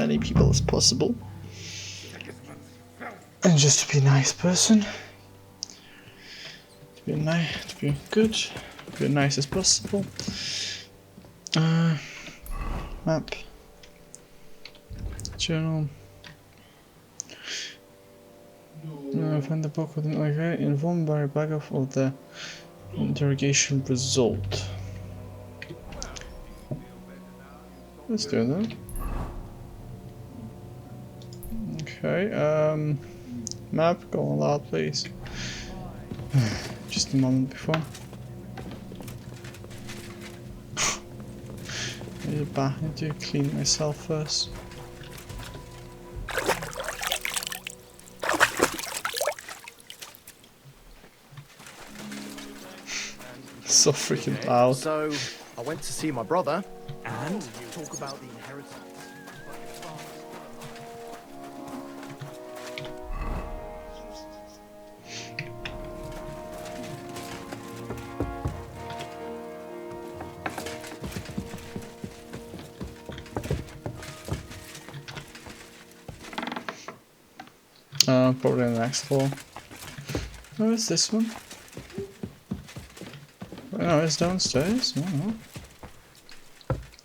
many people as possible. And just to be a nice person. To be good. To be as nice as possible. Map. Journal. Find the book with an okay, informed by backup of the interrogation result. Let's do that. Okay, map, go on loud please. Just a moment before. I need to clean myself first. So freaking loud. So, I went to see my brother and talk about the inheritance. Probably on the next floor. Oh, it's this one. Oh, no, it's downstairs. Oh.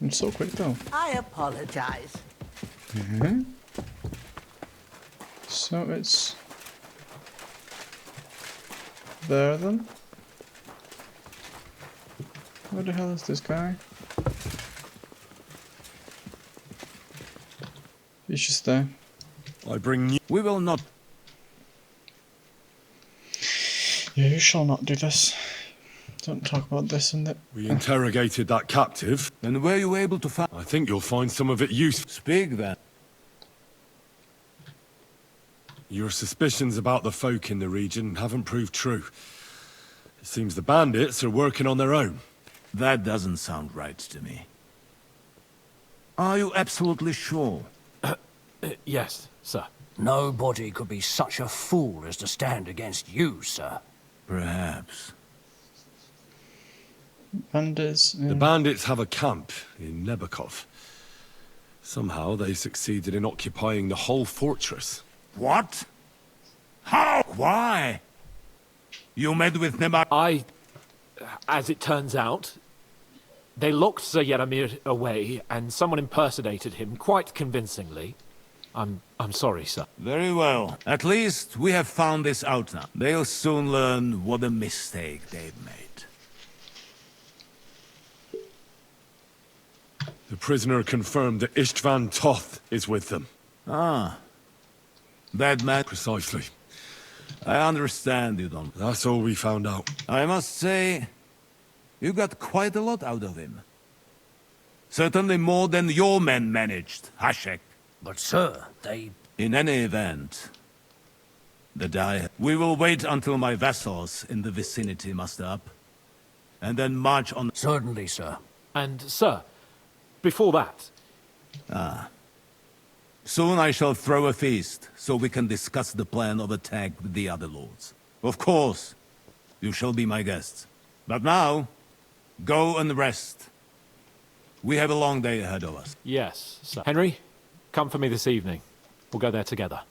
I'm so quick though. I apologize. So it's there then. Where the hell is this guy? He's just there. I bring you. We will not. Yeah, you shall not do this. Don't talk about this and that. We interrogated that captive. And were you able to find? I think you'll find some of it useful. Speak then. Your suspicions about the folk in the region haven't proved true. It seems the bandits are working on their own. That doesn't sound right to me. Are you absolutely sure? Yes, sir. Nobody could be such a fool as to stand against you, sir. Perhaps. Bandits. The bandits have a camp in Nebakov. Somehow they succeeded in occupying the whole fortress. What? How? Why? You met with Nebakov? As it turns out, they locked Sir Yaramir away, and someone impersonated him quite convincingly. I'm sorry, sir. Very well. At least we have found this out now. They'll soon learn what a mistake they've made. The prisoner confirmed that Istvan Toth is with them. Ah. That man... Precisely. I understand you don't... That's all we found out. I must say, you got quite a lot out of him. Certainly more than your men managed, Hashek. But, sir, they... In any event, the die... We will wait until my vassals in the vicinity muster up, and then march on... Certainly, sir. And, sir, before that... Soon I shall throw a feast, so we can discuss the plan of attack with the other lords. Of course, you shall be my guests. But now, go and rest. We have a long day ahead of us. Yes, sir. Henry, come for me this evening. We'll go there together.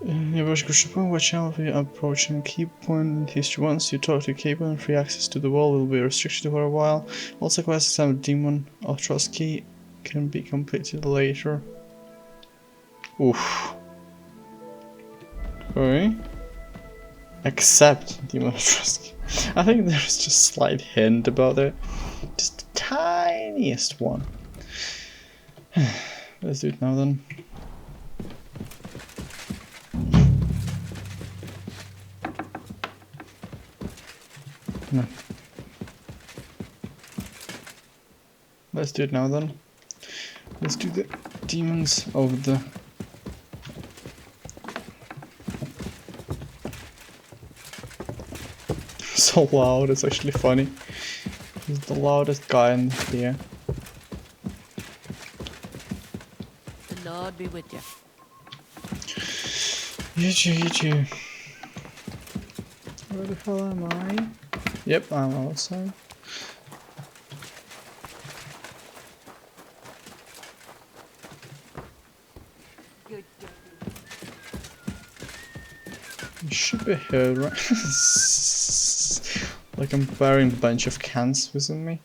Watch out if you approaching Capon. History once you talk to Capon, free access to the wall will be restricted for a while. Also quests have a demon of trust key can be completed later. Oof. Okay. Except demon of trust key. I think there's just a slight hint about it. Just the tiniest one. Let's do it now then. No. Let's do it now then. Let's do the demons of the... So loud, it's actually funny. He's the loudest guy in here. The Lord be with you. You. Where the hell am I? Yep, I'm outside. You should be here, right? Like I'm carrying a bunch of cans with me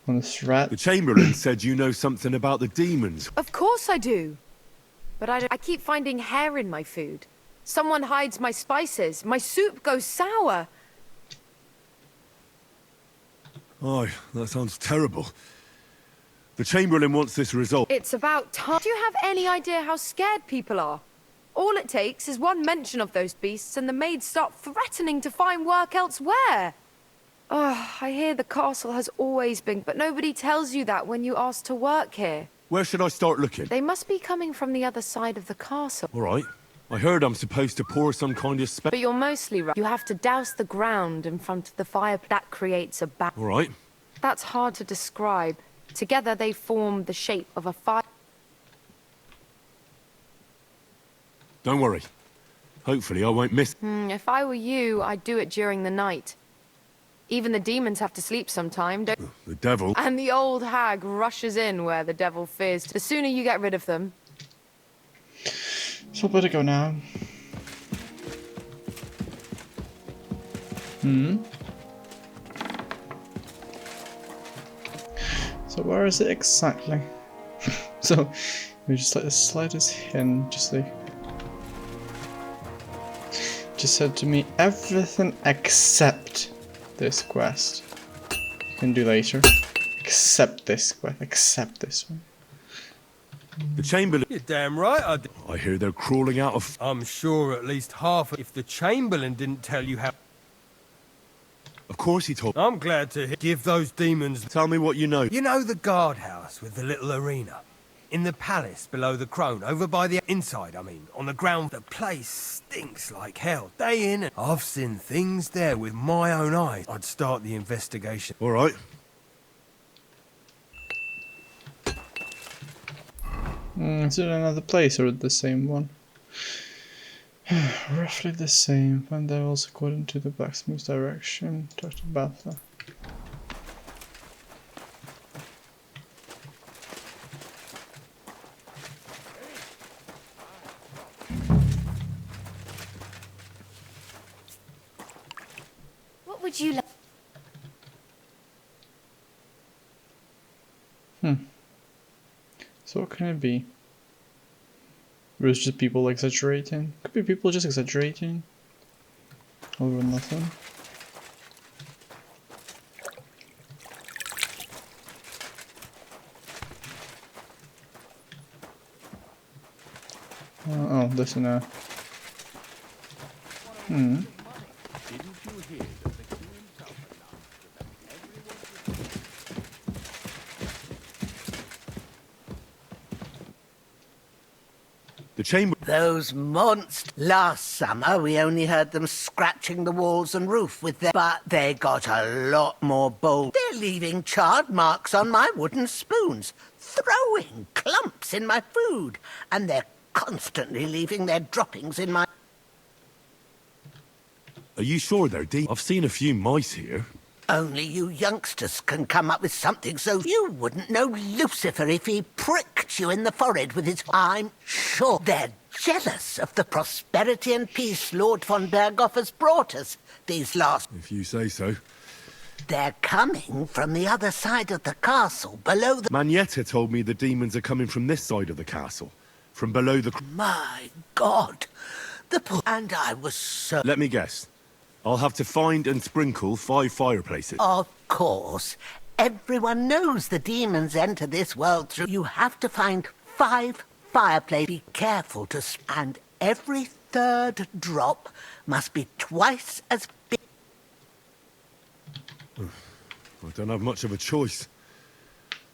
on this rat. The Chamberlain said you know something about the demons. Of course I do. But I keep finding hair in my food. Someone hides my spices. My soup goes sour. Oh, that sounds terrible. The Chamberlain wants this resolved. It's about time. Do you have any idea how scared people are? All it takes is one mention of those beasts and the maids start threatening to find work elsewhere. Oh, I hear the castle has always been, but nobody tells you that when you ask to work here. Where should I start looking? They must be coming from the other side of the castle. All right. I heard I'm supposed to pour some kind of spell. But you're mostly right. You have to douse the ground in front of the fire. That creates a All right. That's hard to describe. Together they form the shape of a fire. Don't worry. Hopefully I won't miss. If I were you, I'd do it during the night. Even the demons have to sleep sometime, don't The devil. And the old hag rushes in where the devil fears. The sooner you get rid of them. So better go now. So where is it exactly? So we just like the slightest hint, just said to me everything except this quest. You can do later. Except this quest. Except this one. The Chamberlain. You're damn right I did. I hear they're crawling out of. I'm sure at least half. If the Chamberlain didn't tell you how. Of course he told. I'm glad to give those demons. Tell me what you know. You know the guardhouse with the little arena? In the palace below the crone, over by the inside, I mean, on the ground. The place stinks like hell, day in and I've seen things there with my own eyes. I'd start the investigation. All right. Is it another place or the same one? Roughly the same. Find devils according to the blacksmith's direction. Talk to Batha. What would you like? So what can it be? Or is it just people exaggerating? Could be people just exaggerating. Over nothing. Oh, listen now. The Chamber. Those monsters. Last summer, we only heard them scratching the walls and roof with their... But they got a lot more bold. They're leaving charred marks on my wooden spoons, throwing clumps in my food, and they're constantly leaving their droppings in my... Are you sure they're deep? I've seen a few mice here. Only you youngsters can come up with something so you wouldn't know Lucifer if he pricked you in the forehead with his... I'm sure they're jealous of the prosperity and peace Lord von Berghoff has brought us these last... If you say so. They're coming from the other side of the castle, below the... Manietta told me the demons are coming from this side of the castle. From below the... My God! The poor... And I was so... Let me guess. I'll have to find and sprinkle 5 fireplaces. Of course. Everyone knows the demons enter this world through... You have to find 5 fireplaces. Be careful to... And every 3rd drop must be twice as big... I don't have much of a choice.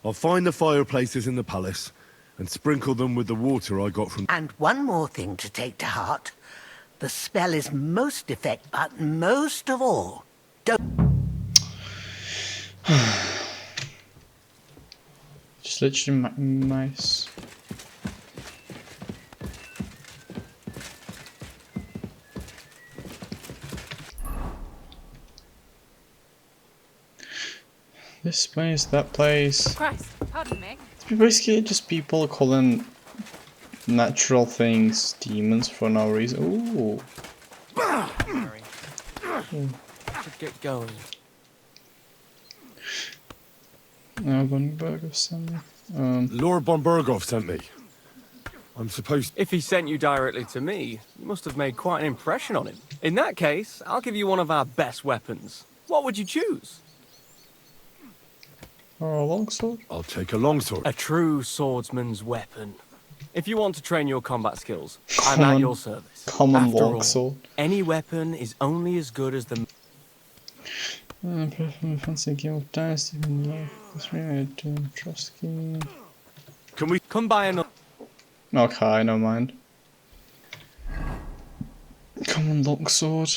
I'll find the fireplaces in the palace and sprinkle them with the water I got from... And one more thing to take to heart. The spell is most effective, but most of all, don't... Just literally nice. This place, that place. Christ, pardon me. It's basically just people calling natural things, demons for no reason. Ooh. Should get going. No, von Berghoff sent me. Lord von Berghoff sent me. I'm supposed... If he sent you directly to me, you must have made quite an impression on him. In that case, I'll give you one of our best weapons. What would you choose? Or a longsword? I'll take a longsword. A true swordsman's weapon. If you want to train your combat skills, I'm at your service. Common After all, longsword. any weapon is only as good as the... Fancy game of Dynasty. Trust key. Can we... Come by another... Okay, no mind. Common longsword.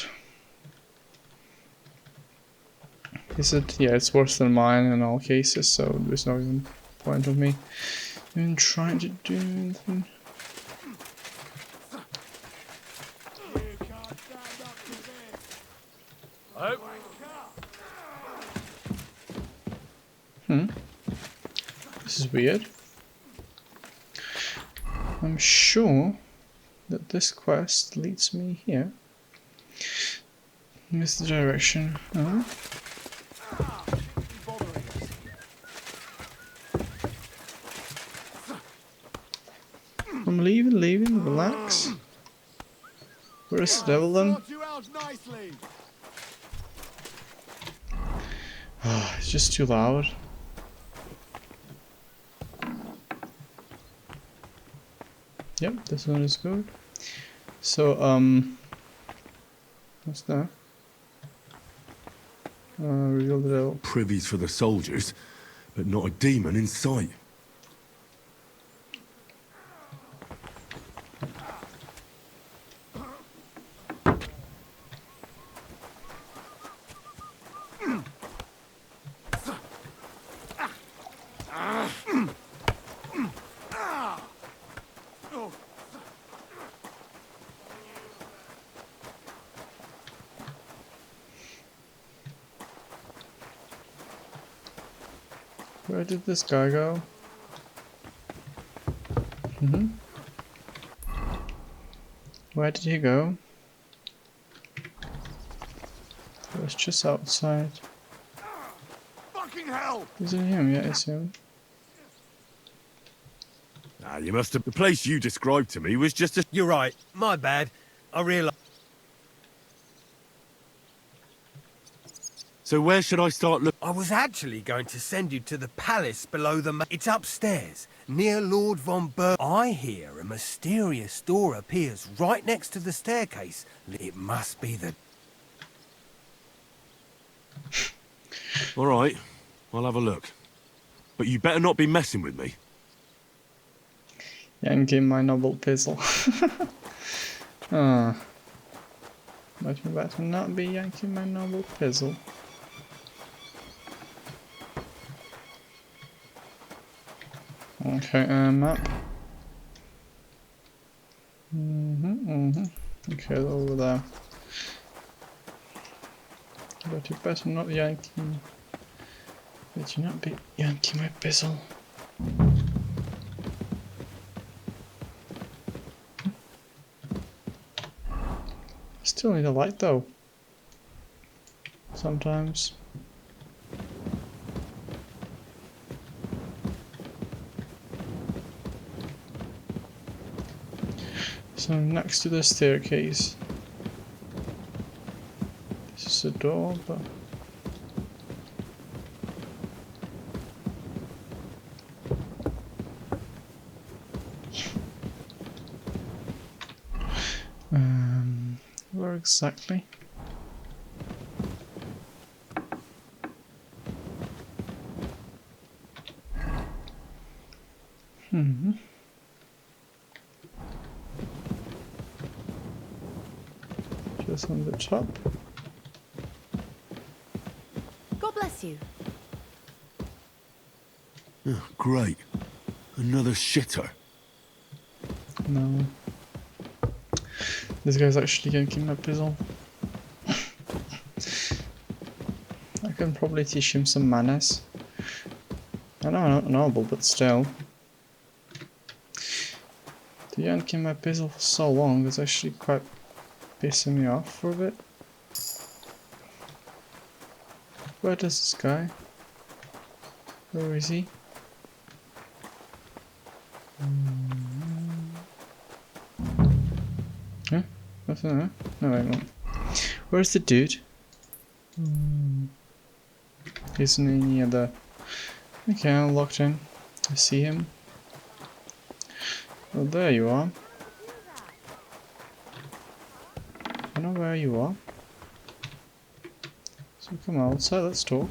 Is it? Yeah, it's worse than mine in all cases, so there's no even point of me even trying to do anything. This is weird. I'm sure that this quest leads me here. Miss the direction. Oh. I'm leaving, relax. Where is the devil then? Ah, it's just too loud. Yep, this one is good. So, what's that? Reveal the devil. Privies for the soldiers, but not a demon in sight. Where did this guy go? Where did he go? He was just outside. Fucking hell! Is it him? Yeah, it's him. Ah, you must have... The place you described to me was just a... You're right. My bad. I realise... So where should I start looking? I was actually going to send you to the palace below the... It's upstairs, near Lord von Berg. I hear a mysterious door appears right next to the staircase. It must be the... All right, I'll have a look. But you better not be messing with me. Yanking my noble pizzle. Ah. But you better not be yanking my noble pizzle. Okay, map. Okay, over there. But you better not yanking. Better not be yanking my pizzle. Still need a light though. Sometimes. So next to the staircase. This is a door, but where exactly? Just on the top. God bless you. Oh, great. Another shitter. No. This guy's actually yanking my pizzle. I can probably teach him some manners. I know I'm not noble, but still. The yanking my pistol for so long is actually quite pissing me off for a bit. Where does this guy? Where is he? Huh? Nothing there? No, wait, no. Where's the dude? Isn't any other? Okay, I'm locked in. I see him. Oh, there you are. I know where you are. So come outside, let's talk.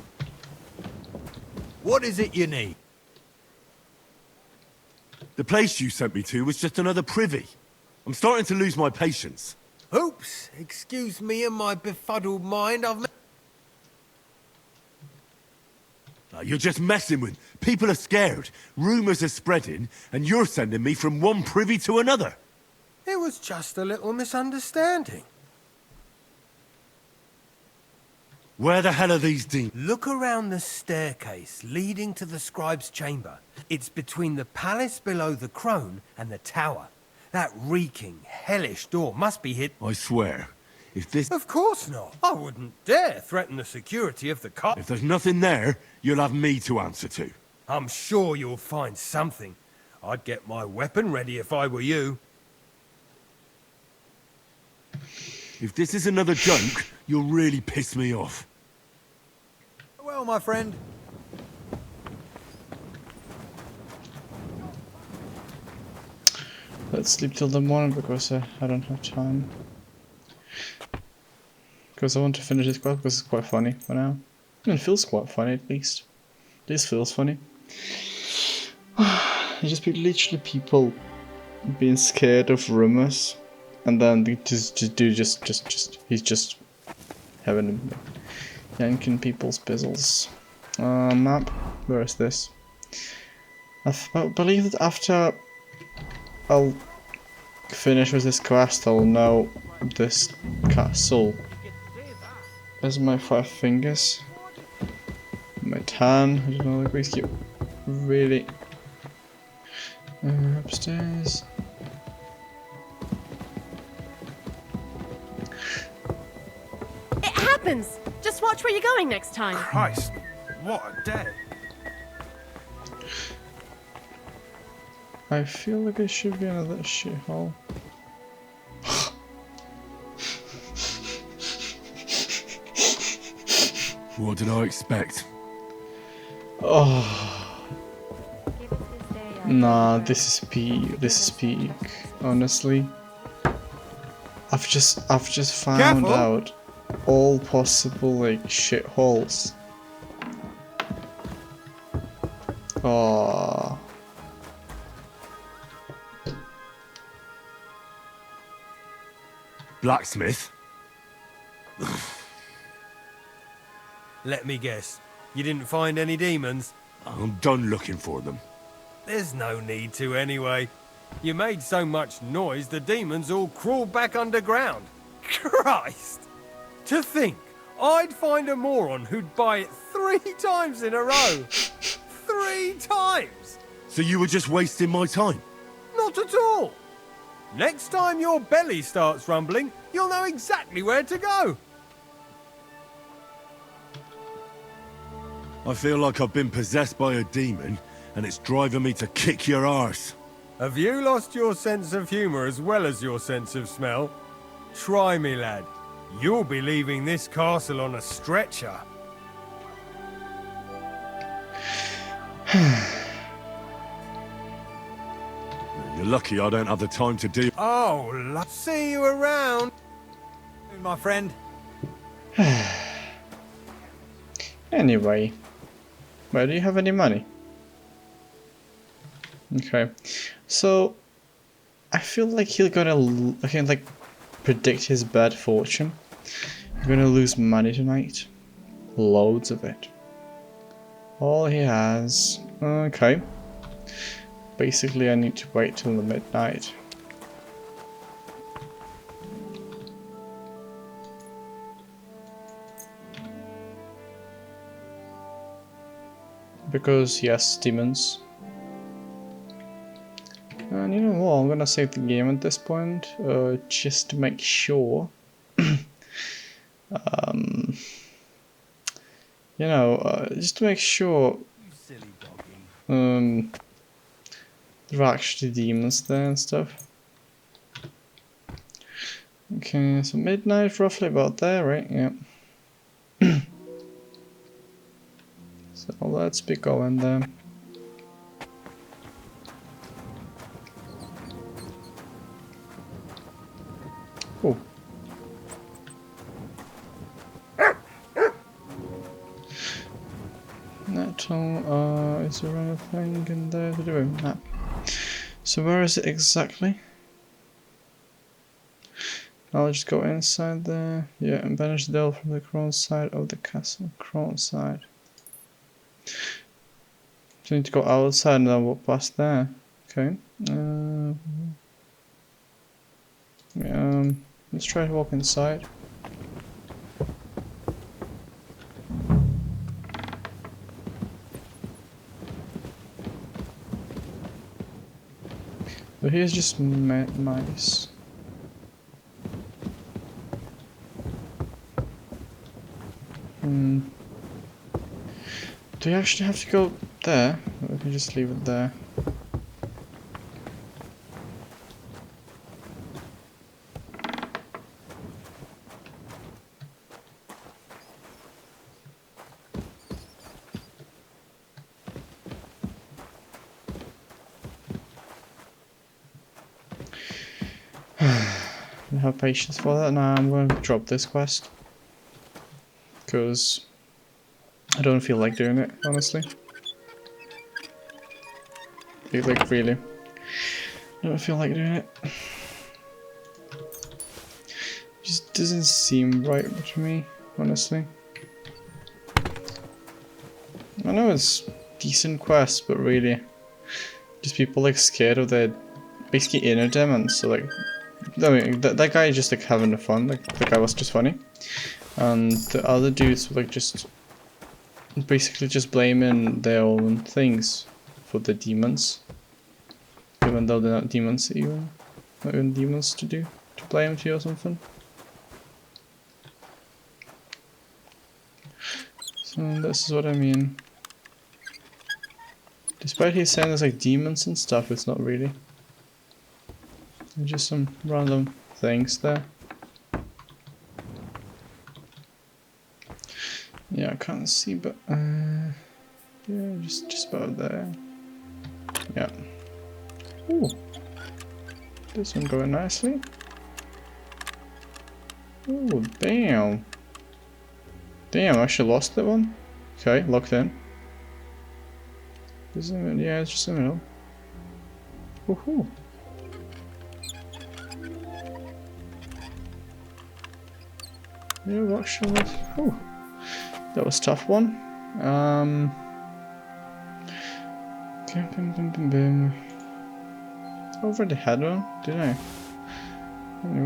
What is it you need? The place you sent me to was just another privy. I'm starting to lose my patience. Oops, excuse me and my befuddled mind. You're just messing with. People are scared. Rumours are spreading, and you're sending me from one privy to another. It was just a little misunderstanding. Where the hell are these demons? Look around the staircase leading to the scribe's chamber. It's between the palace below the crone and the tower. That reeking, hellish door must be hidden. I swear, if this... Of course not. I wouldn't dare threaten the security of the car. If there's nothing there, you'll have me to answer to. I'm sure you'll find something. I'd get my weapon ready if I were you. If this is another joke, you'll really piss me off. Well, my friend. Let's sleep till the morning because I don't have time. Because I want to finish this quest because it's quite funny for now. I mean, it feels quite funny at least. This feels funny. It's just literally people being scared of rumors, and then they he's just having yanking people's pizzles. Map. Where is this? I believe that after I'll finish with this quest, I'll know this castle as my 5 fingers. My tan, I don't know, like we keep really upstairs. It happens! Just watch where you're going next time. Christ, what a day. I feel like it should be another shithole. What did I expect? Oh. Nah, this is peak. This is peak. Honestly, I've just found Careful. out all possible like shitholes. Oh. Blacksmith? Let me guess. You didn't find any demons? I'm done looking for them. There's no need to anyway. You made so much noise, the demons all crawled back underground. Christ! To think, I'd find a moron who'd buy it 3 times in a row. 3 times! So you were just wasting my time? Not at all. Next time your belly starts rumbling, you'll know exactly where to go. I feel like I've been possessed by a demon, and it's driving me to kick your arse. Have you lost your sense of humour as well as your sense of smell? Try me, lad. You'll be leaving this castle on a stretcher. You're lucky I don't have the time to do... Oh, see you around, my friend. Anyway, where do you have any money? Okay, so I feel like he's gonna. I can like predict his bad fortune. I'm gonna lose money tonight, loads of it. All he has. Okay. Basically, I need to wait till the midnight. Because yes, demons. And you know what, I'm gonna save the game at this point, just to make sure. You know, just to make sure there are actually demons there and stuff. Okay, so midnight, roughly about there, right? Yeah. So let's be going there. Oh. Metal, is there anything in there to do with that? So where is it exactly? I'll just go inside there. Yeah, and banish the devil from the crown side of the castle. Crown side. So I need to go outside and then walk past there. Okay. Let's try to walk inside. So here's just mice. Do you actually have to go there? Or we can just leave it there. I have patience for that. Now I'm going to drop this quest. Because I don't feel like doing it, honestly. Like, really. I don't feel like doing it. Just doesn't seem right to me, honestly. I know it's decent quests, but really, just people like scared of their basically inner demons. So like, I mean, that guy is just like having fun. Like the guy was just funny, and the other dudes were like just basically just blaming their own things for the demons, even though they're not demons even, not even demons to blame to or something. So this is what I mean. Despite he's saying there's like demons and stuff, it's not really. There's just some random things there. Yeah, I can't see, but yeah, just about there. Yeah. Ooh, this one going nicely. Ooh, damn. Damn, I actually lost that one. Okay, locked in. Yeah, it's just in the middle. Woohoo! Yeah, actually, whew. That was a tough one. Okay, bim. I already had one, didn't I?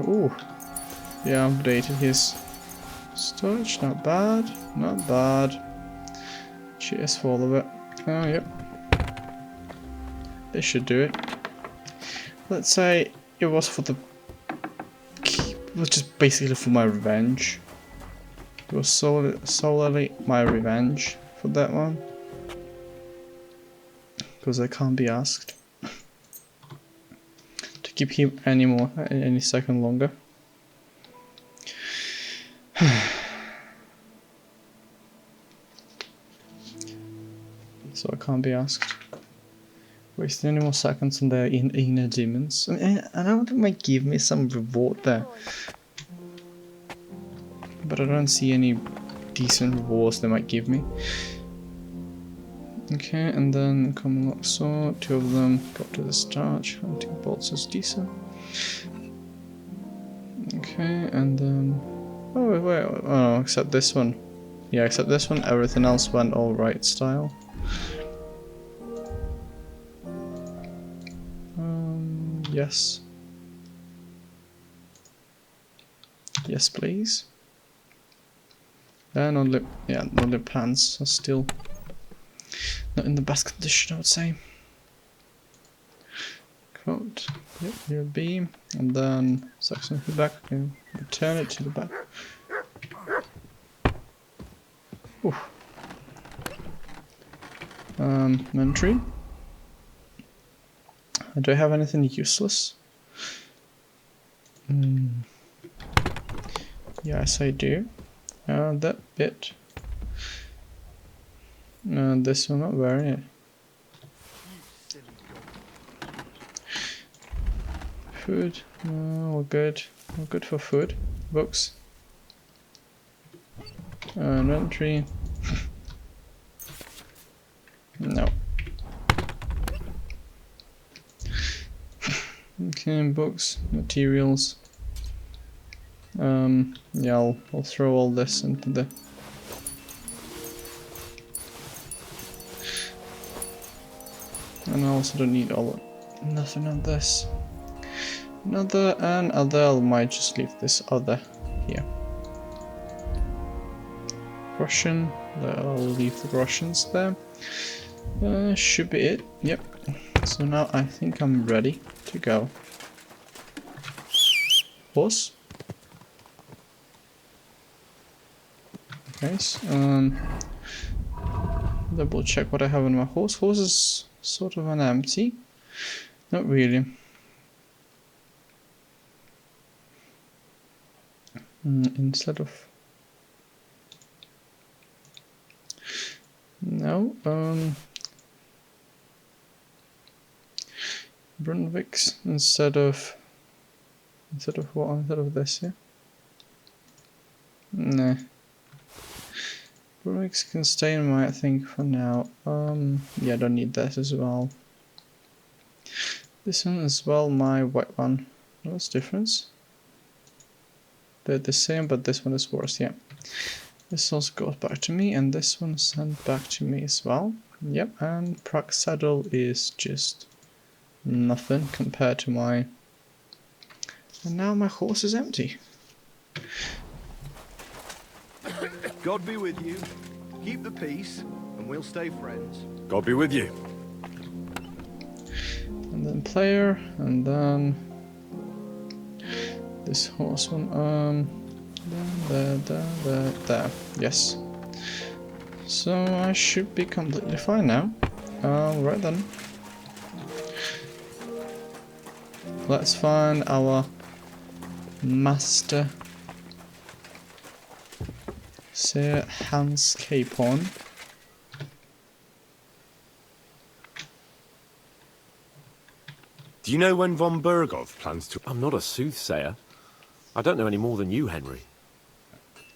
Ooh. Yeah, updated his storage. Not bad. Not bad. Cheers for all of it. Oh, yep. This should do it. Let's say it was for the... It was just basically for my revenge. It was solely my revenge for that one. Because I can't be asked to keep him any second longer. So I can't be asked. Wasting any more seconds on their inner demons. I mean, I know they might give me some reward there. But I don't see any decent rewards they might give me. Okay, and then common lock sword, 2 of them, got to the starch, hunting bolts is decent. Okay, and then... Oh, wait, oh, except this one. Yeah, except this one, everything else went alright style. Yes. Yes, please. And only plants are still not in the best condition, I would say. Float. Yep, here B. And then section to the back. Okay. Return it to the back. Oof. Inventory. Do I have anything useless? Yes, I do. That bit. This one not wearing it. Food. No, we're good. We're good for food. Books. Inventory. No. Okay, books, materials. Yeah, I'll throw all this into the. And I also don't need nothing of this. Another and other. I might just leave this other here. Russian. I'll leave the Russians there. Should be it. Yep. So now I think I'm ready to go. Horse. Okay. Double check what I have on my horse. Horse is sort of an empty. Not really. Instead of no. Brunviks instead of what? Instead of this, yeah? Nah. Brunviks can stay in my thing for now. Yeah, I don't need that as well. This one as well, my white one. What's the difference? They're the same, but this one is worse, yeah. This also goes back to me, and this one sent back to me as well. Yep, and Prague Saddle is just nothing compared to my. And now my horse is empty. God be with you. Keep the peace, and we'll stay friends. God be with you. And then player, and then this horse one. There. Yes. So I should be completely fine now. Right then. Let's find our master, Sir Hans Capon. Do you know when von Bergov plans to... I'm not a soothsayer. I don't know any more than you, Henry.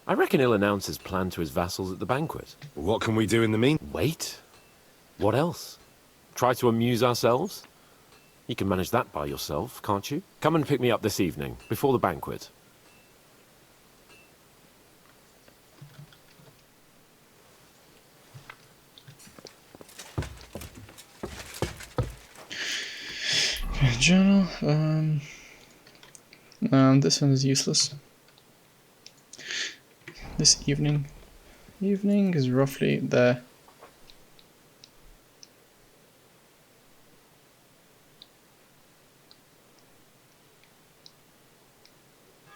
I reckon he'll announce his plan to his vassals at the banquet. What can we do in the meantime? Wait? What else? Try to amuse ourselves? You can manage that by yourself, can't you? Come and pick me up this evening, before the banquet. Journal. This one is useless. This evening. Evening is roughly there.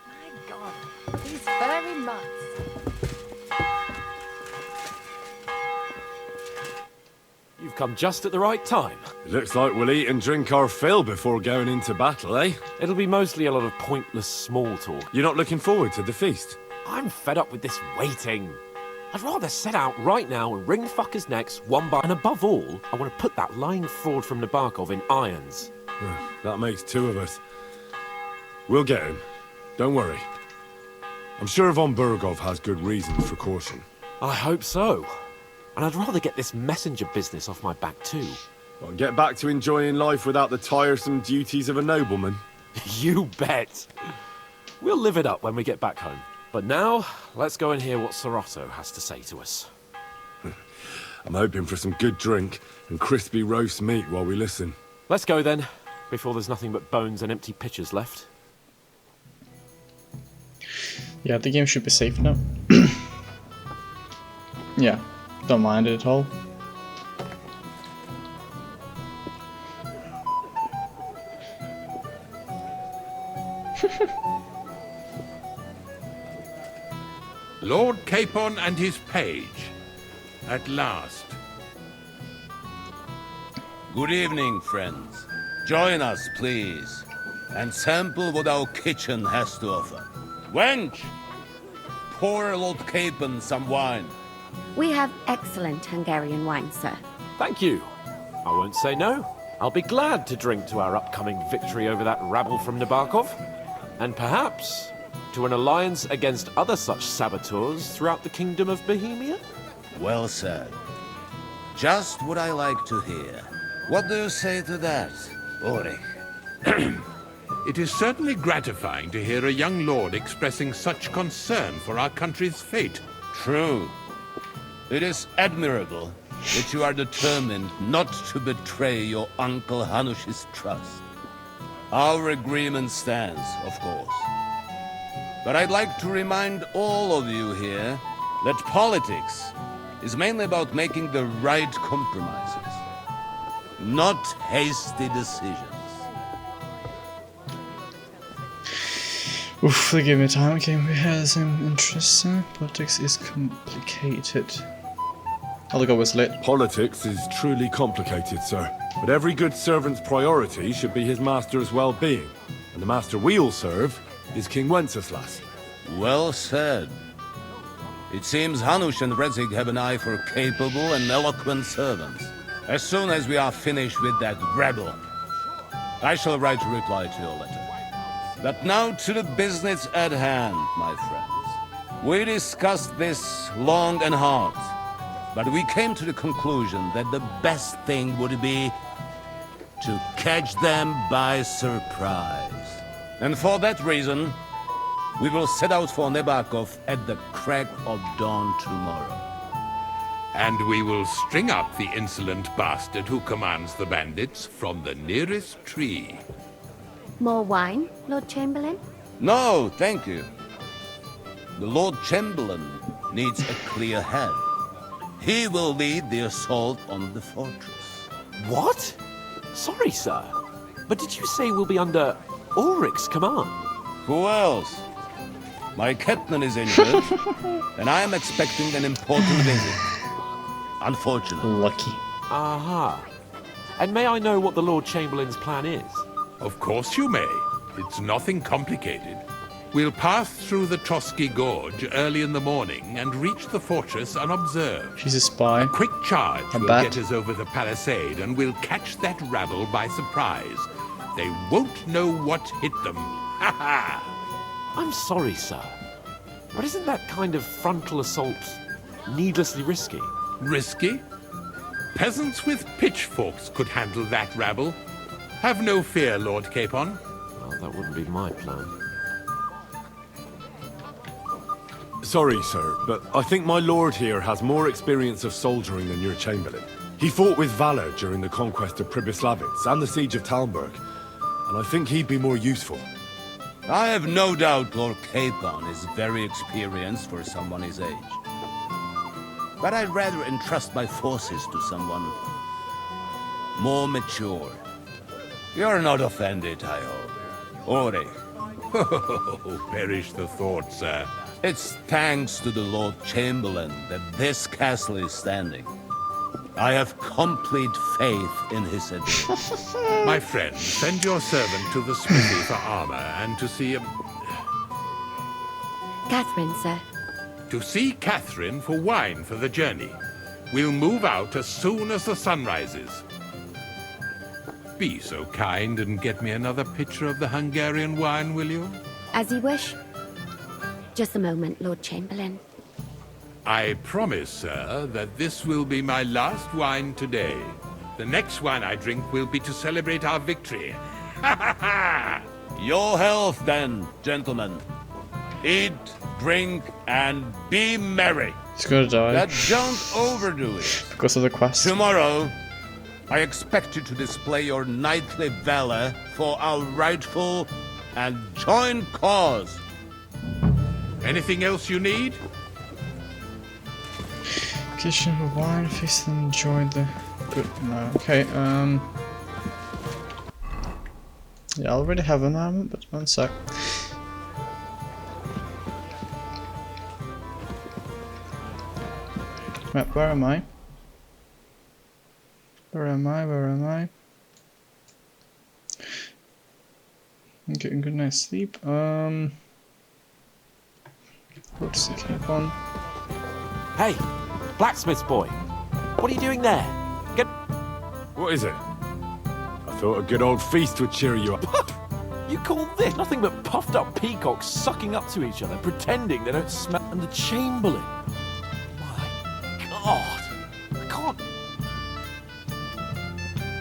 My God, these furry mutts. You've come just at the right time. It looks like we'll eat and drink our fill before going into battle, eh? It'll be mostly a lot of pointless small talk. You're not looking forward to the feast? I'm fed up with this waiting. I'd rather set out right now and wring fuckers' necks one by... And above all, I want to put that lying fraud from Nabokov in irons. That makes two of us. We'll get him. Don't worry. I'm sure von Bergov has good reasons for caution. I hope so. And I'd rather get this messenger business off my back too. Well, get back to enjoying life without the tiresome duties of a nobleman. You bet. We'll live it up when we get back home. But now, let's go and hear what Serato has to say to us. I'm hoping for some good drink and crispy roast meat while we listen. Let's go then, before there's nothing but bones and empty pitchers left. Yeah, the game should be safe now. Yeah, don't mind it at all. Lord Capon and his page. At last. Good evening, friends. Join us, please, and sample what our kitchen has to offer. Wench, pour Lord Capon some wine. We have excellent Hungarian wine, sir. Thank you. I won't say no. I'll be glad to drink to our upcoming victory over that rabble from Nabokov. And perhaps to an alliance against other such saboteurs throughout the kingdom of Bohemia? Well said. Just what I like to hear. What do you say to that, Ulrich? It is certainly gratifying to hear a young lord expressing such concern for our country's fate. True. It is admirable that you are determined not to betray your Uncle Hanush's trust. Our agreement stands, of course. But I'd like to remind all of you here that politics is mainly about making the right compromises, not hasty decisions. Oof, they gave me time. Okay, we have the same interests. Politics is complicated. Oh, the guy was lit. Politics is truly complicated, sir. But every good servant's priority should be his master's well-being. And the master we'll serve is King Wenceslas. Well said. It seems Hanush and Redzig have an eye for capable and eloquent servants. As soon as we are finished with that rebel, I shall write a reply to your letter. But now to the business at hand, my friends. We discussed this long and hard, but we came to the conclusion that the best thing would be to catch them by surprise. And for that reason, we will set out for Nebakov at the crack of dawn tomorrow. And we will string up the insolent bastard who commands the bandits from the nearest tree. More wine, Lord Chamberlain? No, thank you. The Lord Chamberlain needs a clear head. He will lead the assault on the fortress. What? Sorry, sir. But did you say we'll be under Ulrich's command? Who else? My captain is injured, and I am expecting an important visit. Unfortunately. Lucky. Aha. And may I know what the Lord Chamberlain's plan is? Of course you may. It's nothing complicated. We'll pass through the Trotsky Gorge early in the morning and reach the fortress unobserved. She's a spy. A quick charge A will bat. get us over the palisade and we'll catch that rabble by surprise. They won't know what hit them. Ha ha! I'm sorry, sir. But isn't that kind of frontal assault needlessly risky? Risky? Peasants with pitchforks could handle that rabble. Have no fear, Lord Capon. Well, that wouldn't be my plan. Sorry, sir, but I think my lord here has more experience of soldiering than your chamberlain. He fought with valor during the conquest of Pribyslavitz and the siege of Talmberg, and I think he'd be more useful. I have no doubt Lord Capon is very experienced for someone his age. But I'd rather entrust my forces to someone more mature. You're not offended, I hope. Ulrich. Oh, perish the thought, sir. It's thanks to the Lord Chamberlain that this castle is standing. I have complete faith in his ability. My friend, send your servant to the smithy for armor and to see Catherine, sir. To see Catherine for wine for the journey. We'll move out as soon as the sun rises. Be so kind and get me another pitcher of the Hungarian wine, will you? As you wish. Just a moment, Lord Chamberlain. I promise, sir, that this will be my last wine today. The next wine I drink will be to celebrate our victory. Ha ha ha! Your health, then, gentlemen. Eat, drink, and be merry. He's gonna die. But don't overdo it. Because of the quest. Tomorrow, I expect you to display your knightly valor for our rightful and joint cause. Anything else you need? Kitchen for wine, feast and enjoy the good. No, okay. Yeah, I already have an armor, but one sec. Right, where am I? Where am I? Where am I? I'm getting a good night's sleep. Go to see Capon. Hey, blacksmith's boy. What are you doing there? Get... What is it? I thought a good old feast would cheer you up. You call this nothing but puffed up peacocks sucking up to each other, pretending they don't smell... And the Chamberlain. My God. I can't...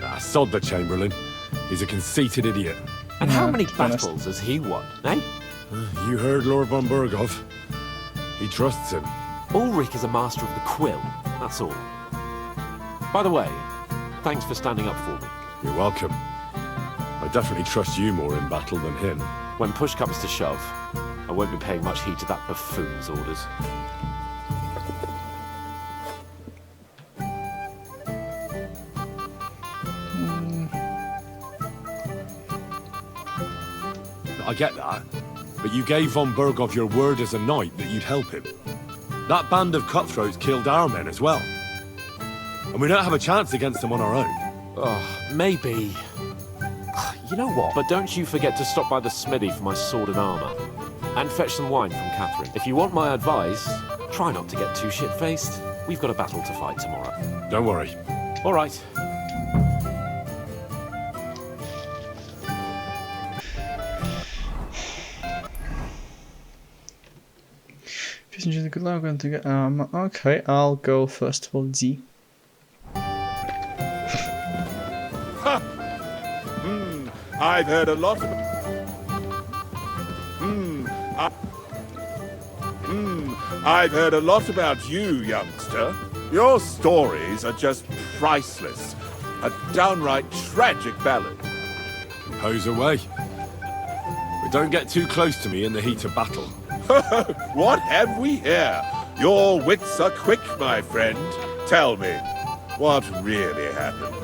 Ah, sod the Chamberlain. He's a conceited idiot. And how many battles has he won, eh? You heard Lord von Berghoff. He trusts him. Ulrich is a master of the quill, that's all. By the way, thanks for standing up for me. You're welcome. I definitely trust you more in battle than him. When push comes to shove, I won't be paying much heed to that buffoon's orders. I get that, but you gave von Berghoff your word as a knight that you'd help him. That band of cutthroats killed our men as well. And we don't have a chance against them on our own. Oh, maybe. You know what? But don't you forget to stop by the smithy for my sword and armor. And fetch some wine from Catherine. If you want my advice, try not to get too shit-faced. We've got a battle to fight tomorrow. Don't worry. All right. If you good luck, I'm going to get armor. Okay, I'll go first of all D. I've heard a lot of... I've heard a lot about you, youngster. Your stories are just priceless. A downright tragic ballad. Hose away. But don't get too close to me in the heat of battle. What have we here? Your wits are quick, my friend. Tell me, what really happened?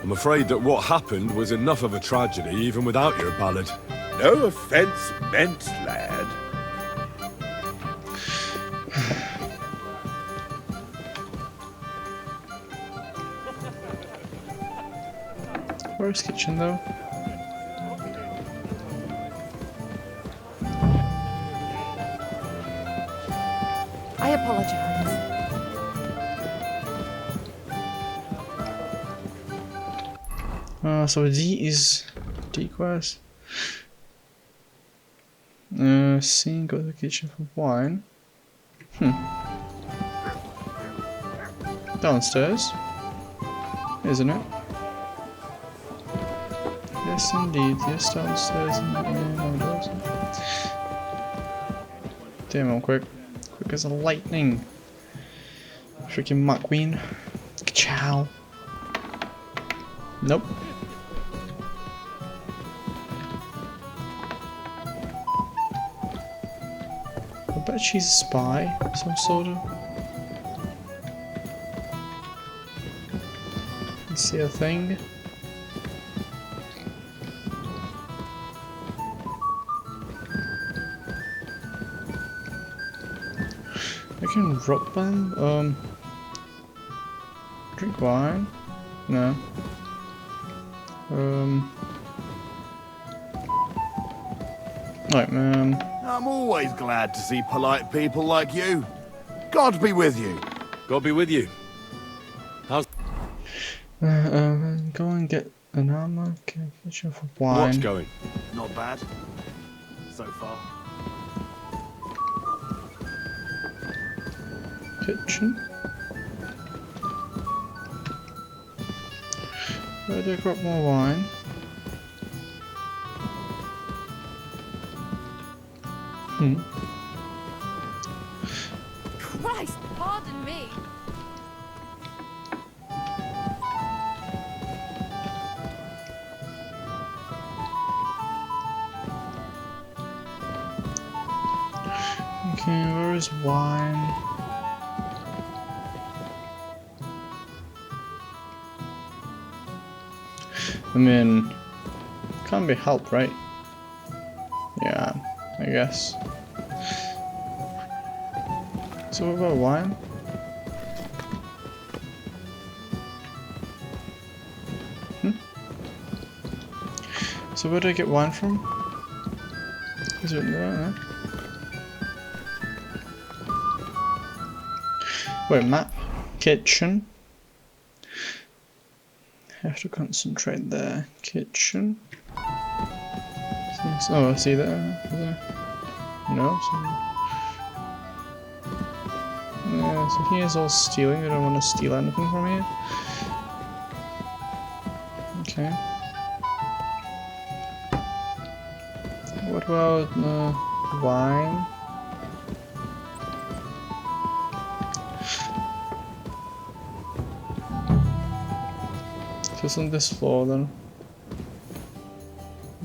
I'm afraid that what happened was enough of a tragedy even without your ballad. No offense meant, lad. Where's kitchen though? I apologize. So D is D quest. C, go to the kitchen for wine. Downstairs, isn't it? Yes, indeed. Yes, downstairs. No, it doesn't. Damn, I'm quick as a lightning. Freaking McQueen. Ciao. Nope. I bet she's a spy of some sort of. Let's see a thing. I can rob them. Drink wine. No. Right, man. I'm always glad to see polite people like you. God be with you. God be with you. How's... Go and get an armor. Okay, kitchen for wine. What's going? Not bad. So far. Kitchen. Where do I grab more wine? Christ, pardon me. Okay, where is wine? I mean, Can't be helped, right? Yeah, I guess. So what about wine? So where do I get wine from? Is it there? Wait, map. Kitchen. Have to concentrate there. Kitchen. Oh, I see there. No. Yeah, so here's all stealing. I don't want to steal anything from here. Okay. What about wine? Just on this floor then.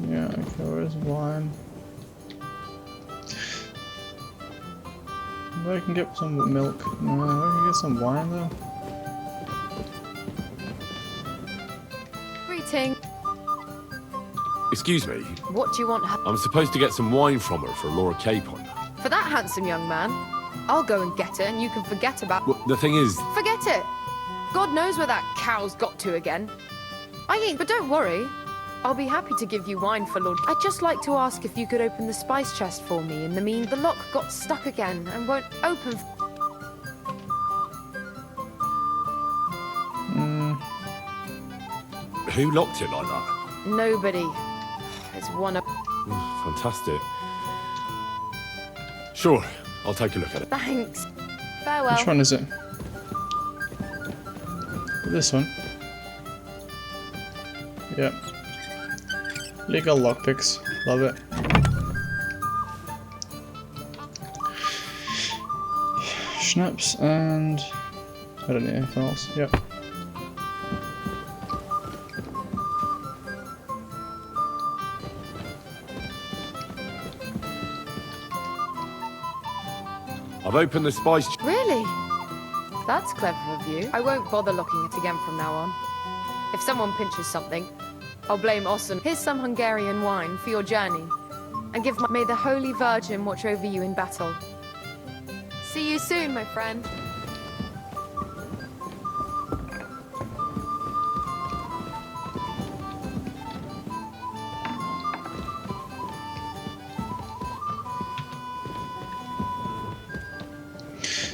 Yeah, okay, where's wine? Maybe I can get some milk. No, I can get some wine though. Greeting. Excuse me, What do you want? I'm supposed to get some wine from her for Lord Capon. For that handsome young man? I'll go and get it and you can forget about... Well, the thing is... Forget it! God knows where that cow's got to again. I ain't, but don't worry. I'll be happy to give you wine for Lord... I'd just like to ask if you could open the spice chest for me. In the lock got stuck again and won't open... Who locked it like that? Nobody. It's one of... Fantastic. Sure, I'll take a look at it. Thanks. Farewell. Which one is it? This one. Yep. Legal lockpicks. Love it. Schnapps and... I don't need anything else. Yep. I've opened the spice... Really? That's clever of you. I won't bother locking it again from now on. If someone pinches something, I'll blame Austin. Here's some Hungarian wine for your journey. And give my... May the Holy Virgin watch over you in battle. See you soon, my friend.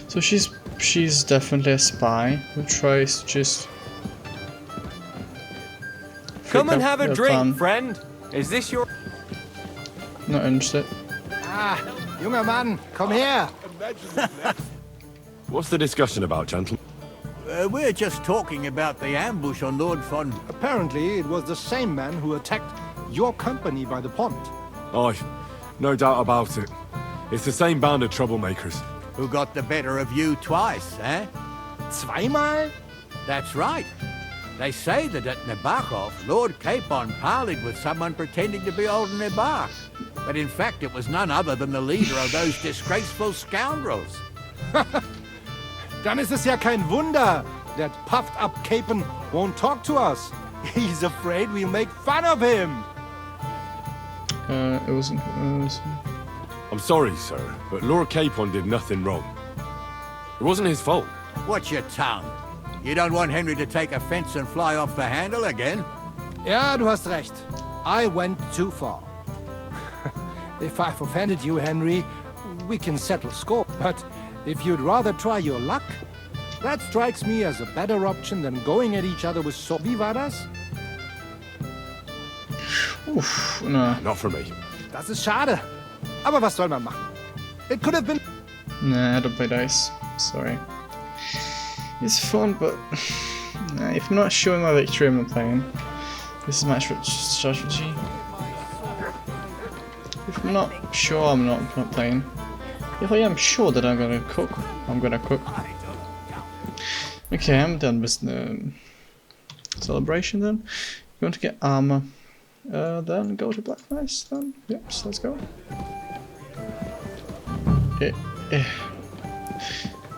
So she's definitely a spy who tries to just... Come and have a drink, plan. friend. Is this your... Not interested. Ah, junger Mann, komm her! What's the discussion about, gentlemen? We're just talking about the ambush on Lord Von... Apparently, it was the same man who attacked your company by the pond. Aye, no doubt about it. It's the same band of troublemakers. Who got the better of you twice, eh? Zweimal? That's right. They say that at Nabokov, Lord Capon parleyed with someone pretending to be old Nabar. But in fact, it was none other than the leader of those disgraceful scoundrels. Dann ist es ja kein Wunder that puffed-up Capon won't talk to us. He's afraid we'll make fun of him. It wasn't... I'm sorry, sir, but Lord Capon did nothing wrong. It wasn't his fault. Watch your tongue. You don't want Henry to take offense and fly off the handle again? Ja, du hast recht. I went too far. If I've offended you, Henry, we can settle score. But if you'd rather try your luck, that strikes me as a better option than going at each other with so... Wie war das? Oof, no. Not for me. Das ist schade. Aber was soll man machen? It could have been... Nah, I don't play dice. Sorry. It's fun, but nah, if I'm not showing my victory, I'm not playing. This is my strategy. If I'm not sure, I'm not playing. If I am sure that I'm gonna cook, I'm gonna cook. Okay, I'm done with the celebration then. Going to get armor. Then go to Black Knights then. Yep, so let's go.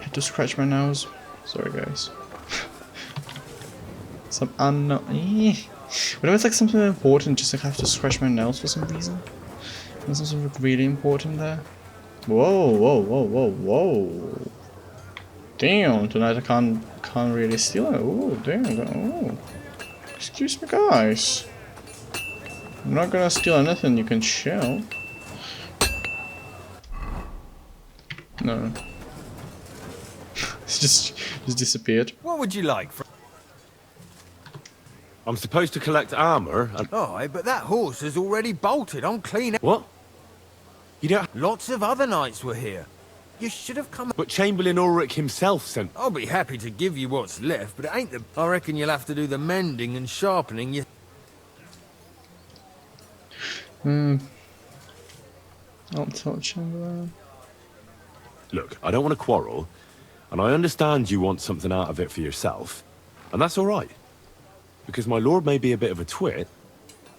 Had to scratch my nose. Sorry guys. Some unknown... Whenever it's like something important, just like I have to scratch my nose for some reason. There's something like really important there. Whoa, whoa, whoa, whoa, whoa. Damn, tonight I can't really steal it. Oh, damn. Oh. Excuse me, guys. I'm not gonna steal anything you can shell. No. It's just disappeared. What would you like? I'm supposed to collect armor and... Aye, but that horse is already bolted. I'm clean. What? You don't... Lots of other knights were here. You should have come... But Chamberlain Ulrich himself sent... I'll be happy to give you what's left, but it ain't the... I reckon you'll have to do the mending and sharpening you... I'll tell Chamberlain. Look, I don't want to quarrel, and I understand you want something out of it for yourself, and that's all right. Because my lord may be a bit of a twit,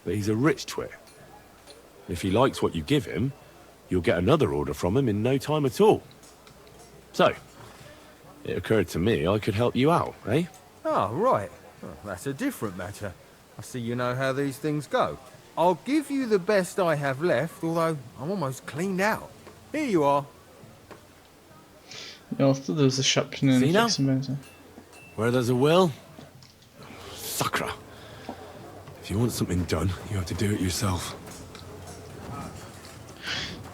but he's a rich twit. If he likes what you give him, you'll get another order from him in no time at all. So, it occurred to me I could help you out, eh? Oh, right. Well, that's a different matter. I see you know how these things go. I'll give you the best I have left, although I'm almost cleaned out. Here you are. Yeah, I thought there was a shop in See now? Where there's a will, Sakra. If you want something done, you have to do it yourself.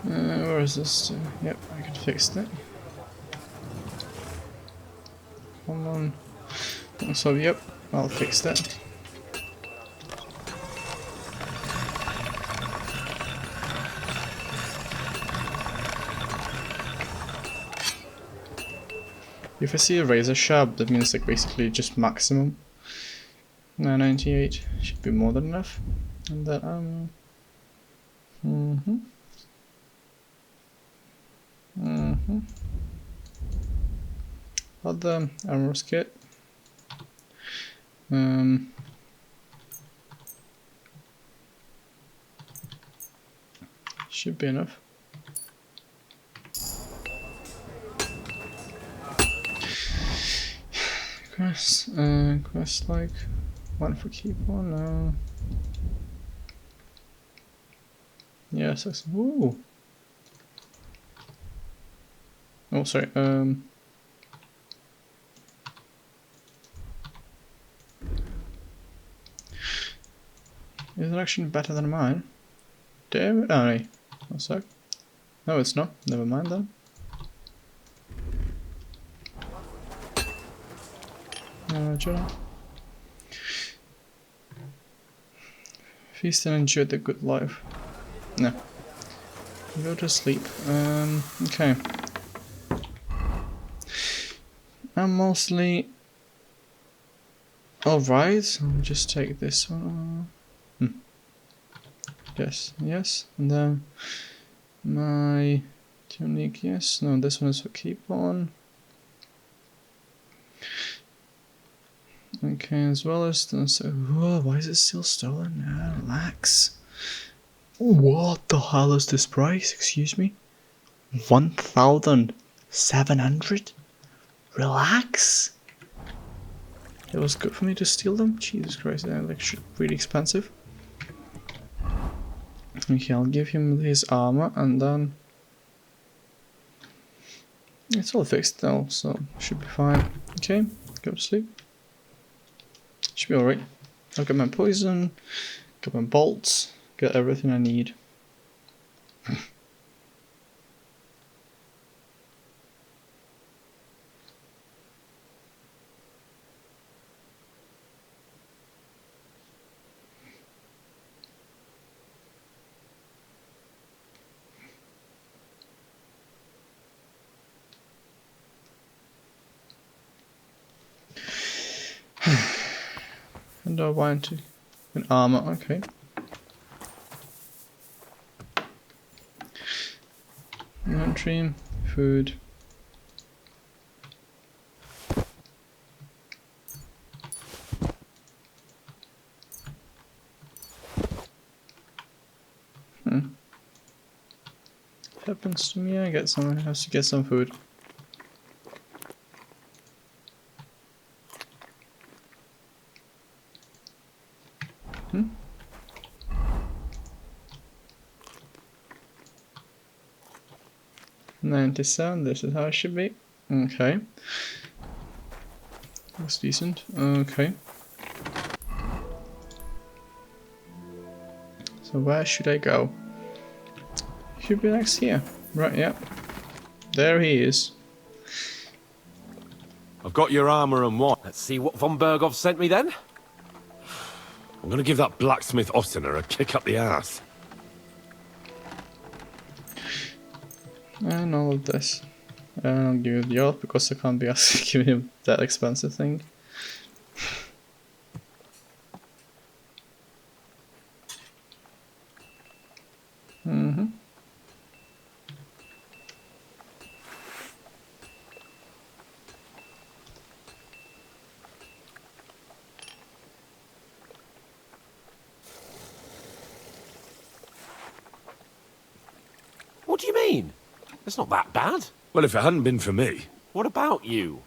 Where is this? Yep, I can fix that. Come on. So, yep, I'll fix that. If I see a razor sharp, that means like basically just maximum. 998 should be more than enough. And that Other armor's kit. Should be enough. Quest like one for Capon, no. Yes, ooh. Oh, sorry. Is it actually better than mine? Damn it! Oh, no. One sec. No, it's not. Never mind then. Feast and enjoy the good life. No. Go to sleep. Okay. I'm mostly alright. I'll just take this one. Yes, yes. And then my tunic, yes. No, this one is for Capon. Okay, as well as this. Whoa, why is it still stolen? Relax. What the hell is this price? Excuse me? 1,700? Relax. It was good for me to steal them? Jesus Christ, they're like really expensive. Okay, I'll give him his armor and then... It's all fixed now, so should be fine. Okay, go to sleep. Should be alright. I've got my poison, got my bolts, got everything I need. And I want to an armor, okay. Inventory, food. Happens to me, I have to get some food. 97, this is how it should be. Okay. Looks decent. Okay. So where should I go? Should be next here. Right, yeah. There he is. I've got your armor and what? Let's see what von Berghoff sent me then. I'm gonna give that blacksmith Ostiner a kick up the ass. And all of this. And I'll give you the oath because I can't be asked to give him that expensive thing. What do you mean? It's not that bad. Well, if it hadn't been for me. What about you?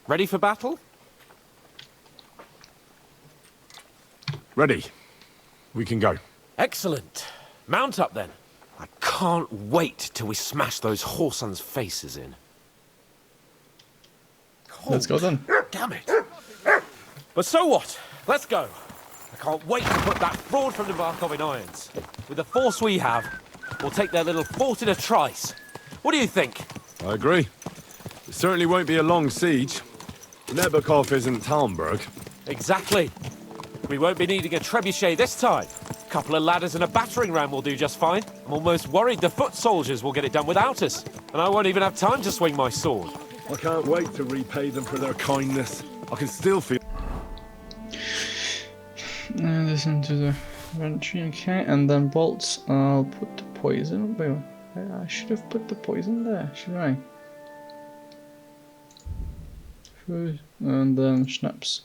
Ready for battle? Ready. We can go. Excellent. Mount up then. I can't wait till we smash those whoresons' faces in. Let's go then. Damn it. But so what? Let's go. I can't wait to put that fraud from Nabokov in irons. With the force we have, we'll take their little fort in a trice. What do you think? I agree. It certainly won't be a long siege. Nabokov isn't Talmberg. Exactly. We won't be needing a trebuchet this time. A couple of ladders and a battering ram will do just fine. I'm almost worried the foot soldiers will get it done without us. And I won't even have time to swing my sword. I can't wait to repay them for their kindness. I can still feel... Listen to the inventory, okay, and then bolts. I'll put the poison. Wait, I should have put the poison there, should I? Food, and then schnapps.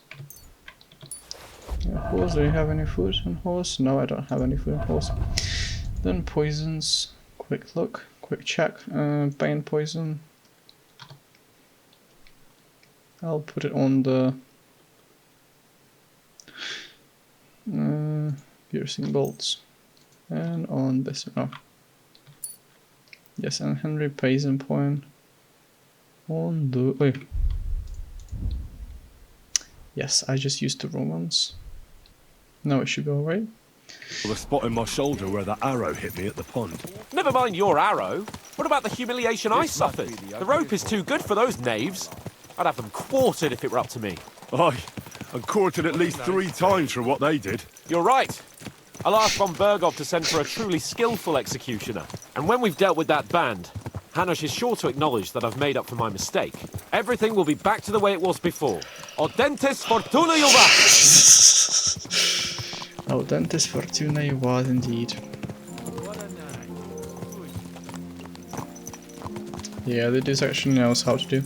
Horse, do you have any food on horse? No, I don't have any food on horse. Then poisons. Quick look, quick check. Bane poison. I'll put it on the piercing bolts, and on this. Oh, yes, and Henry poison point on the. Wait. Yes, I just used the wrong ones. Now it should go right. The spot in my shoulder where that arrow hit me at the pond. Never mind your arrow. What about the humiliation I suffered? The rope is too good for those knaves. I'd have them quartered if it were up to me. Aye, and quartered at least 3 times for what they did. You're right. I'll ask von Berghoff to send for a truly skillful executioner. And when we've dealt with that band, Hanush is sure to acknowledge that I've made up for my mistake. Everything will be back to the way it was before. Audentes fortuna juvat! Audentes fortuna juvat indeed. Yeah, the dude actually knows how to do.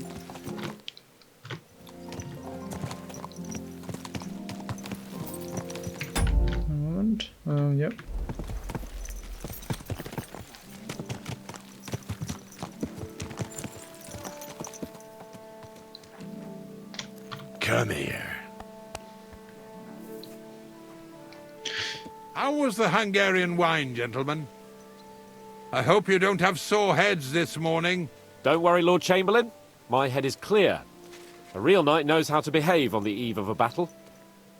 Yep. Come here. How was the Hungarian wine, gentlemen? I hope you don't have sore heads this morning. Don't worry, Lord Chamberlain. My head is clear. A real knight knows how to behave on the eve of a battle.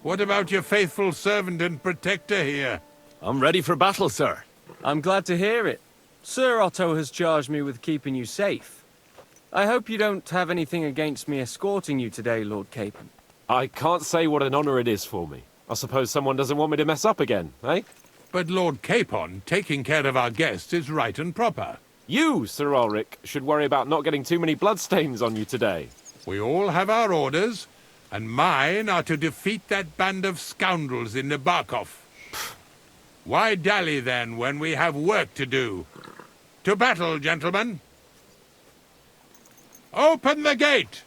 What about your faithful servant and protector here? I'm ready for battle, sir. I'm glad to hear it. Sir Otto has charged me with keeping you safe. I hope you don't have anything against me escorting you today, Lord Capon. I can't say what an honor it is for me. I suppose someone doesn't want me to mess up again, eh? But Lord Capon, taking care of our guests is right and proper. You, Sir Ulrich, should worry about not getting too many bloodstains on you today. We all have our orders, and mine are to defeat that band of scoundrels in Nabokov. Why dally then when we have work to do? To battle, gentlemen! Open the gate!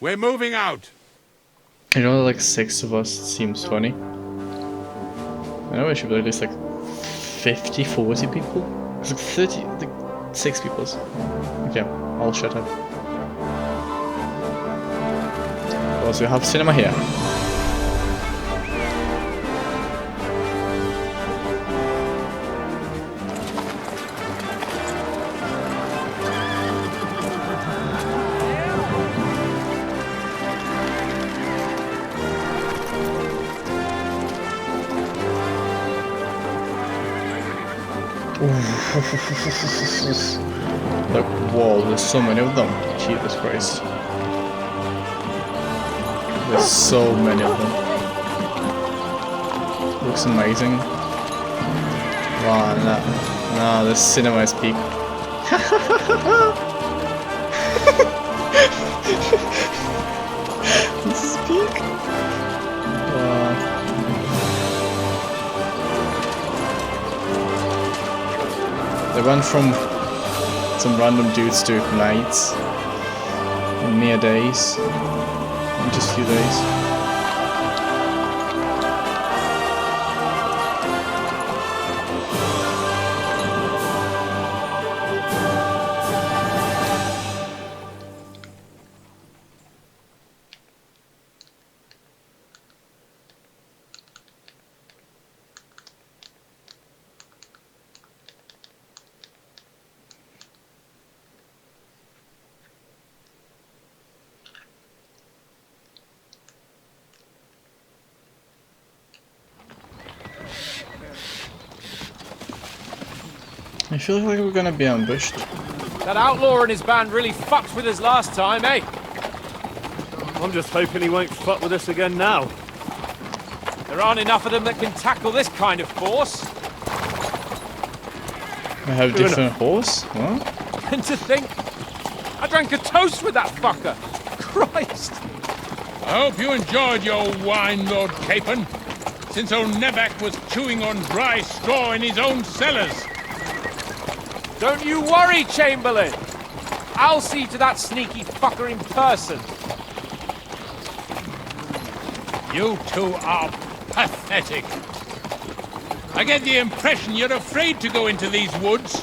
We're moving out. You know, like 6 of us seems funny. I know it should be at least like 50, 40 people. It's like 30, like 6 people. Okay, I'll shut up. Also, we have cinema here. Like, whoa, there's so many of them. Jesus Christ. There's so many of them. Looks amazing. Wow, no, this cinema is peak. This is peak. They went from some random dudes to knights in mere days, in just a few days. I feel like we're gonna be ambushed. That outlaw and his band really fucked with us last time, eh? I'm just hoping he won't fuck with us again now. There aren't enough of them that can tackle this kind of force. I have different horse? What? And to think, I drank a toast with that fucker. Christ! I hope you enjoyed your wine, Lord Capon, since old Nevac was chewing on dry straw in his own cellars. Don't you worry, Chamberlain. I'll see to that sneaky fucker in person. You two are pathetic. I get the impression you're afraid to go into these woods,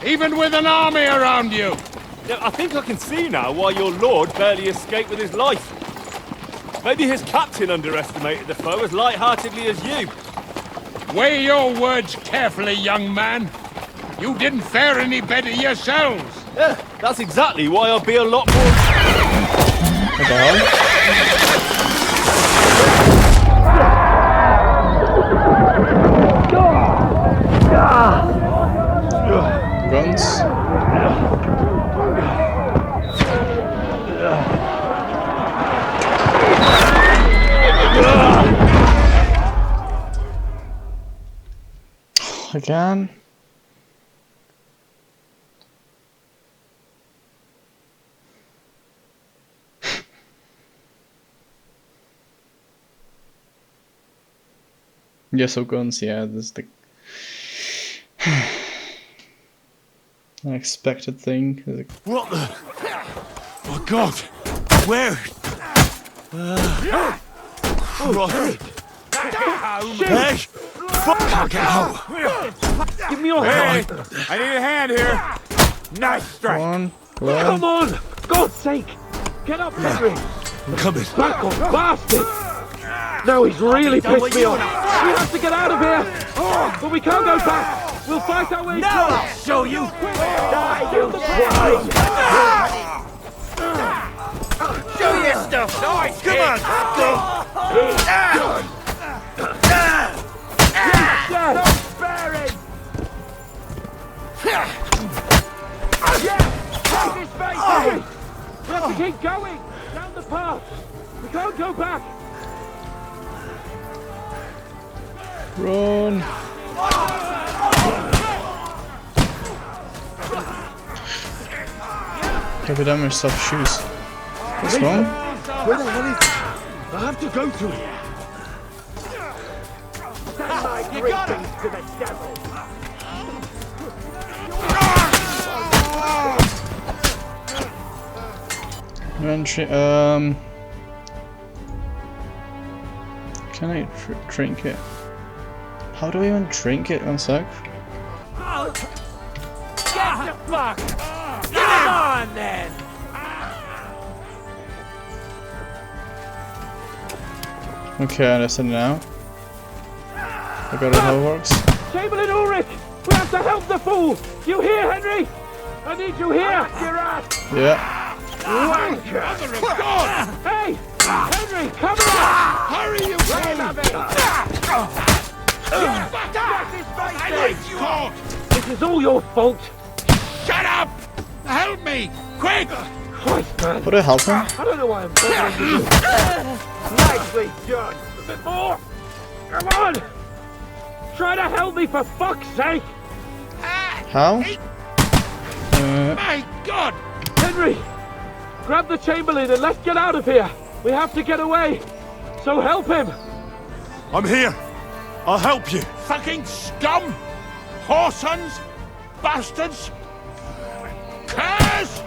even with an army around you. Yeah, I think I can see now why your lord barely escaped with his life. Maybe his captain underestimated the foe as light-heartedly as you. Weigh your words carefully, young man. You didn't fare any better yourselves. Yeah, that's exactly why I'll be a lot more... What the hell? Guns? Again? Yes, of guns, yeah, this is the unexpected thing. What the? Oh God! Where? Right. Hey! Fuck out! Give me your hand! I need a hand here! Nice strike! Come on! God's sake! Get up, Henry! I'm coming. Back off, bastard! Now he's really pissed me off! We have to get out of here! But we can't go back! We'll fight our way through! Now I'll show you! Die, you swine! Show your stuff! Nice! Come on! Go! Stop sparing! Take his face, Henry! We have to keep going! Down the path! We can't go back! Run! Every time I stop shoes. What's wrong? Where the hell is it? I have to go to it. Send my greetings to the devil. Entry, can I drink it? How do I even drink it? One sec. Get the fuck! Get it on then! Okay, I understand now. I got it how it works. Chamberlain Ulrich! We have to help the fool! You hear, Henry? I need you here! Your ass! Yeah. Wanker! Mother of God! Hey! Henry, come on! Hurry, you fool! I like you all! is all your fault. Shut up! Help me! Quick! Christ, man. Would it help him? I don't know why I'm bothering you. Nicely done. A bit more. Come on. Try to help me for fuck's sake. How? My God! Henry, grab the Chamberlain and let's get out of here. We have to get away. So help him. I'm here. I'll help you. Fucking scum! Whoresons! Bastards! Curs!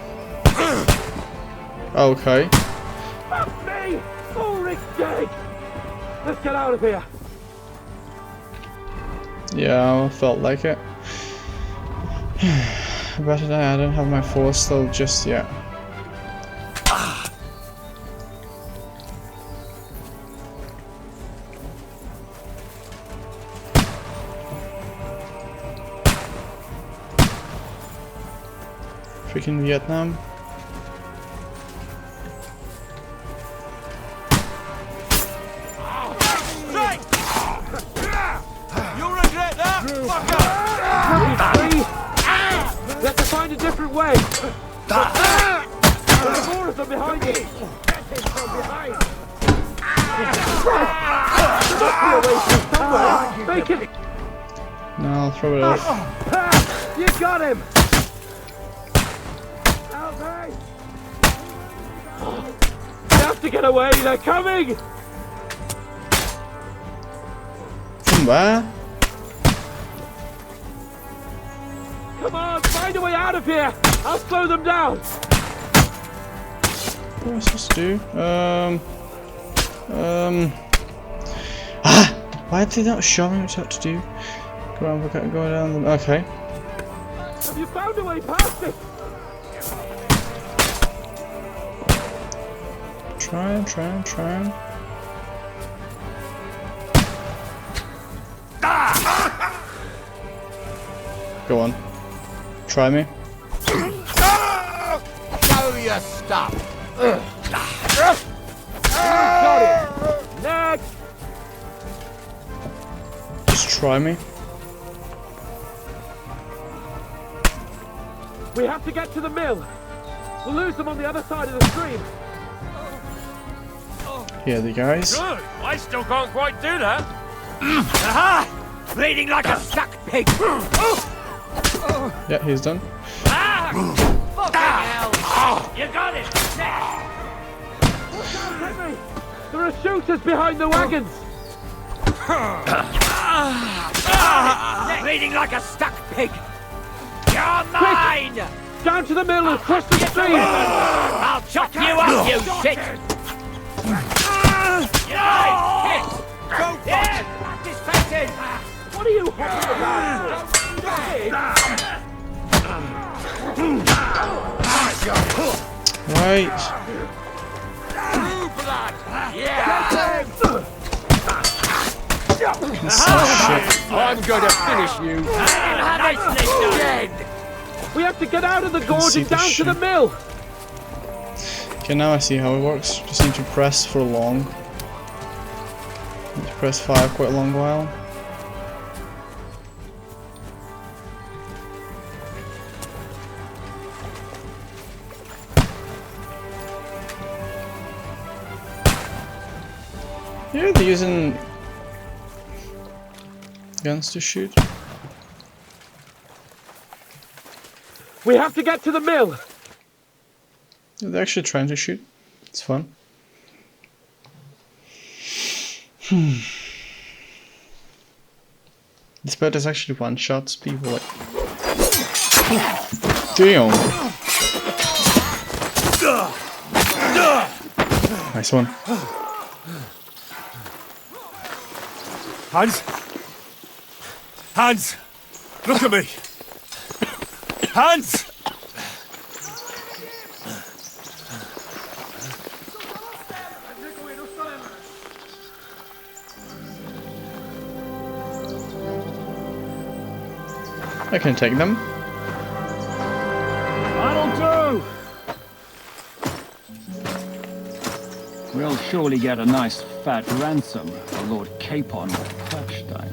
Okay. Fuck me! Ulrich's dead! Let's get out of here. Yeah, I felt like it. But I don't have my force still just yet. Freaking Vietnam. You'll regret that, fucker! We have to find a different way. There's more of them behind you. From behind. There must be a way through somewhere. Make it. No, I'll throw it out. You got him. Help me. We have to get away. They're coming. From where? Come on, find a way out of here! I'll slow them down! What am I supposed to do? Why did they not show me what to do? Go on, go down the... Okay. Have you found a way past it? Try. Go on. Try me. Show your stuff. Got it. Next. Just try me. We have to get to the mill. We'll lose them on the other side of the stream. Here the guys. Good. I still can't quite do that. Aha! Bleeding like a stuck pig. Yeah, he's done. Fucking hell. You got it. Henry, there are shooters behind the wagons. Bleeding like a stuck pig. You're mine! Down to the mill and cross the stream. I'll chop you up, you shit! You guys, go yes, distracted! What are you hopping about? Right. I'm gonna finish you. We have to get out of the gorge and down to the mill. Okay, now I see how it works. Just need to press for long. Need to press fire quite a long while. Yeah, they're using guns to shoot. We have to get to the mill. They're actually trying to shoot. It's fun. This bird is actually one-shots people like... Damn! Nice one. Hans! Look at me! Hans! I can take them. That'll do! We'll surely get a nice fat ransom for Lord Capon of Kirkstein.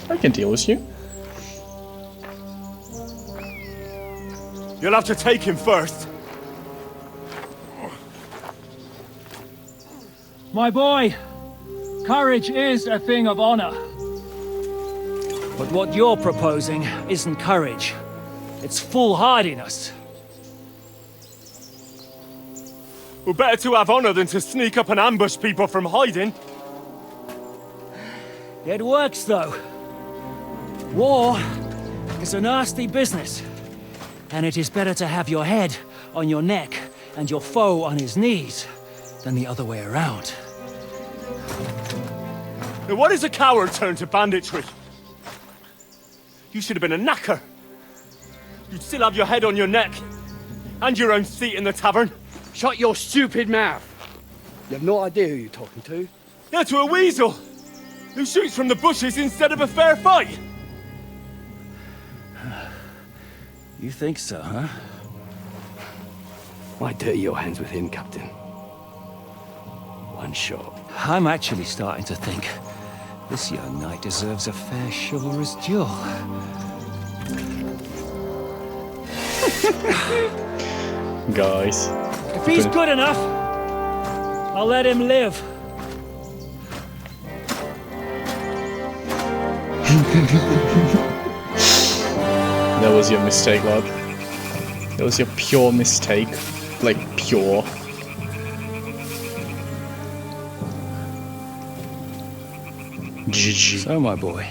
I can deal with you. You'll have to take him first. My boy, courage is a thing of honor. But what you're proposing isn't courage. It's foolhardiness. Well, better to have honor than to sneak up and ambush people from hiding. It works, though. War is a nasty business. And it is better to have your head on your neck and your foe on his knees than the other way around. Now, what is a coward turned to banditry? You should have been a knacker. You'd still have your head on your neck. And your own seat in the tavern. Shut your stupid mouth. You have no idea who you're talking to. Yeah, to a weasel. Who shoots from the bushes instead of a fair fight. You think so, huh? Why dirty your hands with him, Captain? One shot. I'm actually starting to think this young knight deserves a fair chivalrous duel. Guys. If he's good enough, I'll let him live. That was your mistake, lad. That was your pure mistake. Like, pure. GG. So, my boy,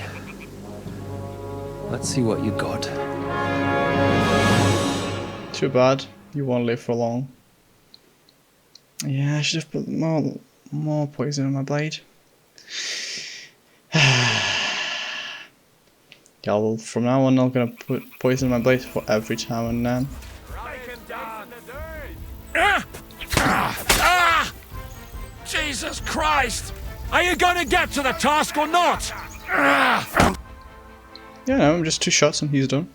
let's see what you got. Too bad. You won't live for long. Yeah, I should have put more poison on my blade. Yeah, well, from now on, I'm gonna put poison on my blade for every time and then. Jesus Christ! Are you gonna get to the task or not? Yeah, no, just 2 shots and he's done.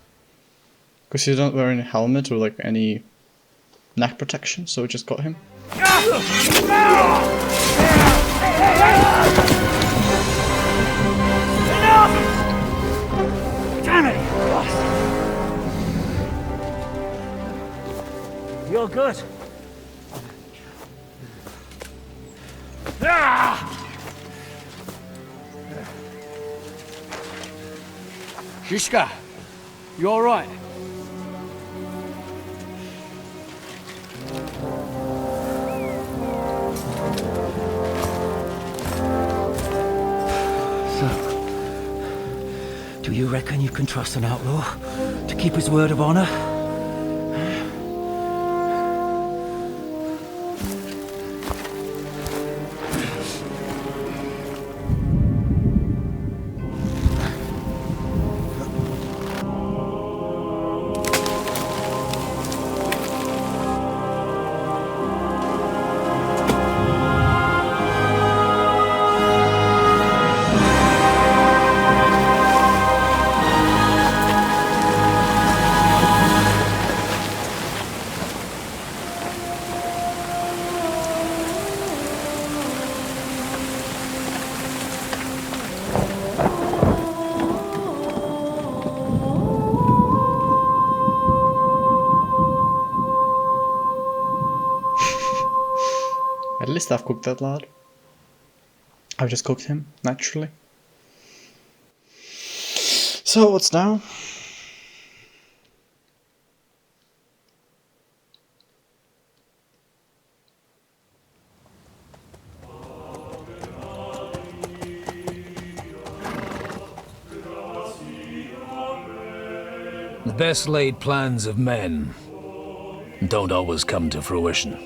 Because he's not wearing a helmet or like any neck protection, so it just got him. Damn it! You're good. Shishka, you all right? Do you reckon you can trust an outlaw to keep his word of honor? At least I've cooked that lad. I've just cooked him, naturally. So what's now? The best laid plans of men don't always come to fruition.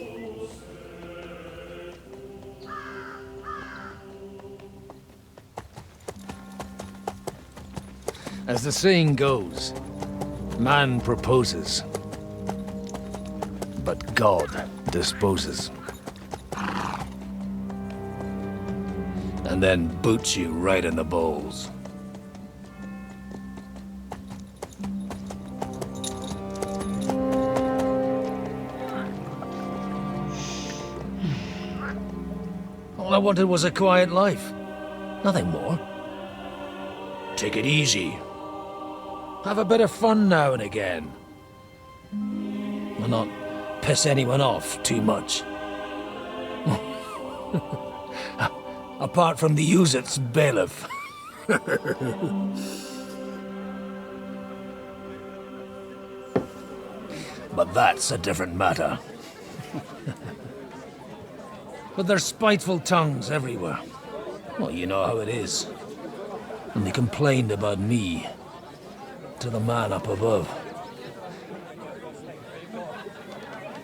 As the saying goes, man proposes, but God disposes. And then boots you right in the balls. All I wanted was a quiet life. Nothing more. Take it easy. Have a bit of fun now and again. And not piss anyone off too much. Apart from the Uzit's bailiff. But that's a different matter. But there's spiteful tongues everywhere. Well, you know how it is. And they complained about me to the man up above.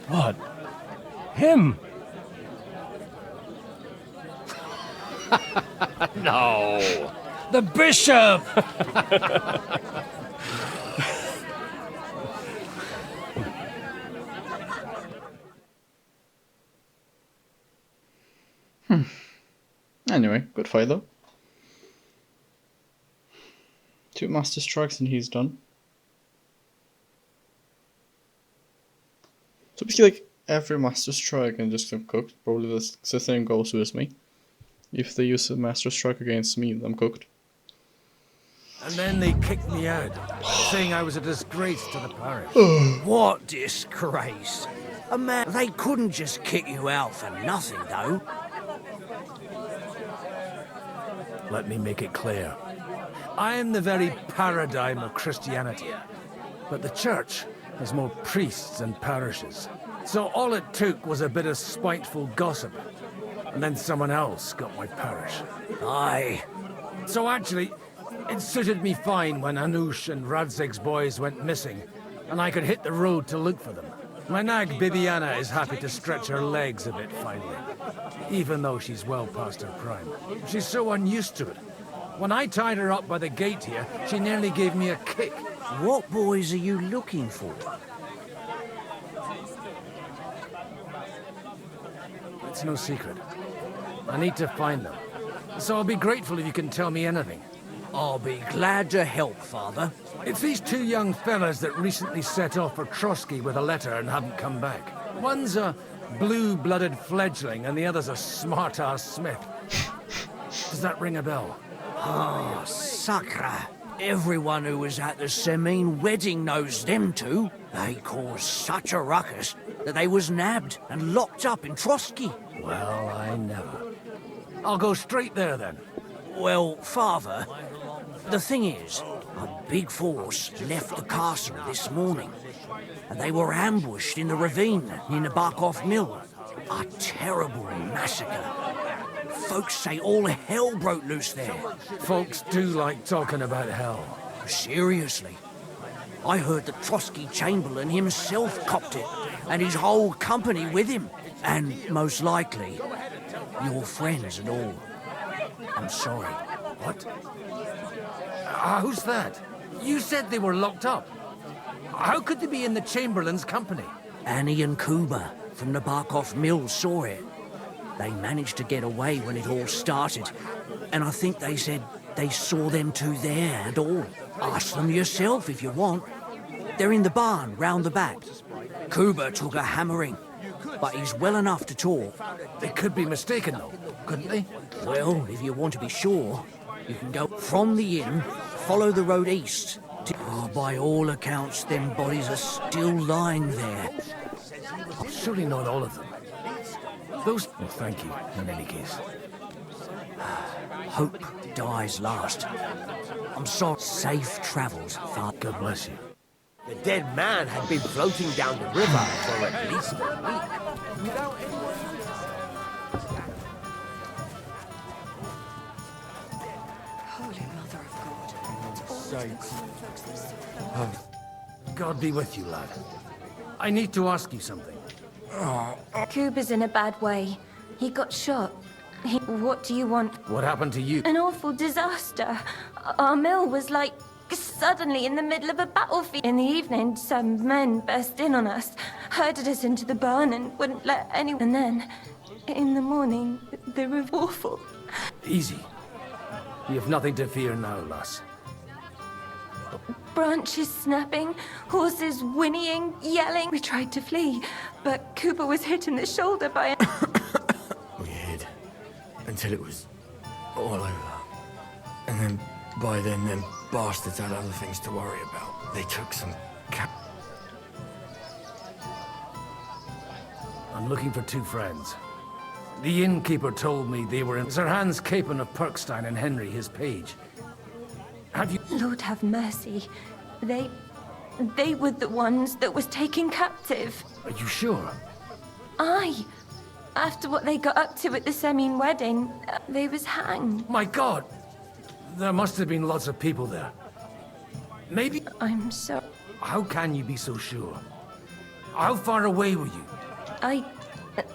What? Him? No! The bishop! Anyway, good fight though. 2 master strikes and he's done. So basically, like, every master strike and just get cooked. Probably the same goes with me. If they use a master strike against me, I'm cooked. And then they kicked me out, saying I was a disgrace to the parish. What disgrace? A man, they couldn't just kick you out for nothing, though. Let me make it clear. I am the very paradigm of Christianity. But the church has more priests and parishes. So all it took was a bit of spiteful gossip. And then someone else got my parish. Aye. So actually, it suited me fine when Anush and Radzig's boys went missing, and I could hit the road to look for them. My nag Bibiana is happy to stretch her legs a bit finally, even though she's well past her prime. She's so unused to it. When I tied her up by the gate here, she nearly gave me a kick. What boys are you looking for? It's no secret. I need to find them. So I'll be grateful if you can tell me anything. I'll be glad to help, Father. It's these 2 young fellas that recently set off for Trotsky with a letter and haven't come back. One's a blue-blooded fledgling and the other's a smart-ass smith. Does that ring a bell? Oh, Sakra. Everyone who was at the Semine wedding knows them two. They caused such a ruckus that they was nabbed and locked up in Trotsky. Well, I never. I'll go straight there then. Well, Father, the thing is, a big force left the castle this morning, and they were ambushed in the ravine near the Barkov Mill. A terrible massacre. Folks say all hell broke loose there. Folks do like talking about hell. Seriously. I heard that Trotsky Chamberlain himself copped it, and his whole company with him. And most likely, your friends and all. I'm sorry. What? Who's that? You said they were locked up. How could they be in the Chamberlain's company? Annie and Kuba from the Barkov Mill saw it. They managed to get away when it all started. And I think they said they saw them two there and all. Ask them yourself if you want. They're in the barn round the back. Kuba took a hammering, but he's well enough to talk. They could be mistaken though, couldn't they? Well, if you want to be sure, you can go from the inn, follow the road east. By all accounts, them bodies are still lying there. Surely not all of them. Those... Well, thank you, in any case. Hope dies last. I'm sorry. Safe travels, Father. God bless you. The dead man had been floating down the river for at least a week. Without anyone... Holy Mother of God. God be with you, lad. I need to ask you something. Kuba's in a bad way. He got shot. What do you want? What happened to you? An awful disaster. Our mill was like suddenly in the middle of a battlefield. In the evening, some men burst in on us, herded us into the barn and wouldn't let anyone. And then, in the morning, they were awful. Easy. You have nothing to fear now, lass. Branches snapping, horses whinnying, yelling. We tried to flee, but Cooper was hit in the shoulder by a... We hid. until it was all over. And then, by then, them bastards had other things to worry about. They took some I'm looking for two friends. The innkeeper told me they were in Sir Hans Capon of Perkstein and Henry, his page. Have you... Lord have mercy. They were the ones that was taken captive. Are you sure? Aye. After what they got up to at the Semine wedding, they was hanged. My God! There must have been lots of people there. Maybe... I'm so... How can you be so sure? How far away were you?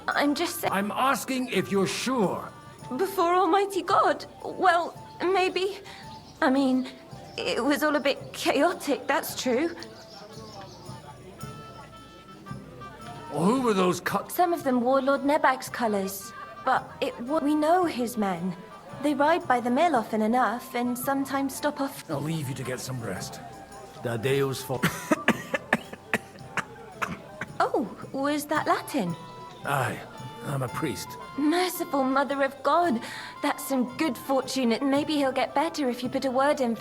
I'm just saying... I'm asking if you're sure. Before Almighty God. Well, maybe... I mean, it was all a bit chaotic, that's true. Well, who were those Some of them wore Lord Nebag's colours, but we know his men. They ride by the mill often enough, and sometimes stop off... I'll leave you to get some rest. Da Deus for... Oh, was that Latin? Aye, I'm a priest. Merciful Mother of God. That's some good fortune, and maybe he'll get better if you put a word in...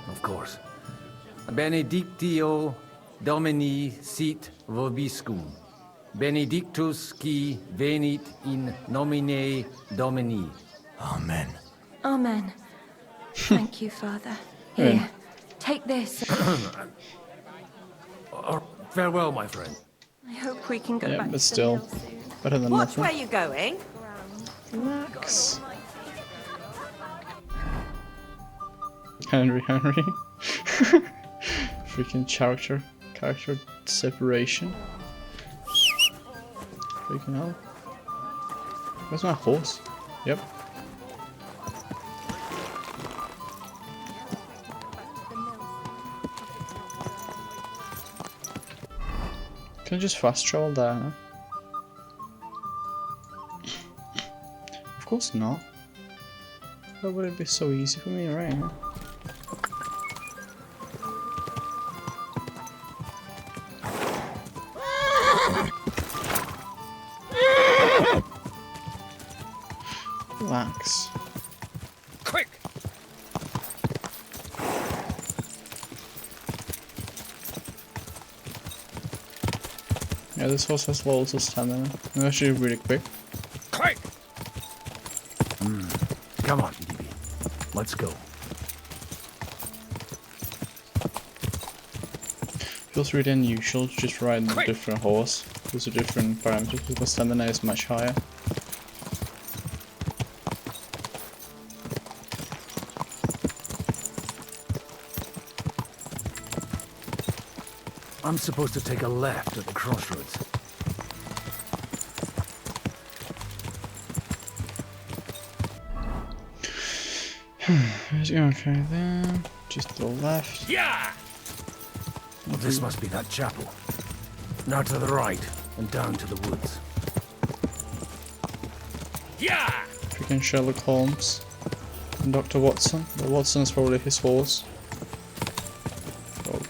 Of course. Benedictio Domini sit vobiscum. Benedictus qui venit in nomine Domini. Amen. Amen. Thank you, Father. Here, take this. Farewell, my friend. I hope we can go Yeah, back but to still, the mill soon. better than Watch nothing. where you're going. Relax. Henry. Freaking character separation. Freaking hell. Where's my horse? Yep. Can I just fast travel there? Huh? Of course not. Why would it be so easy for me, right? Huh? Relax. Quick! Yeah, this horse has loads of stamina. It's actually really quick. Quick! Come on, DB. Let's go. Feels really unusual to just ride a different horse. There's a different parameters because stamina is much higher. I'm supposed to take a left at the crossroads. Okay, then just to the left. Yeah! Well, this must be that chapel. Now to the right and down to the woods. Yeah! Freaking Sherlock Holmes and Dr. Watson. But Watson is probably his horse.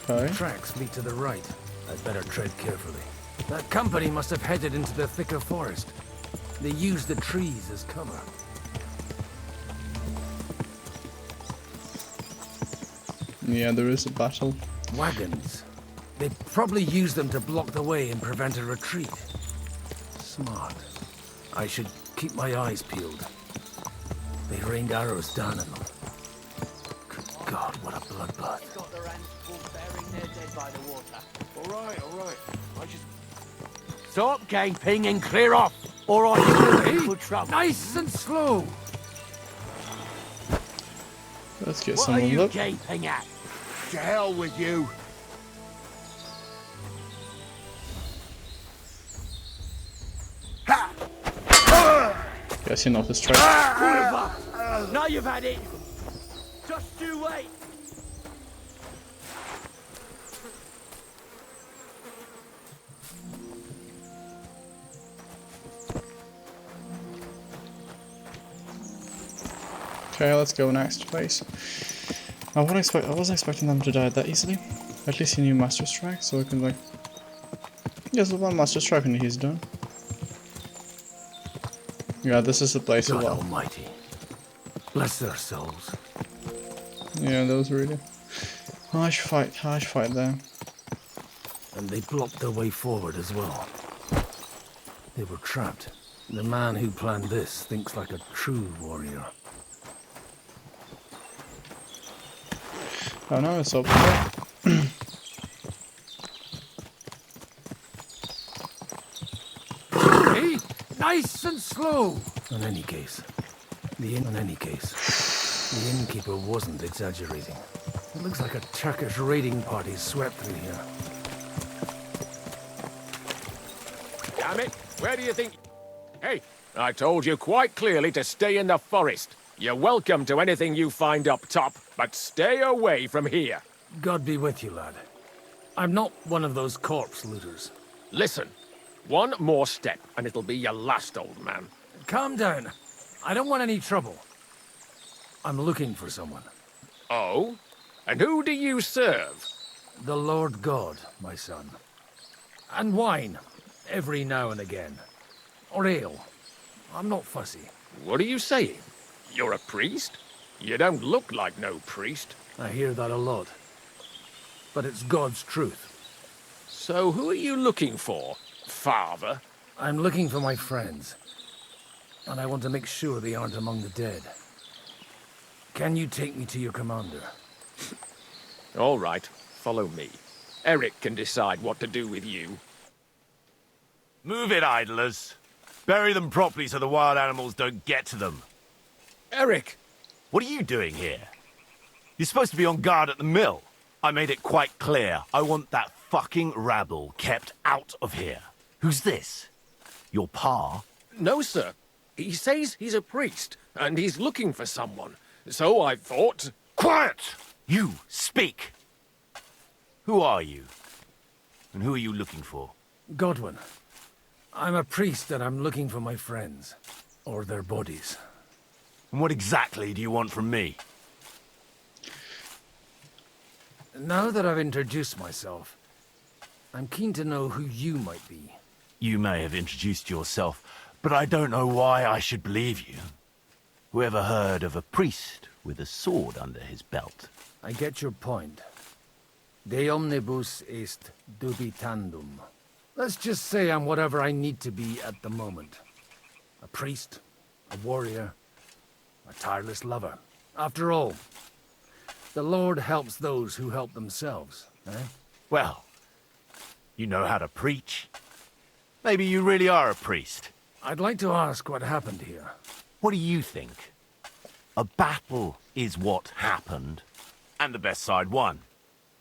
Okay. Tracks lead to the right. I'd better tread carefully. That company must have headed into the thicker forest. They used the trees as cover. Yeah, there is a battle. Wagons. They probably used them to block the way and prevent a retreat. Smart. I should keep my eyes peeled. They rained arrows down on them. Good God, what a bloodbath. Alright. Stop gaping and clear off, or I will be for trouble. Nice and slow. Let's get What some are you look. gaping at? To hell with you. Guess you're not this track. Now you've had it. Just you wait. Okay, let's go next place. I wasn't expecting them to die that easily. At least he knew Master Strike, so I can like Yes, the one master truck and he's done. Yeah, this is the place God of all. Almighty. Bless their souls. Yeah, that was really harsh fight there. And they blocked their way forward as well. They were trapped. The man who planned this thinks like a true warrior. Oh no, it's over there. Hey, nice and slow. In any case, the innkeeper wasn't exaggerating. It looks like a Turkish raiding party swept through here. Damn it! Where do you think... Hey, I told you quite clearly to stay in the forest. You're welcome to anything you find up top, but stay away from here. God be with you, lad. I'm not one of those corpse looters. Listen, one more step and it'll be your last, old man. Calm down. I don't want any trouble. I'm looking for someone. Oh? And who do you serve? The Lord God, my son. And wine, every now and again. Or ale. I'm not fussy. What are you saying? You're a priest? You don't look like no priest. I hear that a lot. But it's God's truth. So who are you looking for, father? I'm looking for my friends. And I want to make sure they aren't among the dead. Can you take me to your commander? All right, follow me. Eric can decide what to do with you. Move it, idlers. Bury them properly so the wild animals don't get to them. Eric! What are you doing here? You're supposed to be on guard at the mill. I made it quite clear. I want that fucking rabble kept out of here. Who's this? Your pa? No, sir. He says he's a priest, and he's looking for someone. So I thought... Quiet! You, speak! Who are you? And who are you looking for? Godwin. I'm a priest and I'm looking for my friends. Or their bodies. And what exactly do you want from me? Now that I've introduced myself, I'm keen to know who you might be. You may have introduced yourself, but I don't know why I should believe you. Whoever heard of a priest with a sword under his belt? I get your point. De omnibus est dubitandum. Let's just say I'm whatever I need to be at the moment. A priest, a warrior, a tireless lover. After all, the Lord helps those who help themselves, eh? Well, you know how to preach. Maybe you really are a priest. I'd like to ask what happened here. What do you think? A battle is what happened, and the best side won.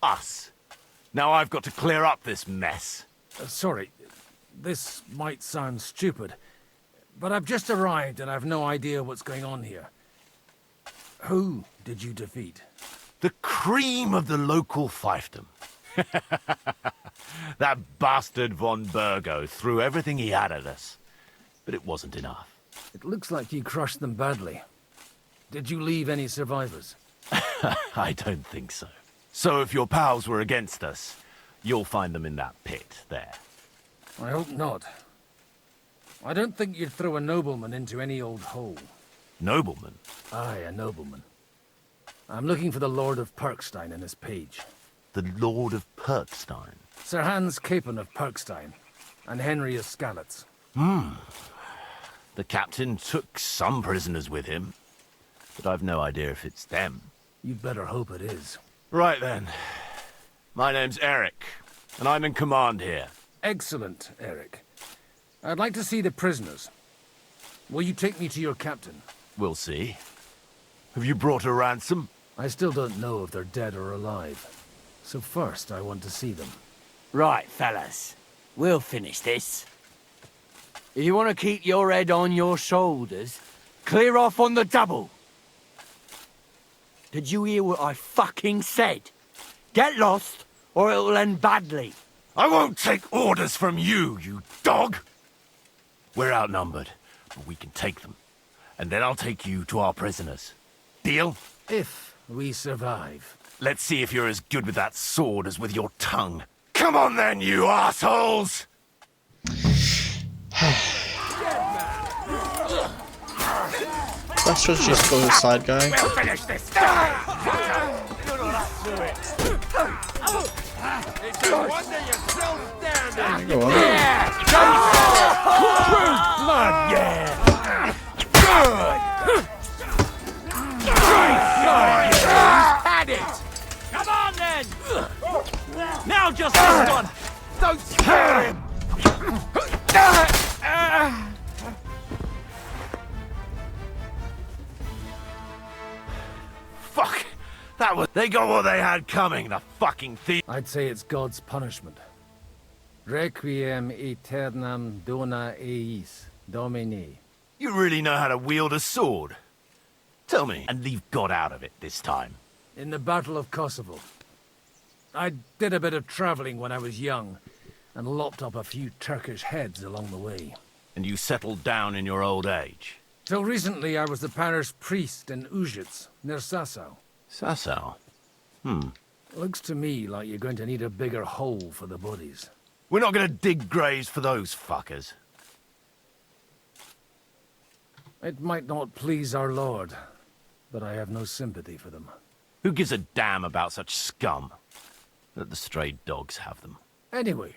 Us. Now I've got to clear up this mess. Sorry, this might sound stupid, but I've just arrived and I've no idea what's going on here. Who did you defeat? The cream of the local fiefdom. That bastard von Burgo threw everything he had at us, but it wasn't enough. It looks like you crushed them badly. Did you leave any survivors? I don't think so. So if your pals were against us, you'll find them in that pit there. I hope not. I don't think you'd throw a nobleman into any old hole. Nobleman? Aye, a nobleman. I'm looking for the Lord of Perkstein and his page. The Lord of Perkstein? Sir Hans Capon of Perkstein, and Henry of Skalitz. The captain took some prisoners with him, but I've no idea if it's them. You'd better hope it is. Right then. My name's Eric, and I'm in command here. Excellent, Eric. I'd like to see the prisoners. Will you take me to your captain? We'll see. Have you brought a ransom? I still don't know if they're dead or alive. So first, I want to see them. Right, fellas. We'll finish this. If you want to keep your head on your shoulders, clear off on the double. Did you hear what I fucking said? Get lost, or it'll end badly. I won't take orders from you, you dog! We're outnumbered, but we can take them. And then I'll take you to our prisoners. Deal? If we survive. Let's see if you're as good with that sword as with your tongue. Come on then, you assholes! Let's just go to the side guy. We'll finish this. It's a wonder you're still standing. Go on. Yeah! True blood, yeah! Good! Had it! Come on then! Now just this one! Don't scare him! Fuck! That was... They got what they had coming, the fucking thief. I'd say it's God's punishment. Requiem aeternam dona eis, Domini. You really know how to wield a sword? Tell me, and leave God out of it this time. In the Battle of Kosovo. I did a bit of traveling when I was young, and lopped up a few Turkish heads along the way. And you settled down in your old age? Till recently, I was the parish priest in Užice, near Sasau. Sasau? Looks to me like you're going to need a bigger hole for the bodies. We're not gonna dig graves for those fuckers. It might not please our Lord, but I have no sympathy for them. Who gives a damn about such scum? Let the stray dogs have them. Anyway,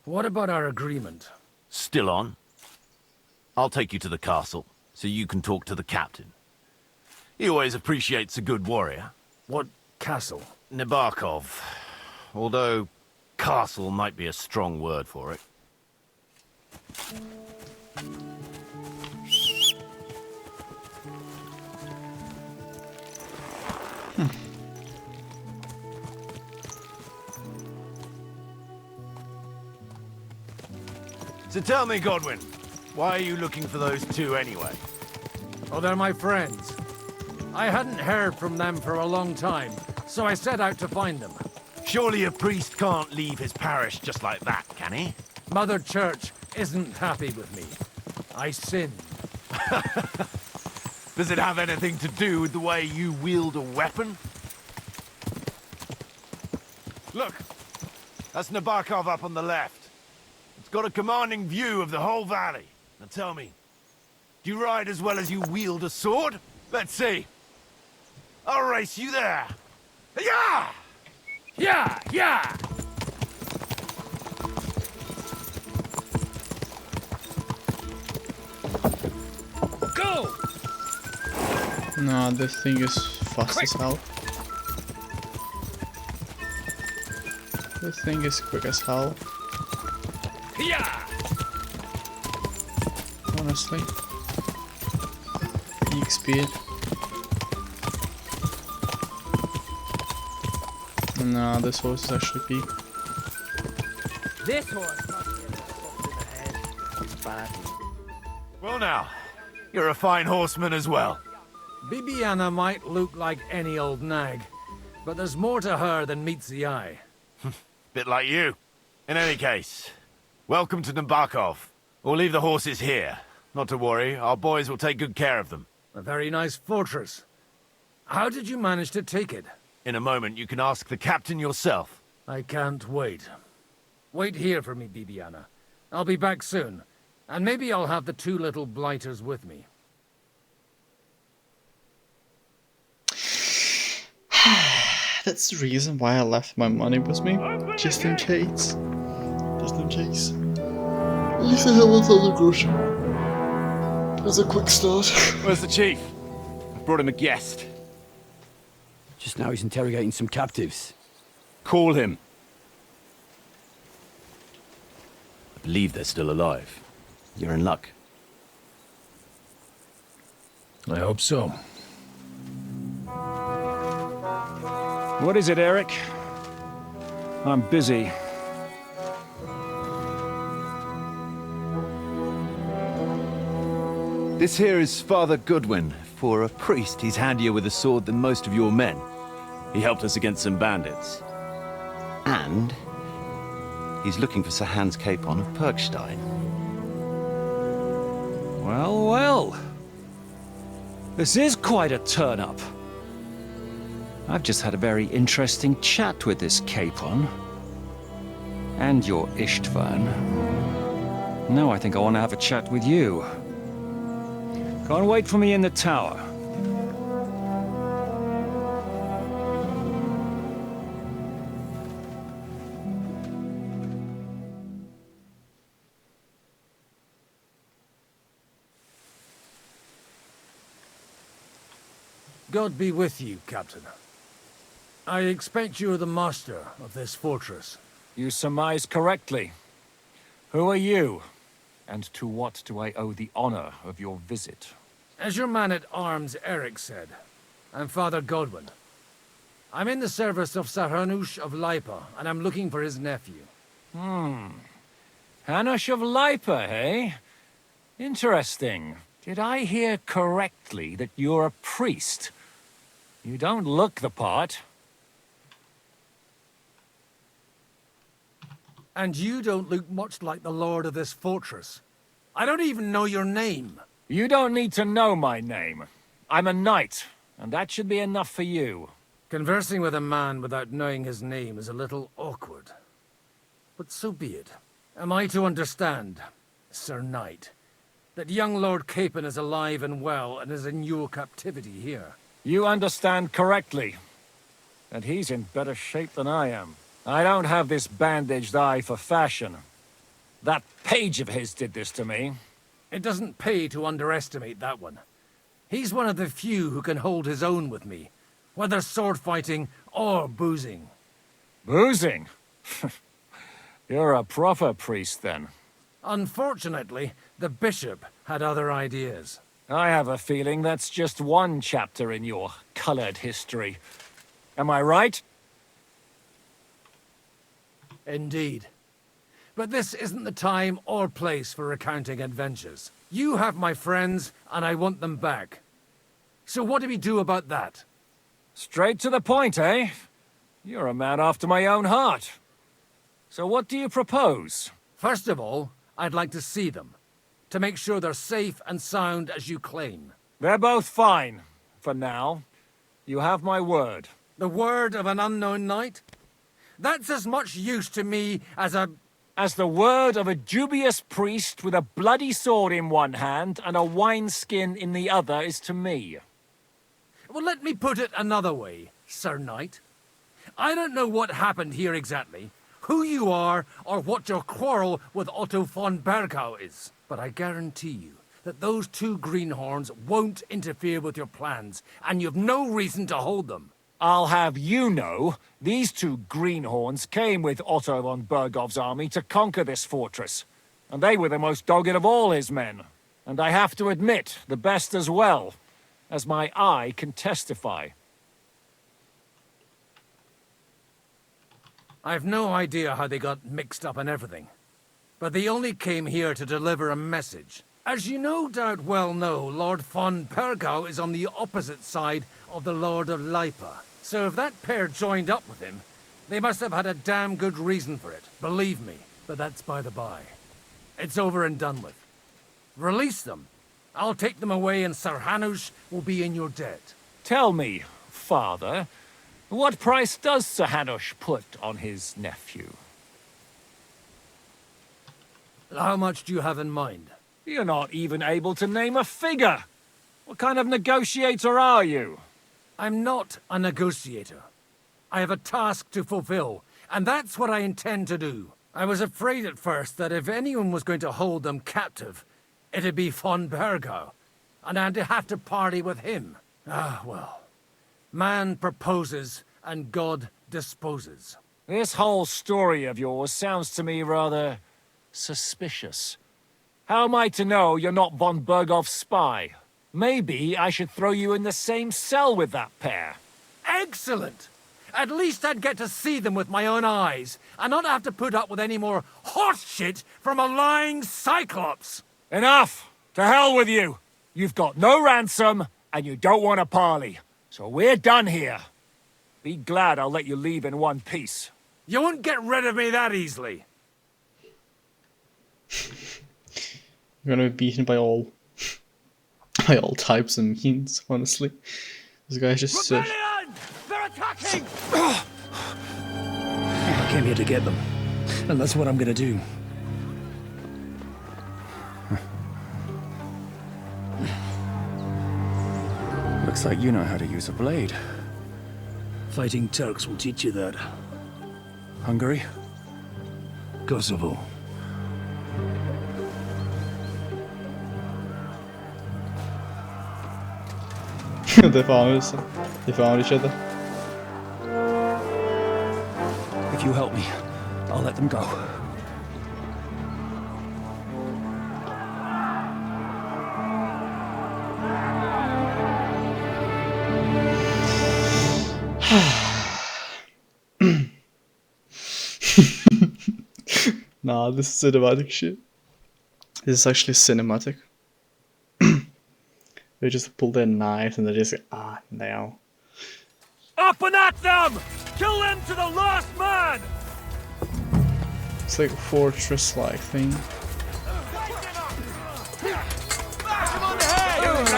what about our agreement? Still on? I'll take you to the castle, so you can talk to the captain. He always appreciates a good warrior. What castle? Nabokov. Although, castle might be a strong word for it. So tell me, Godwin, why are you looking for those two anyway? Oh, they're my friends. I hadn't heard from them for a long time, so I set out to find them. Surely a priest can't leave his parish just like that, can he? Mother Church isn't happy with me. I sinned. Does it have anything to do with the way you wield a weapon? Look, that's Nabokov up on the left. It's got a commanding view of the whole valley. Now tell me, do you ride as well as you wield a sword? Let's see. I'll race you there. Yeah! Yeah! Yeah! Go! Nah, this thing is fast as hell. This thing is quick as hell. Yeah! Honestly. Peak speed. Nah, this horse is actually peak. This horse must be a foot in the head. That's bad. Well now, you're a fine horseman as well. Bibiana might look like any old nag, but there's more to her than meets the eye. Bit like you. In any case, welcome to Nabokov. We'll leave the horses here. Not to worry, our boys will take good care of them. A very nice fortress. How did you manage to take it? In a moment, you can ask the captain yourself. I can't wait. Wait here for me, Bibiana. I'll be back soon, and maybe I'll have the two little blighters with me. That's the reason why I left my money with me. Just in case. Just in case. At least I have $1,000 groschen. As a quick start. Where's the chief? I brought him a guest. Just now he's interrogating some captives. Call him. I believe they're still alive. You're in luck. I hope so. What is it, Eric? I'm busy. This here is Father Goodwin. For a priest, he's handier with a sword than most of your men. He helped us against some bandits. And he's looking for Sir Hans Capon of Perkstein. Well, well. This is quite a turn-up. I've just had a very interesting chat with this Capon. And your Istvan. Now I think I want to have a chat with you. Can't wait for me in the tower. God be with you, Captain. I expect you are the master of this fortress. You surmise correctly. Who are you? And to what do I owe the honor of your visit? As your man-at-arms Eric said, I'm Father Godwin. I'm in the service of Sir Hanush of Lipa, and I'm looking for his nephew. Hanush of Lipa, eh? Interesting. Did I hear correctly that you're a priest? You don't look the part. And you don't look much like the lord of this fortress. I don't even know your name. You don't need to know my name. I'm a knight, and that should be enough for you. Conversing with a man without knowing his name is a little awkward. But so be it. Am I to understand, Sir Knight, that young Lord Capon is alive and well and is in your captivity here? You understand correctly. And he's in better shape than I am. I don't have this bandaged eye for fashion. That page of his did this to me. It doesn't pay to underestimate that one. He's one of the few who can hold his own with me, whether sword fighting or boozing. Boozing? You're a proper priest, then. Unfortunately, the bishop had other ideas. I have a feeling that's just one chapter in your colored history. Am I right? Indeed. But this isn't the time or place for recounting adventures. You have my friends, and I want them back. So what do we do about that? Straight to the point, eh? You're a man after my own heart. So what do you propose? First of all, I'd like to see them, to make sure they're safe and sound as you claim. They're both fine, for now. You have my word. The word of an unknown knight? That's as much use to me as the word of a dubious priest with a bloody sword in one hand and a wineskin in the other is to me. Well, let me put it another way, Sir Knight. I don't know what happened here exactly, who you are, or what your quarrel with Otto von Bergau is. But I guarantee you that those two greenhorns won't interfere with your plans, and you've no reason to hold them. I'll have you know, these two greenhorns came with Otto von Bergov's army to conquer this fortress. And they were the most dogged of all his men. And I have to admit, the best as well, as my eye can testify. I've no idea how they got mixed up in everything. But they only came here to deliver a message. As you no doubt well know, Lord von Bergau is on the opposite side of the Lord of Lipa. So if that pair joined up with him, they must have had a damn good reason for it, believe me. But that's by the by. It's over and done with. Release them. I'll take them away and Sir Hanush will be in your debt. Tell me, Father, what price does Sir Hanush put on his nephew? How much do you have in mind? You're not even able to name a figure. What kind of negotiator are you? I'm not a negotiator. I have a task to fulfill, and that's what I intend to do. I was afraid at first that if anyone was going to hold them captive, it'd be von Bergau, and I'd have to party with him. Ah, well. Man proposes, and God disposes. This whole story of yours sounds to me rather suspicious. How am I to know you're not von Bergov's spy? Maybe I should throw you in the same cell with that pair. Excellent! At least I'd get to see them with my own eyes, and not have to put up with any more horse shit from a lying cyclops! Enough! To hell with you! You've got no ransom, and you don't want a parley. So we're done here. Be glad I'll let you leave in one piece. You won't get rid of me that easily. You're gonna be beaten by all types and means, honestly. This guy's just They're attacking! I came here to get them, and that's what I'm gonna do. Looks like you know how to use a blade. Fighting Turks will teach you that. Hungary? Kosovo. They found each other. If you help me, I'll let them go. Nah, this is cinematic shit. This is actually cinematic. They just pull their knives and they just now. Up and at them! Kill them to the last man! It's like a fortress-like thing.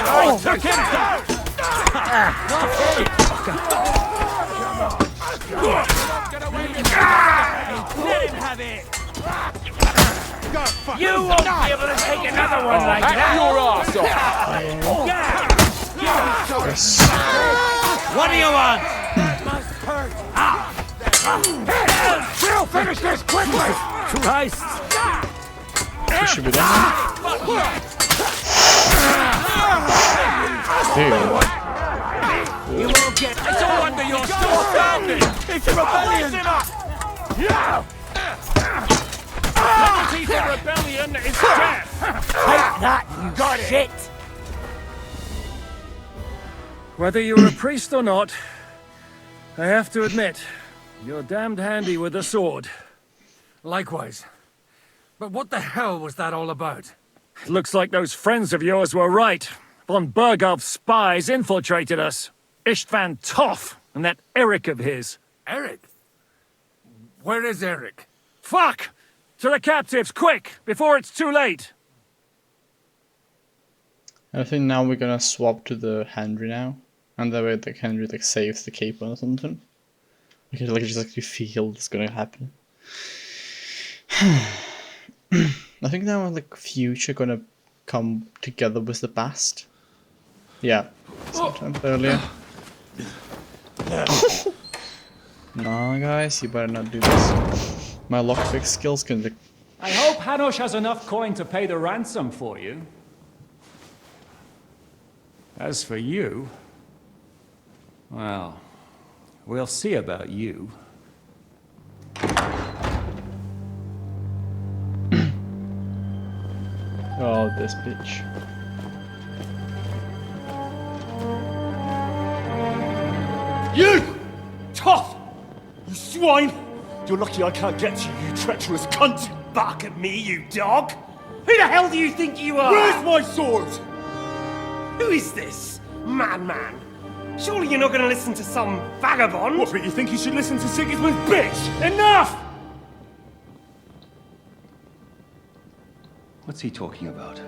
Oh, took him down! Let him have it! You won't be able to take another one like that! Your ass off! What do you want? We'll finish this quickly! Christ! What should be done? You won't get... It's all under your standing! It's a rebellion! Yeah! Liberty for rebellion is death! Take that, you got shit! Whether you're a priest or not, I have to admit, you're damned handy with a sword. Likewise. But what the hell was that all about? Looks like those friends of yours were right. Von Bergov's spies infiltrated us. Istvan Toth and that Eric of his. Eric? Where is Eric? Fuck! To the captives, quick, before it's too late! I think now we're gonna swap to the Henry now. And that way like Henry like saves the Capon or something. Okay, like just like you feel it's gonna happen. I think now like future gonna come together with the past. Yeah. Sometime earlier. Nah guys, you better not do this. My lockpick skills can be... I hope Hanush has enough coin to pay the ransom for you. As for you, well, we'll see about you. Oh, this bitch. You! Tough! You swine! You're lucky I can't get to you, you treacherous cunt! Bark at me, you dog! Who the hell do you think you are? Where's my sword? Who is this? Madman! Surely you're not going to listen to some vagabond? What, but you think you should listen to Sigismund's bitch? Enough! What's he talking about?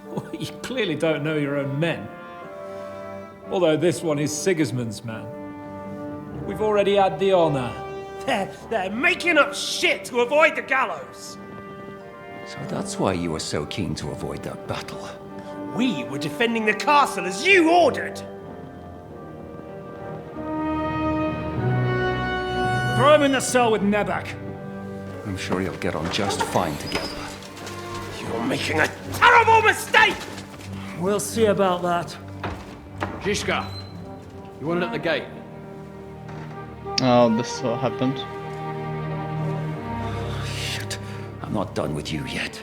Well, you clearly don't know your own men. Although this one is Sigismund's man. We've already had the honor. They're making up shit to avoid the gallows! So that's why you were so keen to avoid that battle. We were defending the castle as you ordered! Throw him in the cell with Nebak. I'm sure you'll get on just fine together. You're making a terrible mistake! We'll see about that. Zhishka, you want it at the gate? Oh, this is what happened. Shit, I'm not done with you yet.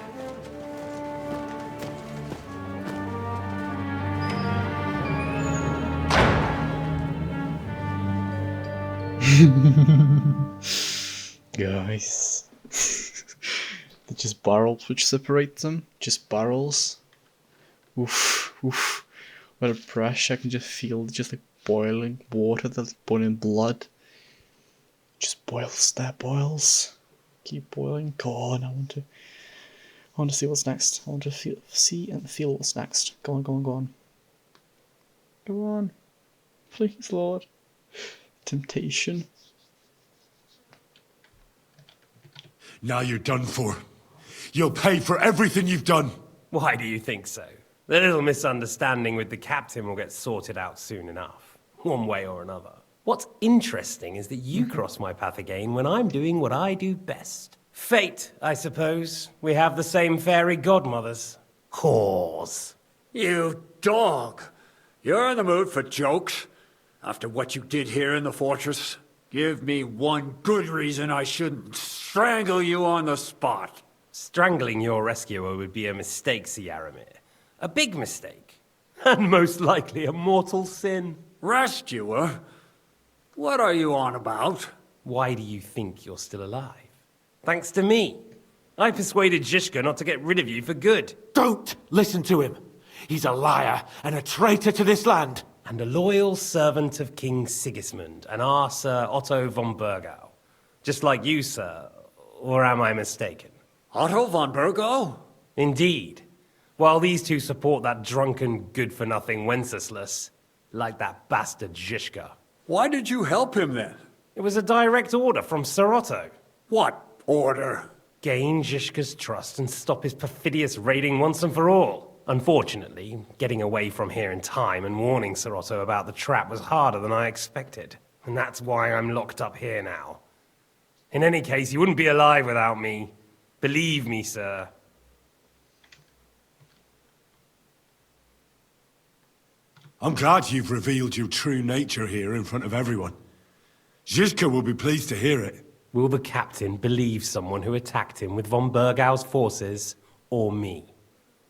Guys. They're just barrels which separate them. Just barrels. Oof, oof. What a pressure. I can just feel just like boiling water that's boiling blood. Just boils there, boils. Keep boiling. Go on, I want to see what's next. I want to see and feel what's next. Go on, go on, go on. Go on. Please, Lord. Temptation. Now you're done for. You'll pay for everything you've done. Why do you think so? The little misunderstanding with the captain will get sorted out soon enough, one way or another. What's interesting is that you cross my path again when I'm doing what I do best. Fate, I suppose. We have the same fairy godmothers. Whores. You dog! You're in the mood for jokes? After what you did here in the fortress? Give me one good reason I shouldn't strangle you on the spot. Strangling your rescuer would be a mistake, Yaramir. A big mistake. And most likely a mortal sin. Rescuer? What are you on about? Why do you think you're still alive? Thanks to me. I persuaded Zhishka not to get rid of you for good. Don't listen to him. He's a liar and a traitor to this land. And a loyal servant of King Sigismund and our Sir Otto von Burgau. Just like you, sir. Or am I mistaken? Otto von Burgau? Indeed. While these two support that drunken, good-for-nothing Wenceslas, like that bastard Zhishka. Why did you help him then? It was a direct order from Sir Otto. What order? Gain Zhishka's trust and stop his perfidious raiding once and for all. Unfortunately, getting away from here in time and warning Sir Otto about the trap was harder than I expected. And that's why I'm locked up here now. In any case, you wouldn't be alive without me. Believe me, sir. I'm glad you've revealed your true nature here in front of everyone. Zhishka will be pleased to hear it. Will the captain believe someone who attacked him with von Burgau's forces, or me?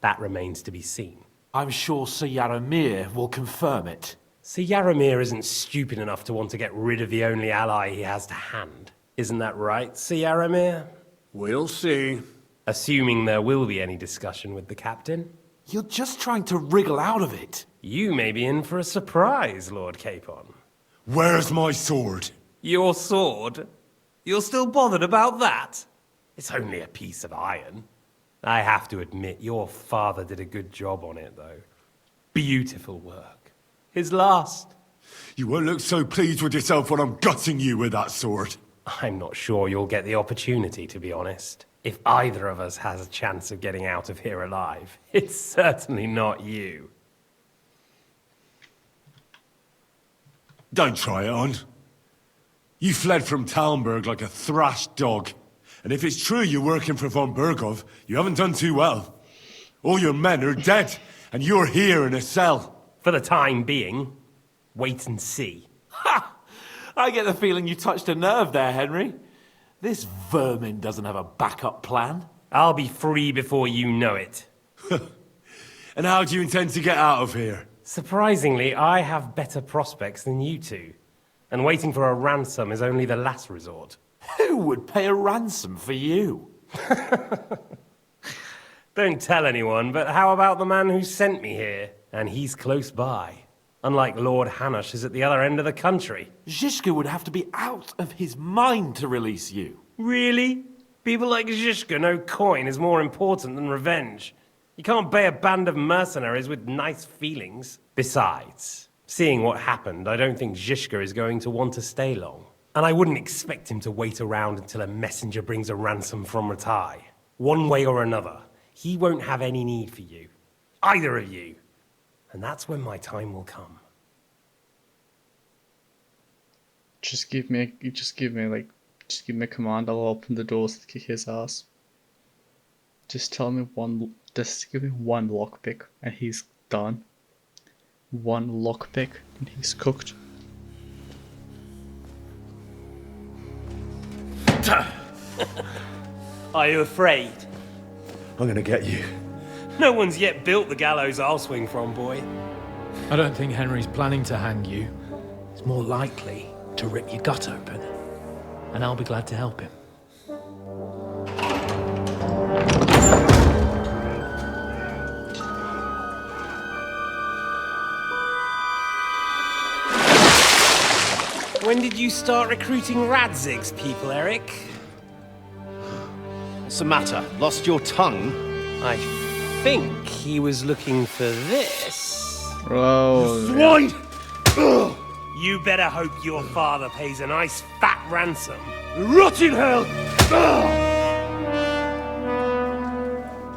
That remains to be seen. I'm sure Sir Yaramir will confirm it. Sir Yaramir isn't stupid enough to want to get rid of the only ally he has to hand. Isn't that right, Sir Yaramir? We'll see. Assuming there will be any discussion with the captain. You're just trying to wriggle out of it. You may be in for a surprise, Lord Capon. Where's my sword? Your sword? You're still bothered about that? It's only a piece of iron. I have to admit, your father did a good job on it, though. Beautiful work. His last. You won't look so pleased with yourself when I'm gutting you with that sword. I'm not sure you'll get the opportunity, to be honest. If either of us has a chance of getting out of here alive, it's certainly not you. Don't try it on. You fled from Talmberg like a thrashed dog. And if it's true you're working for von Burgov, you haven't done too well. All your men are dead, and you're here in a cell. For the time being, wait and see. Ha! I get the feeling you touched a nerve there, Henry. This vermin doesn't have a backup plan. I'll be free before you know it. And how do you intend to get out of here? Surprisingly, I have better prospects than you two. And waiting for a ransom is only the last resort. Who would pay a ransom for you? Don't tell anyone, but how about the man who sent me here? And he's close by. Unlike Lord Hanush is at the other end of the country. Zhishka would have to be out of his mind to release you. Really? People like Zhishka know coin is more important than revenge. You can't pay a band of mercenaries with nice feelings. Besides, seeing what happened, I don't think Zhishka is going to want to stay long. And I wouldn't expect him to wait around until a messenger brings a ransom from Ratai. One way or another, he won't have any need for you. Either of you. And that's when my time will come. Just give me a command, I'll open the doors to kick his ass. Just give me one lockpick and he's done. One lockpick and he's cooked. Are you afraid? I'm gonna get you. No one's yet built the gallows I'll swing from, boy. I don't think Henry's planning to hang you. It's more likely to rip your gut open. And I'll be glad to help him. When did you start recruiting Radzig's people, Eric? What's the matter? Lost your tongue? I think he was looking for this. Oh, swine! You better hope your father pays a nice fat ransom. Rot in hell!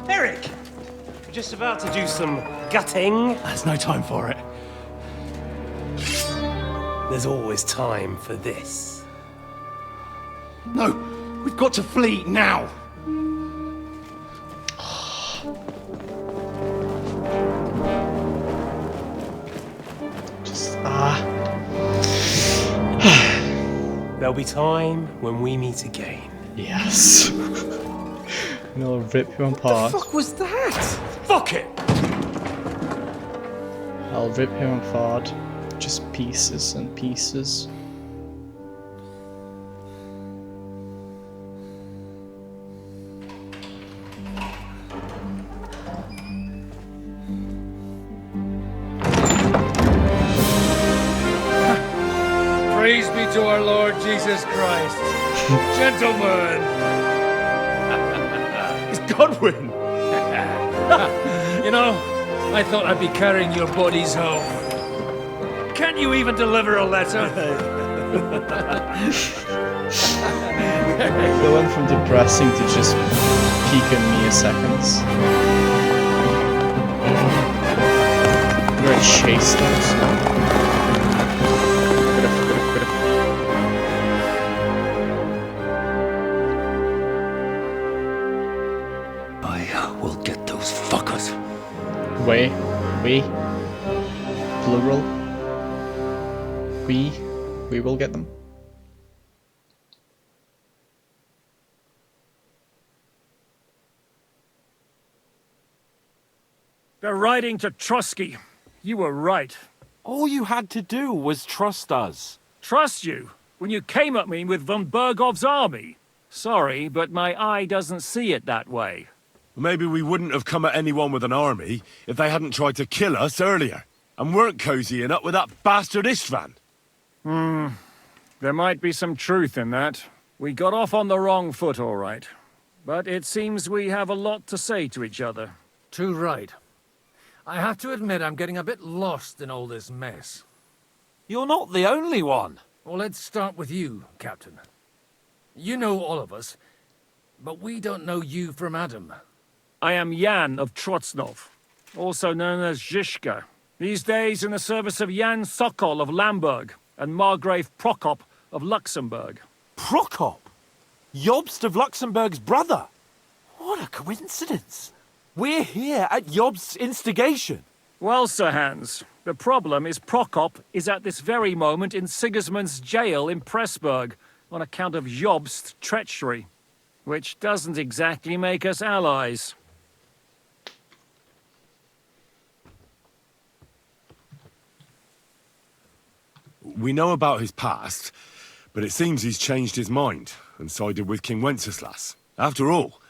Eric! just about to do some gutting. There's no time for it. There's always time for this. No, we've got to flee now. There'll be time when we meet again. Yes. And I'll rip him apart. What was that? Fuck it! I'll rip him apart. Just pieces and pieces. Praise be to our Lord Jesus Christ. Gentlemen! It's Godwin! You know, I thought I'd be carrying your bodies home. Can't you even deliver a letter? They went from depressing to just peak in mere seconds. Very chased also. I will get those fuckers. We, plural. We will get them. They're riding to Trusky. You were right. All you had to do was trust us. Trust you? When you came at me with von Bergov's army? Sorry, but my eye doesn't see it that way. Maybe we wouldn't have come at anyone with an army if they hadn't tried to kill us earlier, and weren't cozying up with that bastard Istvan. There might be some truth in that. We got off on the wrong foot, all right. But it seems we have a lot to say to each other. Too right. I have to admit I'm getting a bit lost in all this mess. You're not the only one. Well, let's start with you, Captain. You know all of us, but we don't know you from Adam. I am Jan of Trotsnov, also known as Zizka. These days in the service of Jan Sokol of Lamberg and Margrave Prokop of Luxembourg. Prokop? Jobst of Luxembourg's brother? What a coincidence. We're here at Jobst's instigation. Well, Sir Hans, the problem is Prokop is at this very moment in Sigismund's jail in Pressburg on account of Jobst's treachery, which doesn't exactly make us allies. We know about his past, but it seems he's changed his mind and sided with King Wenceslas. After all,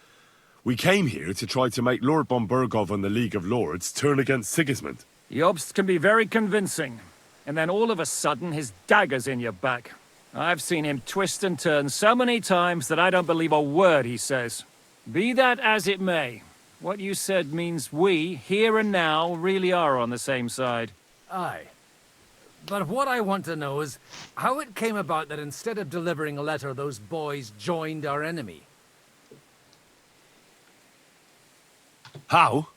we came here to try to make Lord von Bergov and the League of Lords turn against Sigismund. Jobst can be very convincing, and then all of a sudden his dagger's in your back. I've seen him twist and turn so many times that I don't believe a word he says. Be that as it may, what you said means we, here and now, really are on the same side. Aye. But what I want to know is how it came about that instead of delivering a letter, those boys joined our enemy. How?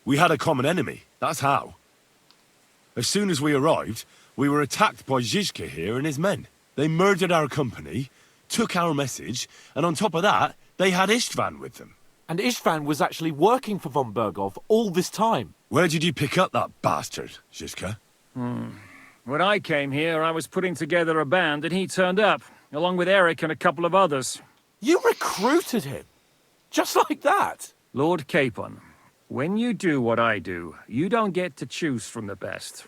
We had a common enemy, that's how. As soon as we arrived, we were attacked by Zizka here and his men. They murdered our company, took our message, and on top of that, they had Istvan with them. And Istvan was actually working for von Bergov all this time. Where did you pick up that bastard, Zizka? When I came here, I was putting together a band and he turned up, along with Eric and a couple of others. You recruited him? Just like that? Lord Capon, when you do what I do, you don't get to choose from the best,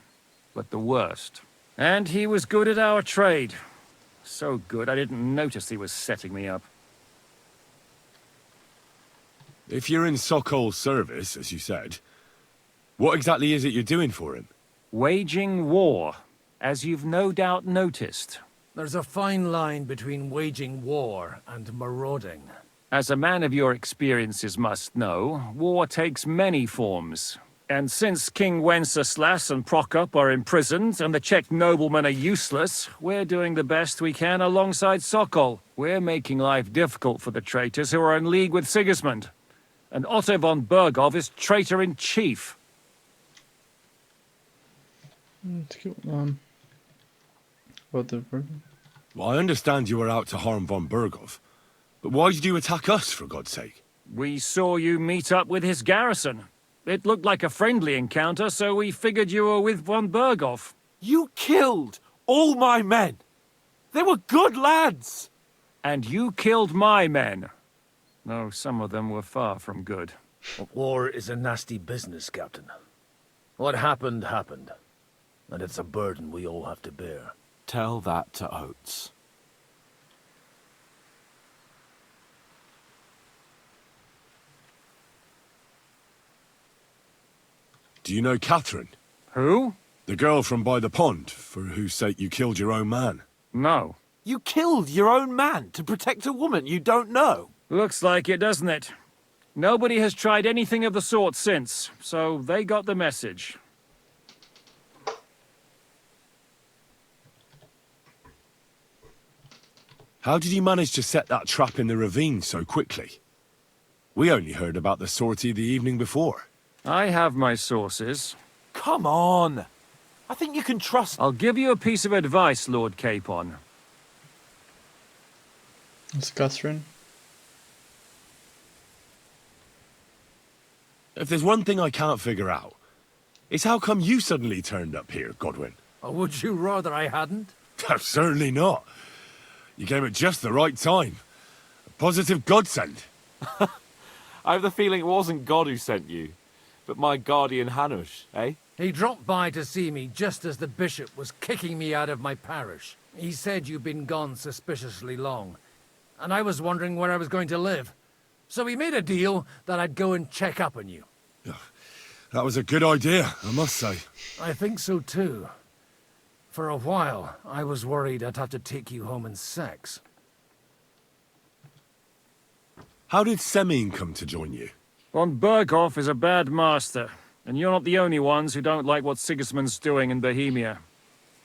but the worst. And he was good at our trade. So good, I didn't notice he was setting me up. If you're in Sokol's service, as you said, what exactly is it you're doing for him? Waging war, as you've no doubt noticed. There's a fine line between waging war and marauding. As a man of your experiences must know, war takes many forms. And since King Wenceslas and Prokop are imprisoned and the Czech noblemen are useless, we're doing the best we can alongside Sokol. We're making life difficult for the traitors who are in league with Sigismund. and Otto von Berghoff is traitor-in-chief. Whatever. Well, I understand you were out to harm von Berghoff, but why did you attack us, for God's sake? We saw you meet up with his garrison. It looked like a friendly encounter, so we figured you were with von Berghoff. You killed all my men! They were good lads! And you killed my men. Though some of them were far from good. War is a nasty business, Captain. What happened, happened. And it's a burden we all have to bear. Tell that to Oates. Do you know Catherine? Who? The girl from by the pond, for whose sake you killed your own man. No. You killed your own man to protect a woman you don't know? Looks like it, doesn't it? Nobody has tried anything of the sort since, so they got the message. How did you manage to set that trap in the ravine so quickly? We only heard about the sortie the evening before. I have my sources. Come on! I think you can trust... I'll give you a piece of advice, Lord Capon. It's Catherine. If there's one thing I can't figure out, it's how come you suddenly turned up here, Godwin? Or would you rather I hadn't? Certainly not. You came at just the right time. A positive godsend. I have the feeling it wasn't God who sent you, but my guardian Hanush, eh? He dropped by to see me just as the bishop was kicking me out of my parish. He said you'd been gone suspiciously long, and I was wondering where I was going to live. So we made a deal that I'd go and check up on you. That was a good idea, I must say. I think so too. For a while, I was worried I'd have to take you home in sex. How did Semine come to join you? Von Berghoff is a bad master, and you're not the only ones who don't like what Sigismund's doing in Bohemia.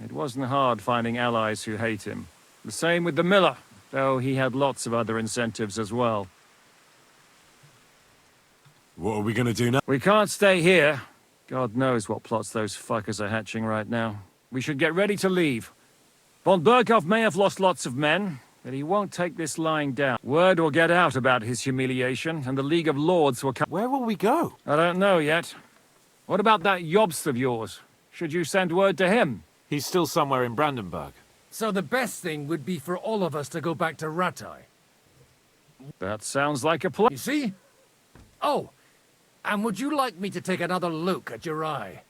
It wasn't hard finding allies who hate him. The same with the miller, though he had lots of other incentives as well. What are we gonna do now? We can't stay here. God knows what plots those fuckers are hatching right now. We should get ready to leave. Von Berghoff may have lost lots of men, but he won't take this lying down. Word will get out about his humiliation, and the League of Lords will come. Where will we go? I don't know yet. What about that Jobst of yours? Should you send word to him? He's still somewhere in Brandenburg. So the best thing would be for all of us to go back to Rattay. That sounds like a plan. You see? Oh, and would you like me to take another look at your eye?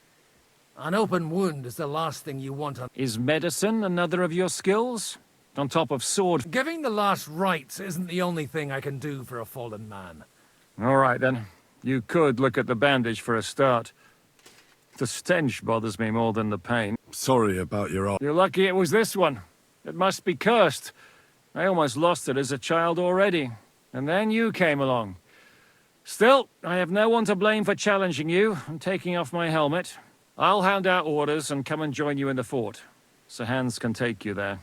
An open wound is the last thing you want on... Is medicine another of your skills? On top of sword... Giving the last rites isn't the only thing I can do for a fallen man. All right, then. You could look at the bandage for a start. The stench bothers me more than the pain. Sorry about your eye. You're lucky it was this one. It must be cursed. I almost lost it as a child already. And then you came along. Still, I have no one to blame for challenging you and taking off my helmet. I'll hand out orders and come and join you in the fort. Sir Hans can take you there.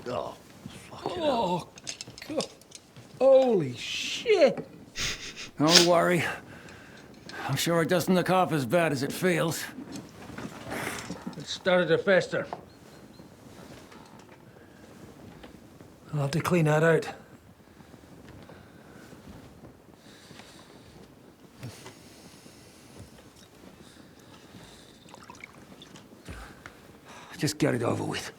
Oh, fucking Oh, God. Holy shit! Don't worry. I'm sure it doesn't look half as bad as it feels. It started to fester. I'll have to clean that out. Just get it over with.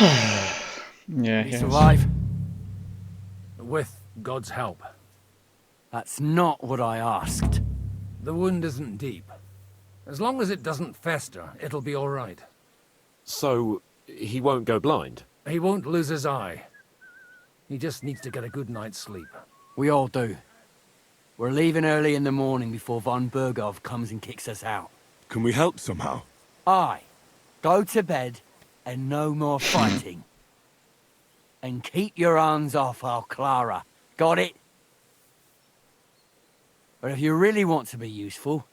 Yeah, He he survive? With God's help. That's not what I asked. The wound isn't deep. As long as it doesn't fester, it'll be all right. So, he won't go blind? He won't lose his eye. He just needs to get a good night's sleep. We all do. We're leaving early in the morning before von Bergov comes and kicks us out. Can we help somehow? Aye. Go to bed and no more fighting. And keep your hands off our Clara. Got it? But if you really want to be useful,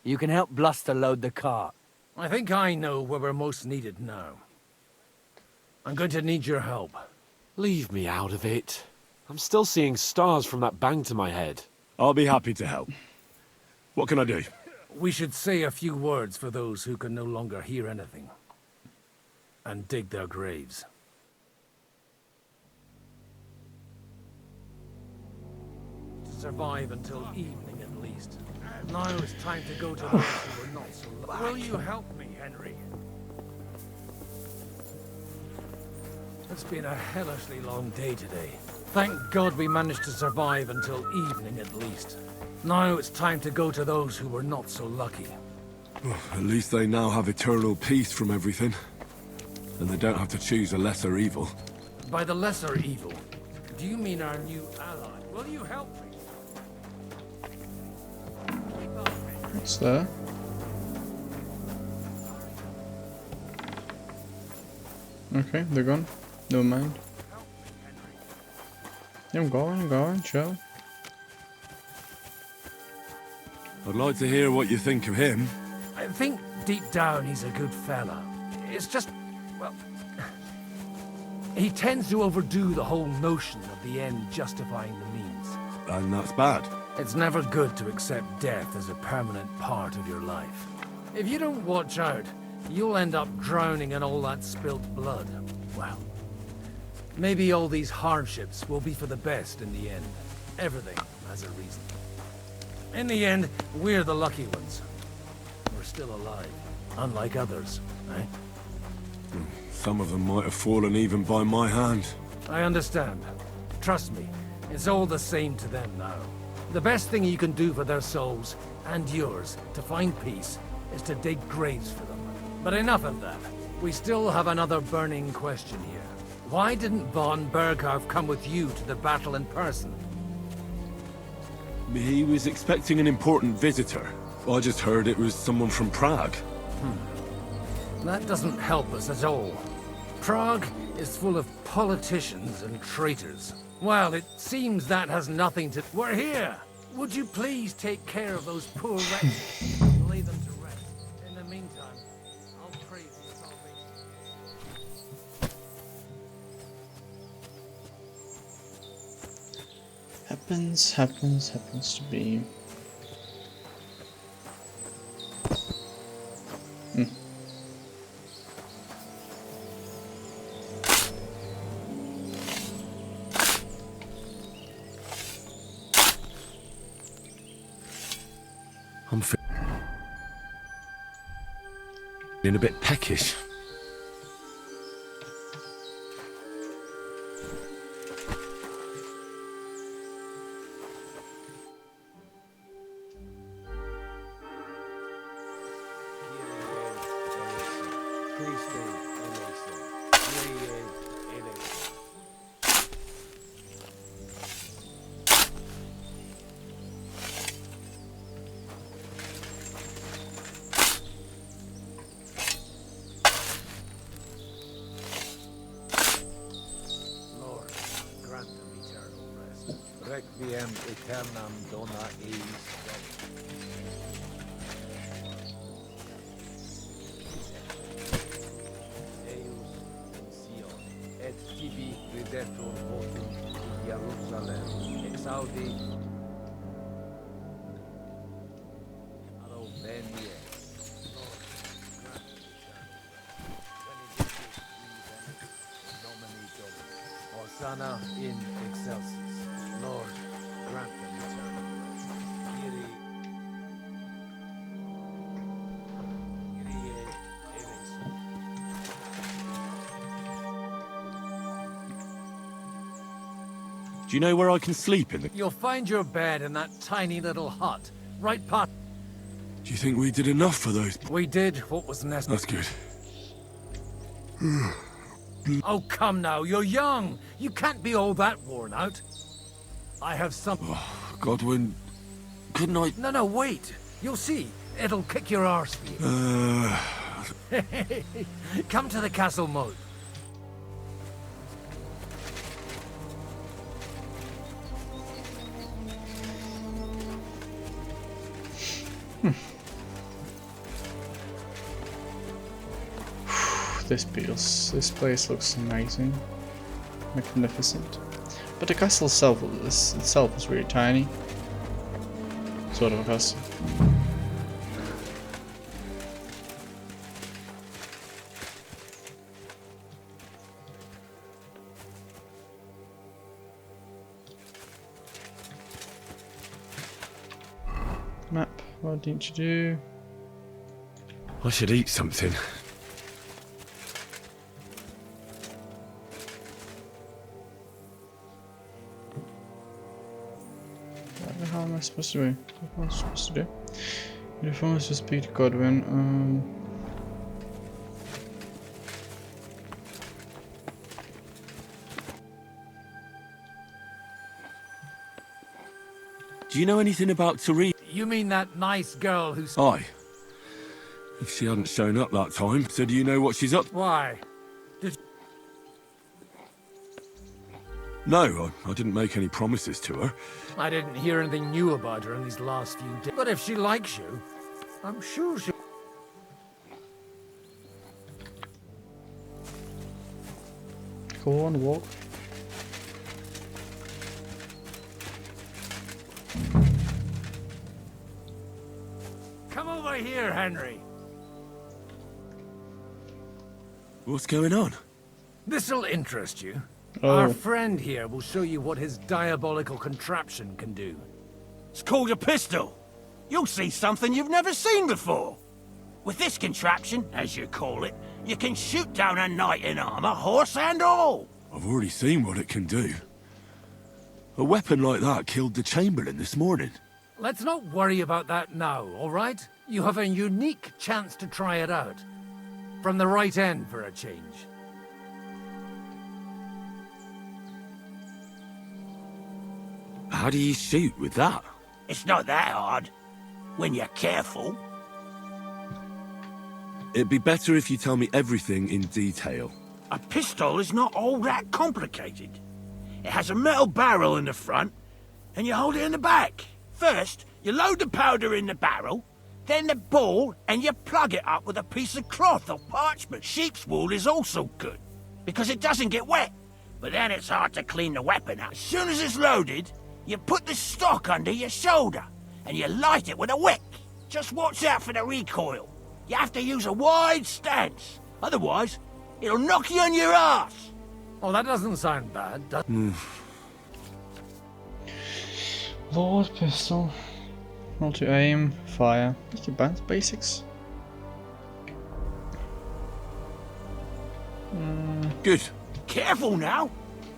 you can help Bluster load the cart. I think I know where we're most needed now. I'm going to need your help. Leave me out of it. I'm still seeing stars from that bang to my head. I'll be happy to help. What can I do? We should say a few words for those who can no longer hear anything. And dig their graves. To survive until evening at least. Now it's time to go to those who were not so lucky. Will you help me, Henry? It's been a hellishly long day today. Thank God we managed to survive until evening at least. Now it's time to go to those who were not so lucky. At least they now have eternal peace from everything. And they don't have to choose a lesser evil. By the lesser evil, do you mean our new ally? Will you help me? What's there? Okay, they're gone. Never mind. Yeah, I'm going, chill. I'd like to hear what you think of him. I think deep down he's a good fella. It's just, well, he tends to overdo the whole notion of the end justifying the means. And that's bad. It's never good to accept death as a permanent part of your life. If you don't watch out, you'll end up drowning in all that spilt blood. Well, maybe all these hardships will be for the best in the end. Everything has a reason. In the end, we're the lucky ones. We're still alive, unlike others, eh? Some of them might have fallen even by my hand. I understand. Trust me, it's all the same to them now. The best thing you can do for their souls, and yours, to find peace, is to dig graves for them. But enough of that. We still have another burning question here. Why didn't von Berghoff come with you to the battle in person? He was expecting an important visitor. I just heard it was someone from Prague. That doesn't help us at all. Prague is full of politicians and traitors. Well, it seems that has nothing to... We're here! Would you please take care of those poor wretches and lay them to rest? In the meantime, I'll pray for your salvation. Happens to be. I'm feeling a bit peckish. Requiem aeternam dona eis. Deus in Sion, et tibi videtur votum in Jerusalem, exaudi aro venie. Hosanna in excelsis. Lord, grant them eternal rest. Kyrie eleison. Do you know where I can sleep in the... You'll find your bed in that tiny little hut, right past... Do you think we did enough for those? We did what was necessary. That's good. Oh, come now, you're young. You can't be all that worn out. I have some... Oh, Godwin, couldn't I... No, wait. You'll see. It'll kick your arse for you. Come to the castle moat. This place looks amazing, magnificent. But the castle itself is really tiny. Sort of a castle. Map. What need to do? I should eat something. How am I supposed to do? What am I supposed to do? If I was to speak to Godwin, Do you know anything about Therese? You mean that nice girl who's... Aye. If she hadn't shown up that time, so do you know what she's up? Why? Did... No, I didn't make any promises to her. I didn't hear anything new about her in these last few days. But if she likes you, I'm sure she... Go on, walk. Come over here, Henry. What's going on? This'll interest you. Oh. Our friend here will show you what his diabolical contraption can do. It's called a pistol. You'll see something you've never seen before. With this contraption, as you call it, you can shoot down a knight in armor, horse and all. I've already seen what it can do. A weapon like that killed the Chamberlain this morning. Let's not worry about that now, all right? You have a unique chance to try it out. From the right end for a change. How do you shoot with that? It's not that hard, when you're careful. It'd be better if you tell me everything in detail. A pistol is not all that complicated. It has a metal barrel in the front, and you hold it in the back. First, you load the powder in the barrel, then the ball, and you plug it up with a piece of cloth or parchment. Sheep's wool is also good, because it doesn't get wet. But then it's hard to clean the weapon out. As soon as it's loaded, you put the stock under your shoulder, and you light it with a wick. Just watch out for the recoil. You have to use a wide stance, otherwise it'll knock you on your ass. Oh, that doesn't sound bad, does it? Lord pistol. How to aim, fire. Just advanced basics. Good. Careful now.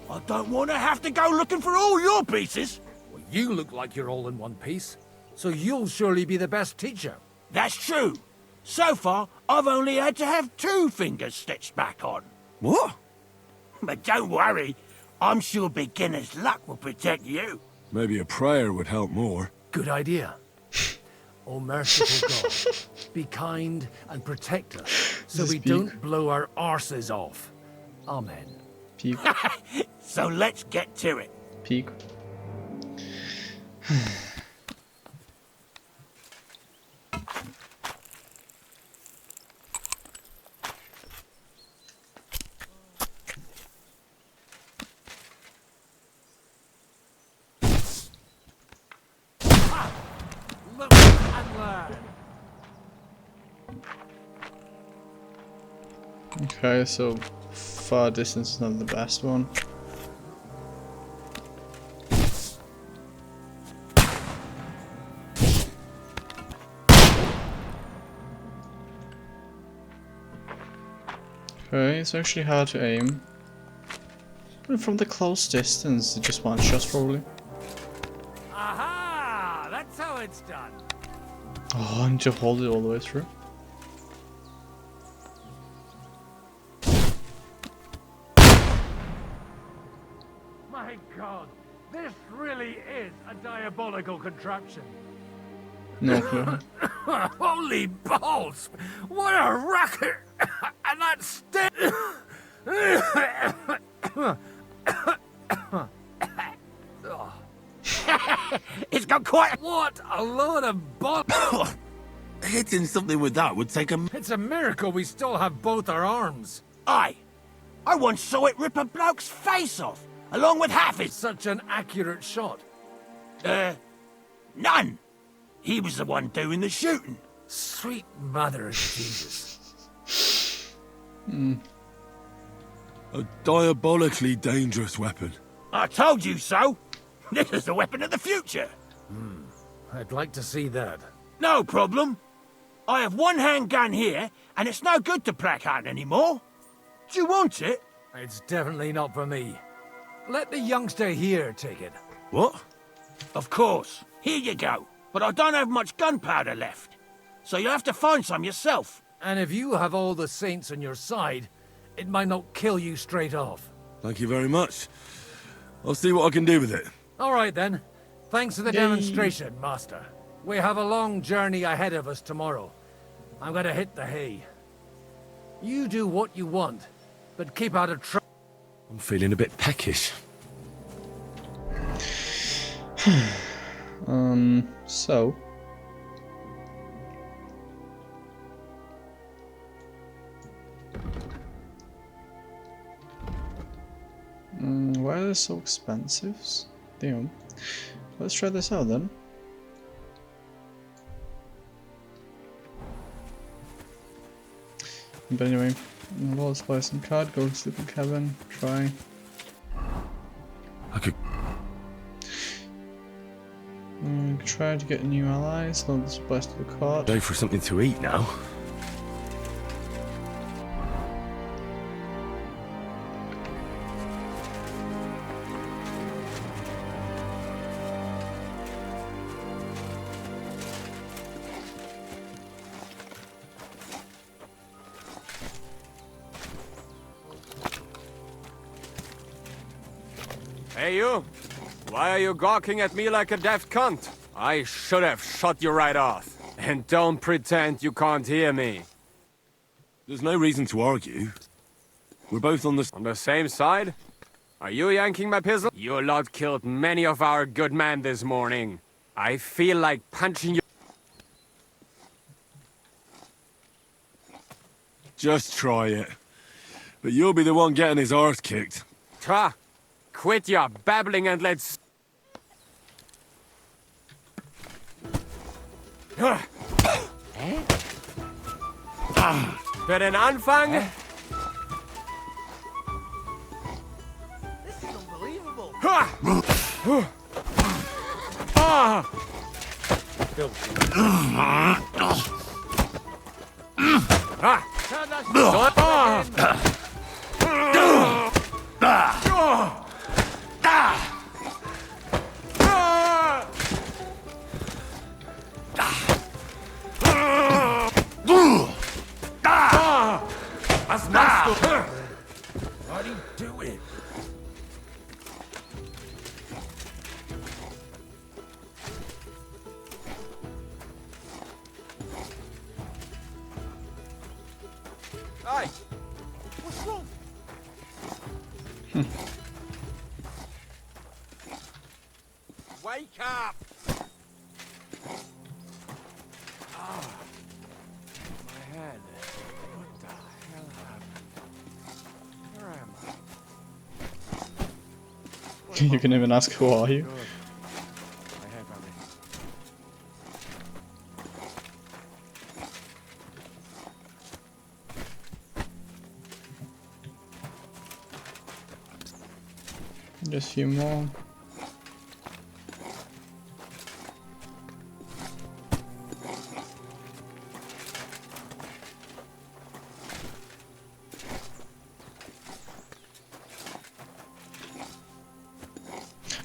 I don't want to have to go looking for all your pieces. Well, you look like you're all in one piece, so you'll surely be the best teacher. That's true. So far, I've only had to have 2 fingers stitched back on. What? But don't worry. I'm sure beginner's luck will protect you. Maybe a prayer would help more. Good idea. O merciful God, be kind and protect us, so we don't blow our arses off. Amen. Peak. So let's get to it. Peak. Look and learn. Okay, so far distance is not the best one. Okay, it's actually hard to aim. From the close distance, just one shot probably. Aha! That's how it's done. Oh, and you hold it all the way through. My God, this really is a diabolical contraption. No clue. Holy balls! What a racket! And that stink! It's got quite. What a load of balls! Hitting something with that would take a. It's a miracle we still have both our arms. Aye. I once saw it rip a bloke's face off, along with half his. Such an accurate shot. None. He was the one doing the shooting. Sweet mother of Jesus. A diabolically dangerous weapon. I told you so. This is the weapon of the future. I'd like to see that. No problem. I have one handgun here, and it's no good to placard anymore. Do you want it? It's definitely not for me. Let the youngster here take it. What? Of course. Here you go. But I don't have much gunpowder left. So you'll have to find some yourself. And if you have all the saints on your side, it might not kill you straight off. Thank you very much. I'll see what I can do with it. All right, then. Thanks for the demonstration, Master. We have a long journey ahead of us tomorrow. I'm gonna hit the hay. You do what you want, but keep out of trouble. I'm feeling a bit peckish. So. Why are they so expensive? Damn. Let's try this out then. But anyway, let's play some card, go to sleep in cabin, try. I could try to get new allies, load the supplies to the cart. go for something to eat now. Hey, you! Why are you gawking at me like a deaf cunt? I should have shut you right off. And don't pretend you can't hear me. There's no reason to argue. We're both on the same side? Are you yanking my pistol? Your lot killed many of our good men this morning. I feel like punching you. Just try it. But you'll be the one getting his arse kicked. Tra! Quit your babbling and let's... Für den Anfang... This is unbelievable. Was machst du? What are you doing? Hey! What's wrong? Wake up! My head. What the hell happened? Where am I? You can even ask, who are you? My head on Just a few more.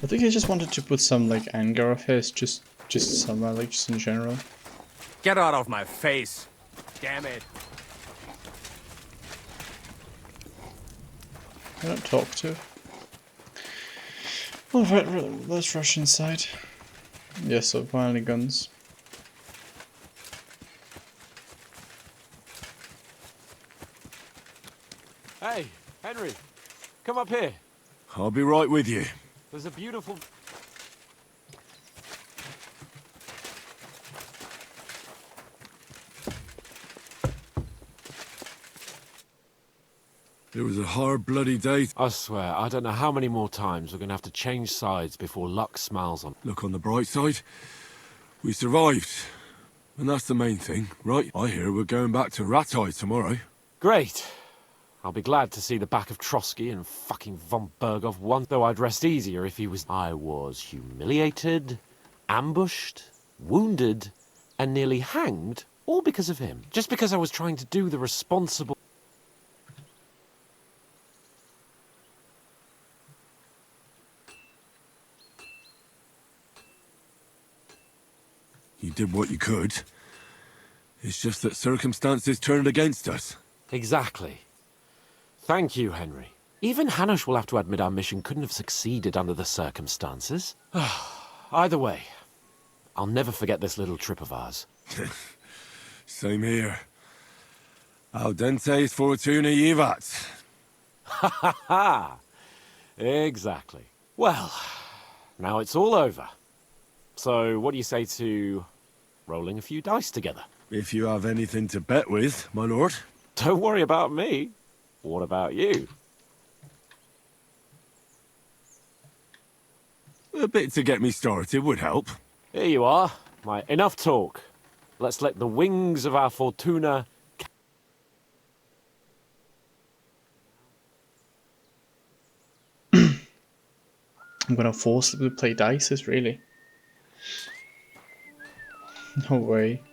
I think I just wanted to put some like anger of his, just somewhere, like just in general. Get out of my face. Damn it. I don't talk to. Alright, let's rush inside. Yeah, so finally guns. Hey, Henry, come up here. I'll be right with you. There's a beautiful... It was a hard bloody day. I swear, I don't know how many more times we're gonna have to change sides before luck smiles on. Look on the bright side. We survived. And that's the main thing, right? I hear we're going back to Rattay tomorrow. Great. I'll be glad to see the back of Trotsky and fucking von Berghoff once, though I'd rest easier if he was... I was humiliated, ambushed, wounded, and nearly hanged, all because of him. Just because I was trying to do the responsible... You did what you could. It's just that circumstances turned against us. Exactly. Thank you, Henry. Even Hanush will have to admit our mission couldn't have succeeded under the circumstances. Either way, I'll never forget this little trip of ours. Same here. Al dentes fortuna jivat. Ha ha ha! Exactly. Well, now it's all over. So, what do you say to rolling a few dice together? If you have anything to bet with, my lord. Don't worry about me. What about you? A bit to get me started would help. Here you are. Enough talk. Let's let the wings of our Fortuna... I'm gonna force them to play dice, really. No way.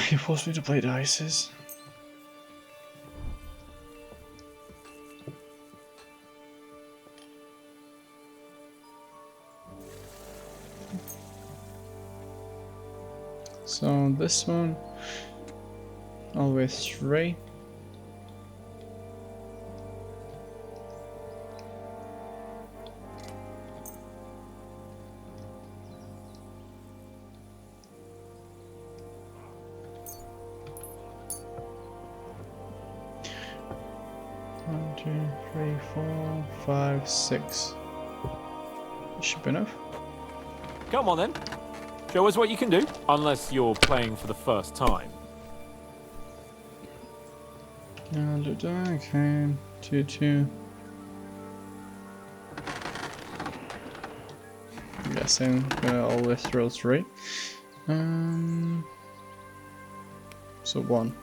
You forced me to play dice. So this one, always 3. One, 2, 3, 4, 5, 6. Should be enough. Come on then. Show us what you can do. Unless you're playing for the first time. Okay. 2, 2. Yes, I'm gonna always roll 3. So 1.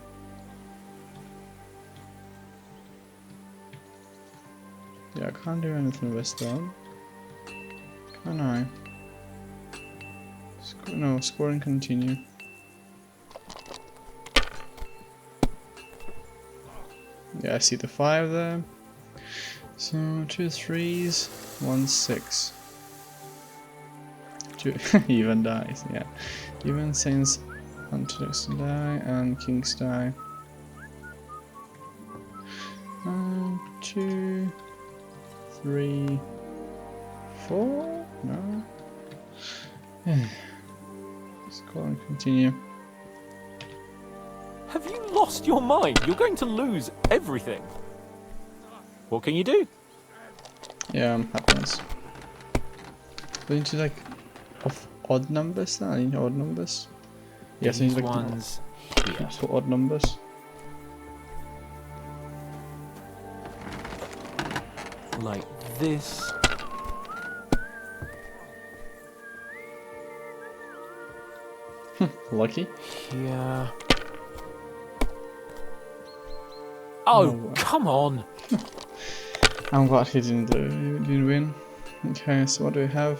Yeah, I can't do anything with that. Can I? No, score and continue. Yeah, I see the 5 there. So 2 3s, 1 6. 2 even dies, yeah. Even since Hunters die and Kings die. 2, 3, 4? No. Score and continue. Have you lost your mind? You're going to lose everything. What can you do? Yeah, happens. Do you need to like odd numbers then? I need odd numbers. Yes, I need like ones here. So odd numbers. Like this. Lucky. Yeah. Oh, No. come on! I'm glad he didn't win. Okay, so what do we have?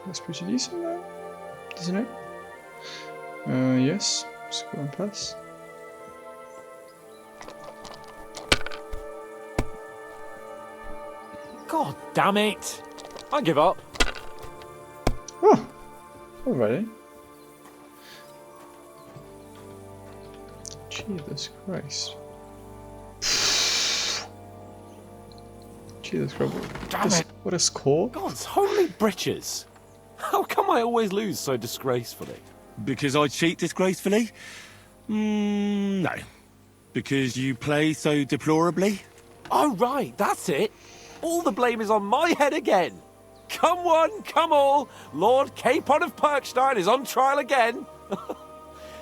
That's pretty decent now, isn't it? Yes. Score and pass. God damn it! I give up. Oh, already. Jesus Christ. Jesus Christ. What a score. God's holy britches. How come I always lose so disgracefully? Because I cheat disgracefully? No. Because you play so deplorably? Oh, right, that's it. All the blame is on my head again. Come one, come all. Lord Capon of Perkstein is on trial again.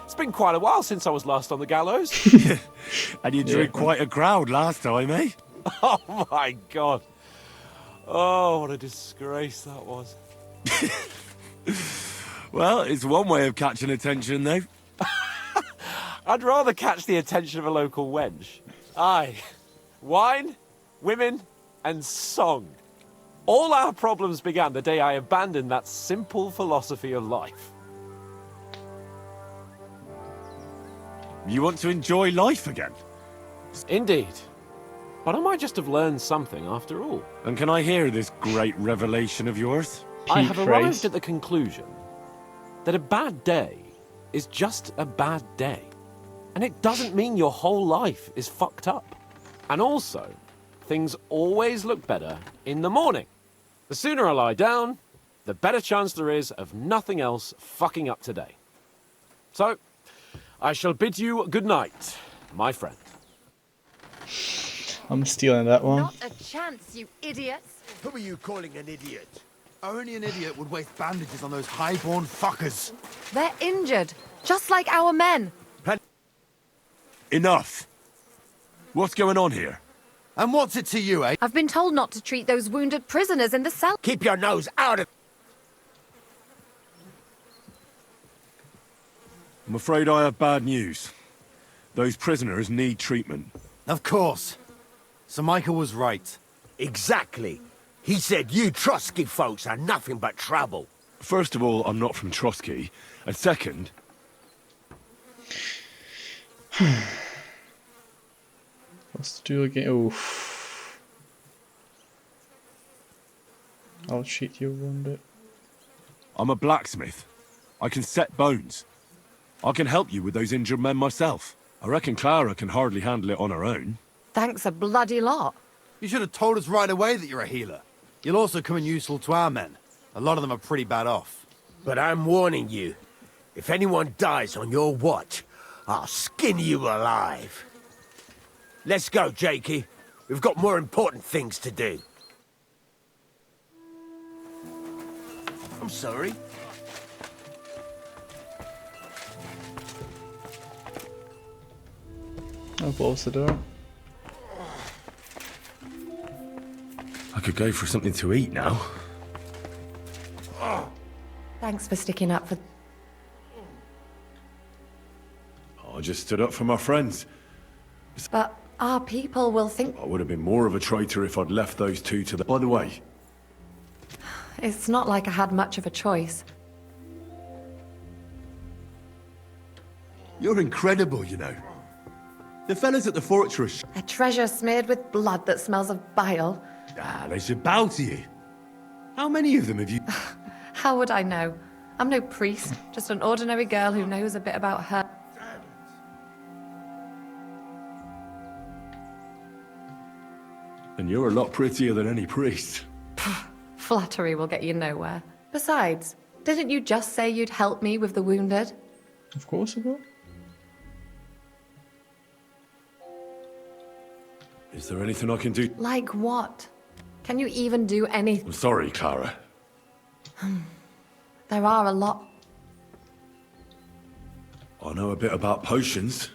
It's been quite a while since I was last on the gallows. And you drew quite a crowd last time, eh? Oh, my God. Oh, what a disgrace that was. Well, it's one way of catching attention, though. I'd rather catch the attention of a local wench. Aye. Wine, women, and song. All our problems began the day I abandoned that simple philosophy of life. You want to enjoy life again? Indeed. But I might just have learned something after all. And can I hear this great revelation of yours? I have arrived at the conclusion that a bad day is just a bad day. And it doesn't mean your whole life is fucked up. And also, things always look better in the morning. The sooner I lie down, the better chance there is of nothing else fucking up today. So, I shall bid you good night, my friend. I'm stealing that one. Not a chance, you idiots. Who are you calling an idiot? Only an idiot would waste bandages on those high-born fuckers. They're injured, just like our men. Enough. What's going on here? And what's it to you, eh? I've been told not to treat those wounded prisoners in the cell. Keep your nose out of... I'm afraid I have bad news. Those prisoners need treatment. Of course. Sir Michael was right. Exactly. He said you Trotsky folks are nothing but trouble. First of all, I'm not from Trotsky. And second... What's to do again? Oof. I'll cheat you one bit. I'm a blacksmith. I can set bones. I can help you with those injured men myself. I reckon Clara can hardly handle it on her own. Thanks a bloody lot. You should have told us right away that you're a healer. You'll also come in useful to our men. A lot of them are pretty bad off. But I'm warning you. If anyone dies on your watch, I'll skin you alive. Let's go, Jakey. We've got more important things to do. I'm sorry. I'll close the door. I could go for something to eat now. Thanks for sticking up for... I just stood up for my friends. But our people will think... I would have been more of a traitor if I'd left those two to the... By the way... It's not like I had much of a choice. You're incredible, you know. The fellas at the fortress... A treasure smeared with blood that smells of bile. Ah, they should bow to you. How many of them have you... How would I know? I'm no priest, just an ordinary girl who knows a bit about her. And you're a lot prettier than any priest. Flattery will get you nowhere. Besides, didn't you just say you'd help me with the wounded? Of course I will. Is there anything I can do? Like what? Can you even do anything? I'm sorry, Clara. There are a lot. I know a bit about potions,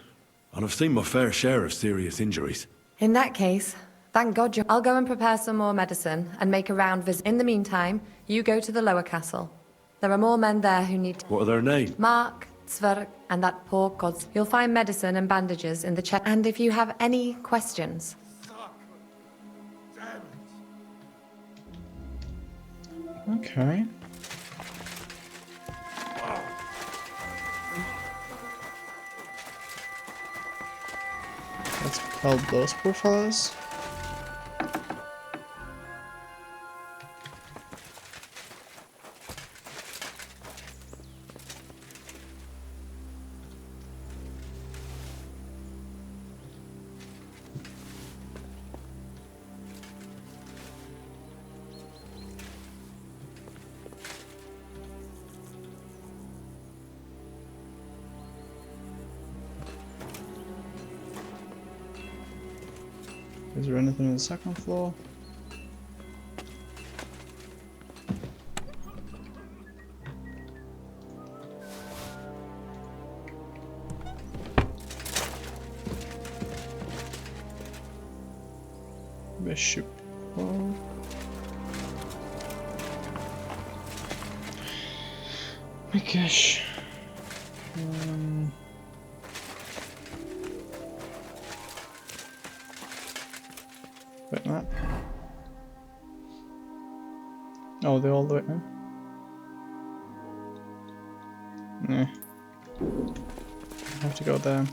and I've seen my fair share of serious injuries. In that case, thank God you... I'll go and prepare some more medicine and make a round visit. In the meantime, you go to the lower castle. There are more men there who need... What are their names? Mark, Zverk, and that poor Gods. You'll find medicine and bandages in the chest. And if you have any questions... Okay. Let's help those poor fellas. Is there anything on the second floor? Bishop. Oh. My gosh. Wait, map. Oh, they're all the way now? Nah. I have to go there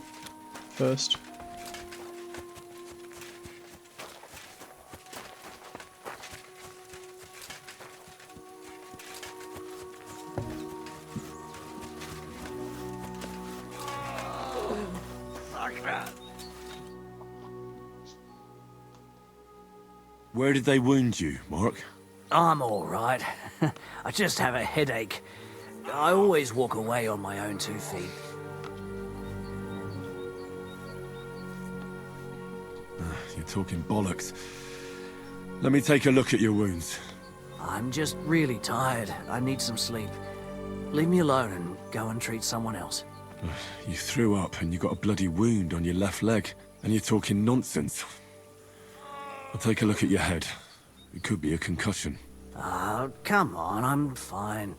first. Where did they wound you, Mark? I'm all right. I just have a headache. I always walk away on my own 2 feet. You're talking bollocks. Let me take a look at your wounds. I'm just really tired. I need some sleep. Leave me alone and go and treat someone else. You threw up and you got a bloody wound on your left leg. And you're talking nonsense. I'll take a look at your head. It could be a concussion. Oh, come on, I'm fine.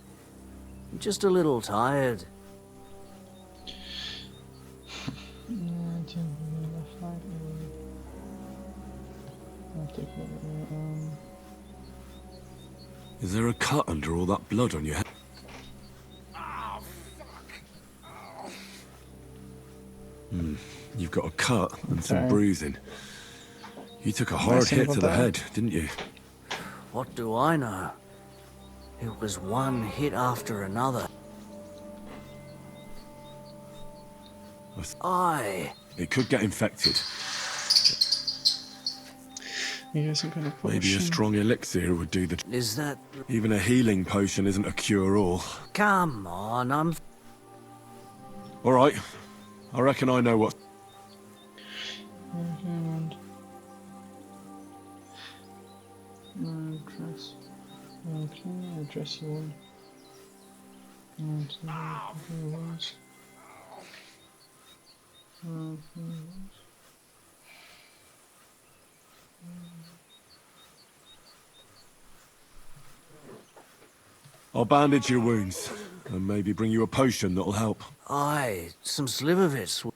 I'm just a little tired. Is there a cut under all that blood on your head? You've got a cut and some bruising. You took a hard hit to the head, didn't you? What do I know? It was one hit after another. It could get infected. Some kind of potion. Maybe a strong elixir would do the... Is that... Even a healing potion isn't a cure-all. Come on, I'm... All right. I reckon I know what... Dress. Okay, address your one. I'll bandage your wounds and maybe bring you a potion that'll help. Aye, some slivovitz.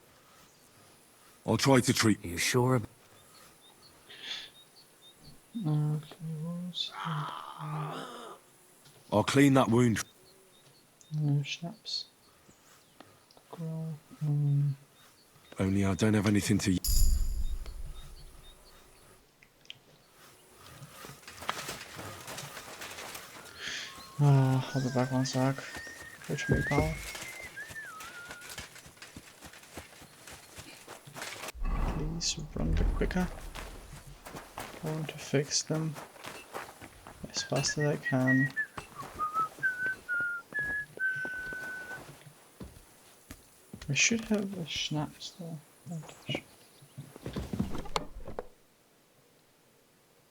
I'll try to treat... You sure? I'll clean that wound. No schnapps. Only I don't have anything to... I'll be back one sec. Which me power. Please run a bit quicker. I want to fix them as fast as I can. I should have a schnapps there. Oh, gosh.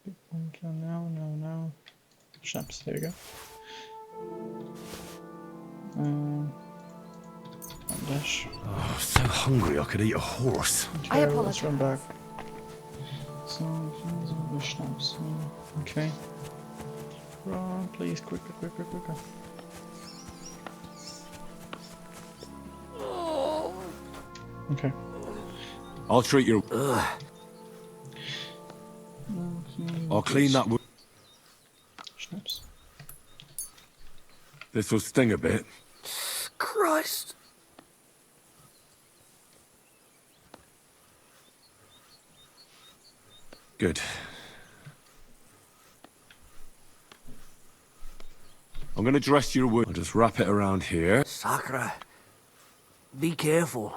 Big bunker, no. Schnapps, there we go. Dash. Oh, so hungry I could eat a horse. I apologize. Let's run back. So, the schnapps. Okay. Run, please, quicker. Okay. I'll treat you. I'll clean that wound. Schnapps. This will sting a bit. Christ. Good. I'm gonna dress your wound. I'll just wrap it around here. Sakra. Be careful.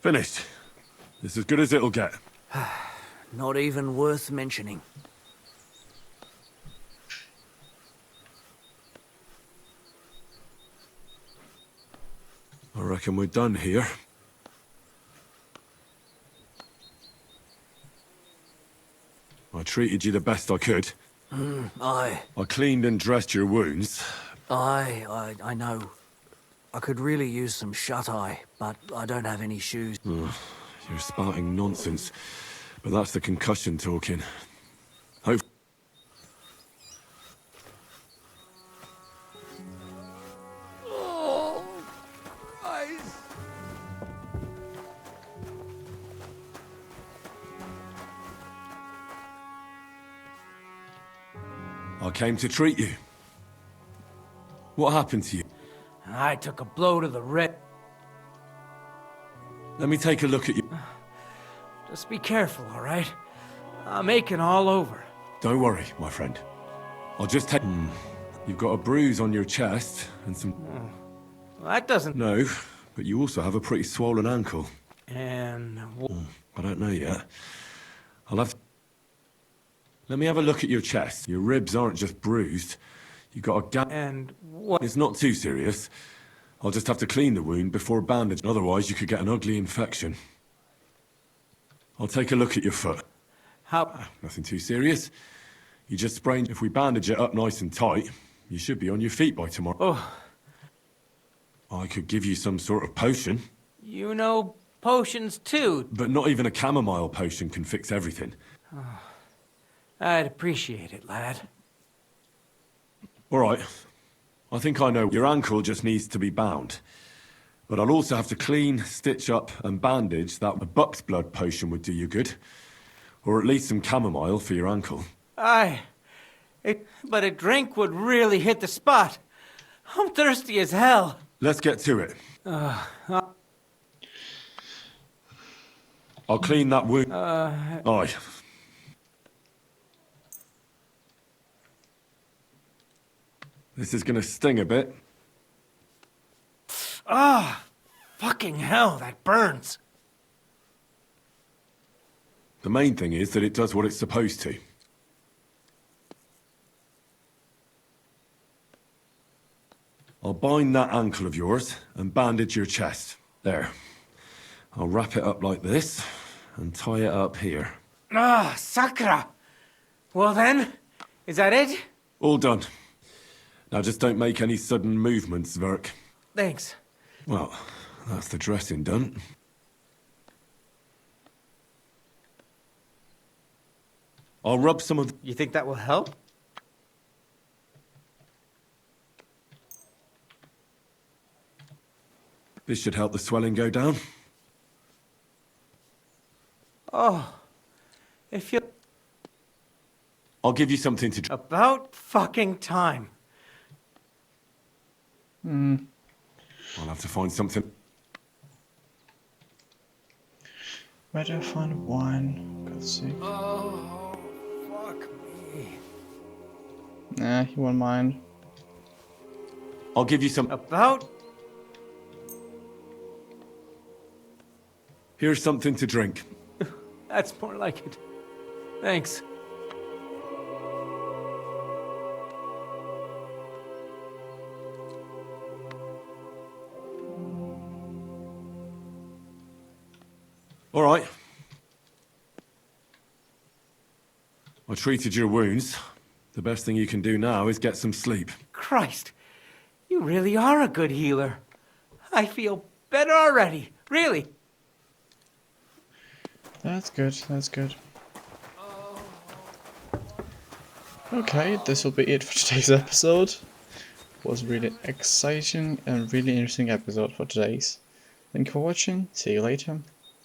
Finished. This is as good as it'll get. Not even worth mentioning. I reckon we're done here. treated you the best I could. Aye. I cleaned and dressed your wounds. I know. I could really use some shut-eye, but I don't have any shoes. You're spouting nonsense. But that's the concussion talking. Hope. Oh, Christ. I came to treat you. What happened to you? I took a blow to the rib. Let me take a look at you. Just be careful, all right? I'm aching all over. Don't worry, my friend. I'll just take... You've got a bruise on your chest and some... Well, that doesn't... No, but you also have a pretty swollen ankle. And... I don't know yet. I'll have... Let me have a look at your chest. Your ribs aren't just bruised. You've got a gap... And what... It's not too serious. I'll just have to clean the wound before bandaging. Otherwise, you could get an ugly infection. I'll take a look at your foot. How... Nothing too serious. You just sprained... If we bandage it up nice and tight, you should be on your feet by tomorrow. Oh. I could give you some sort of potion. You know potions too. But not even a chamomile potion can fix everything. Oh. I'd appreciate it, lad. All right. I think I know. Your ankle just needs to be bound. But I'll also have to clean, stitch up, and bandage that. A buck's blood potion would do you good. Or at least some chamomile for your ankle. Aye. But a drink would really hit the spot. I'm thirsty as hell. Let's get to it. I'll clean that wound. Aye. This is gonna sting a bit. Fucking hell, that burns. The main thing is that it does what it's supposed to. I'll bind that ankle of yours and bandage your chest. There. I'll wrap it up like this and tie it up here. Sakra. Well then, is that it? All done. Now just don't make any sudden movements, Verk. Thanks. Well, that's the dressing done. I'll rub some of the... You think that will help? This should help the swelling go down. Oh, if you... I'll give you something to... About fucking time. I'll have to find something... Where do I find wine? Let's see. Oh, fuck me. Nah, he won't mind. I'll give you some... About... Here's something to drink. That's more like it. Thanks. All right. I treated your wounds. The best thing you can do now is get some sleep. Christ, you really are a good healer. I feel better already, really. That's good, that's good. Okay, this will be it for today's episode. It was really exciting and really interesting episode for today's. Thank you for watching, see you later.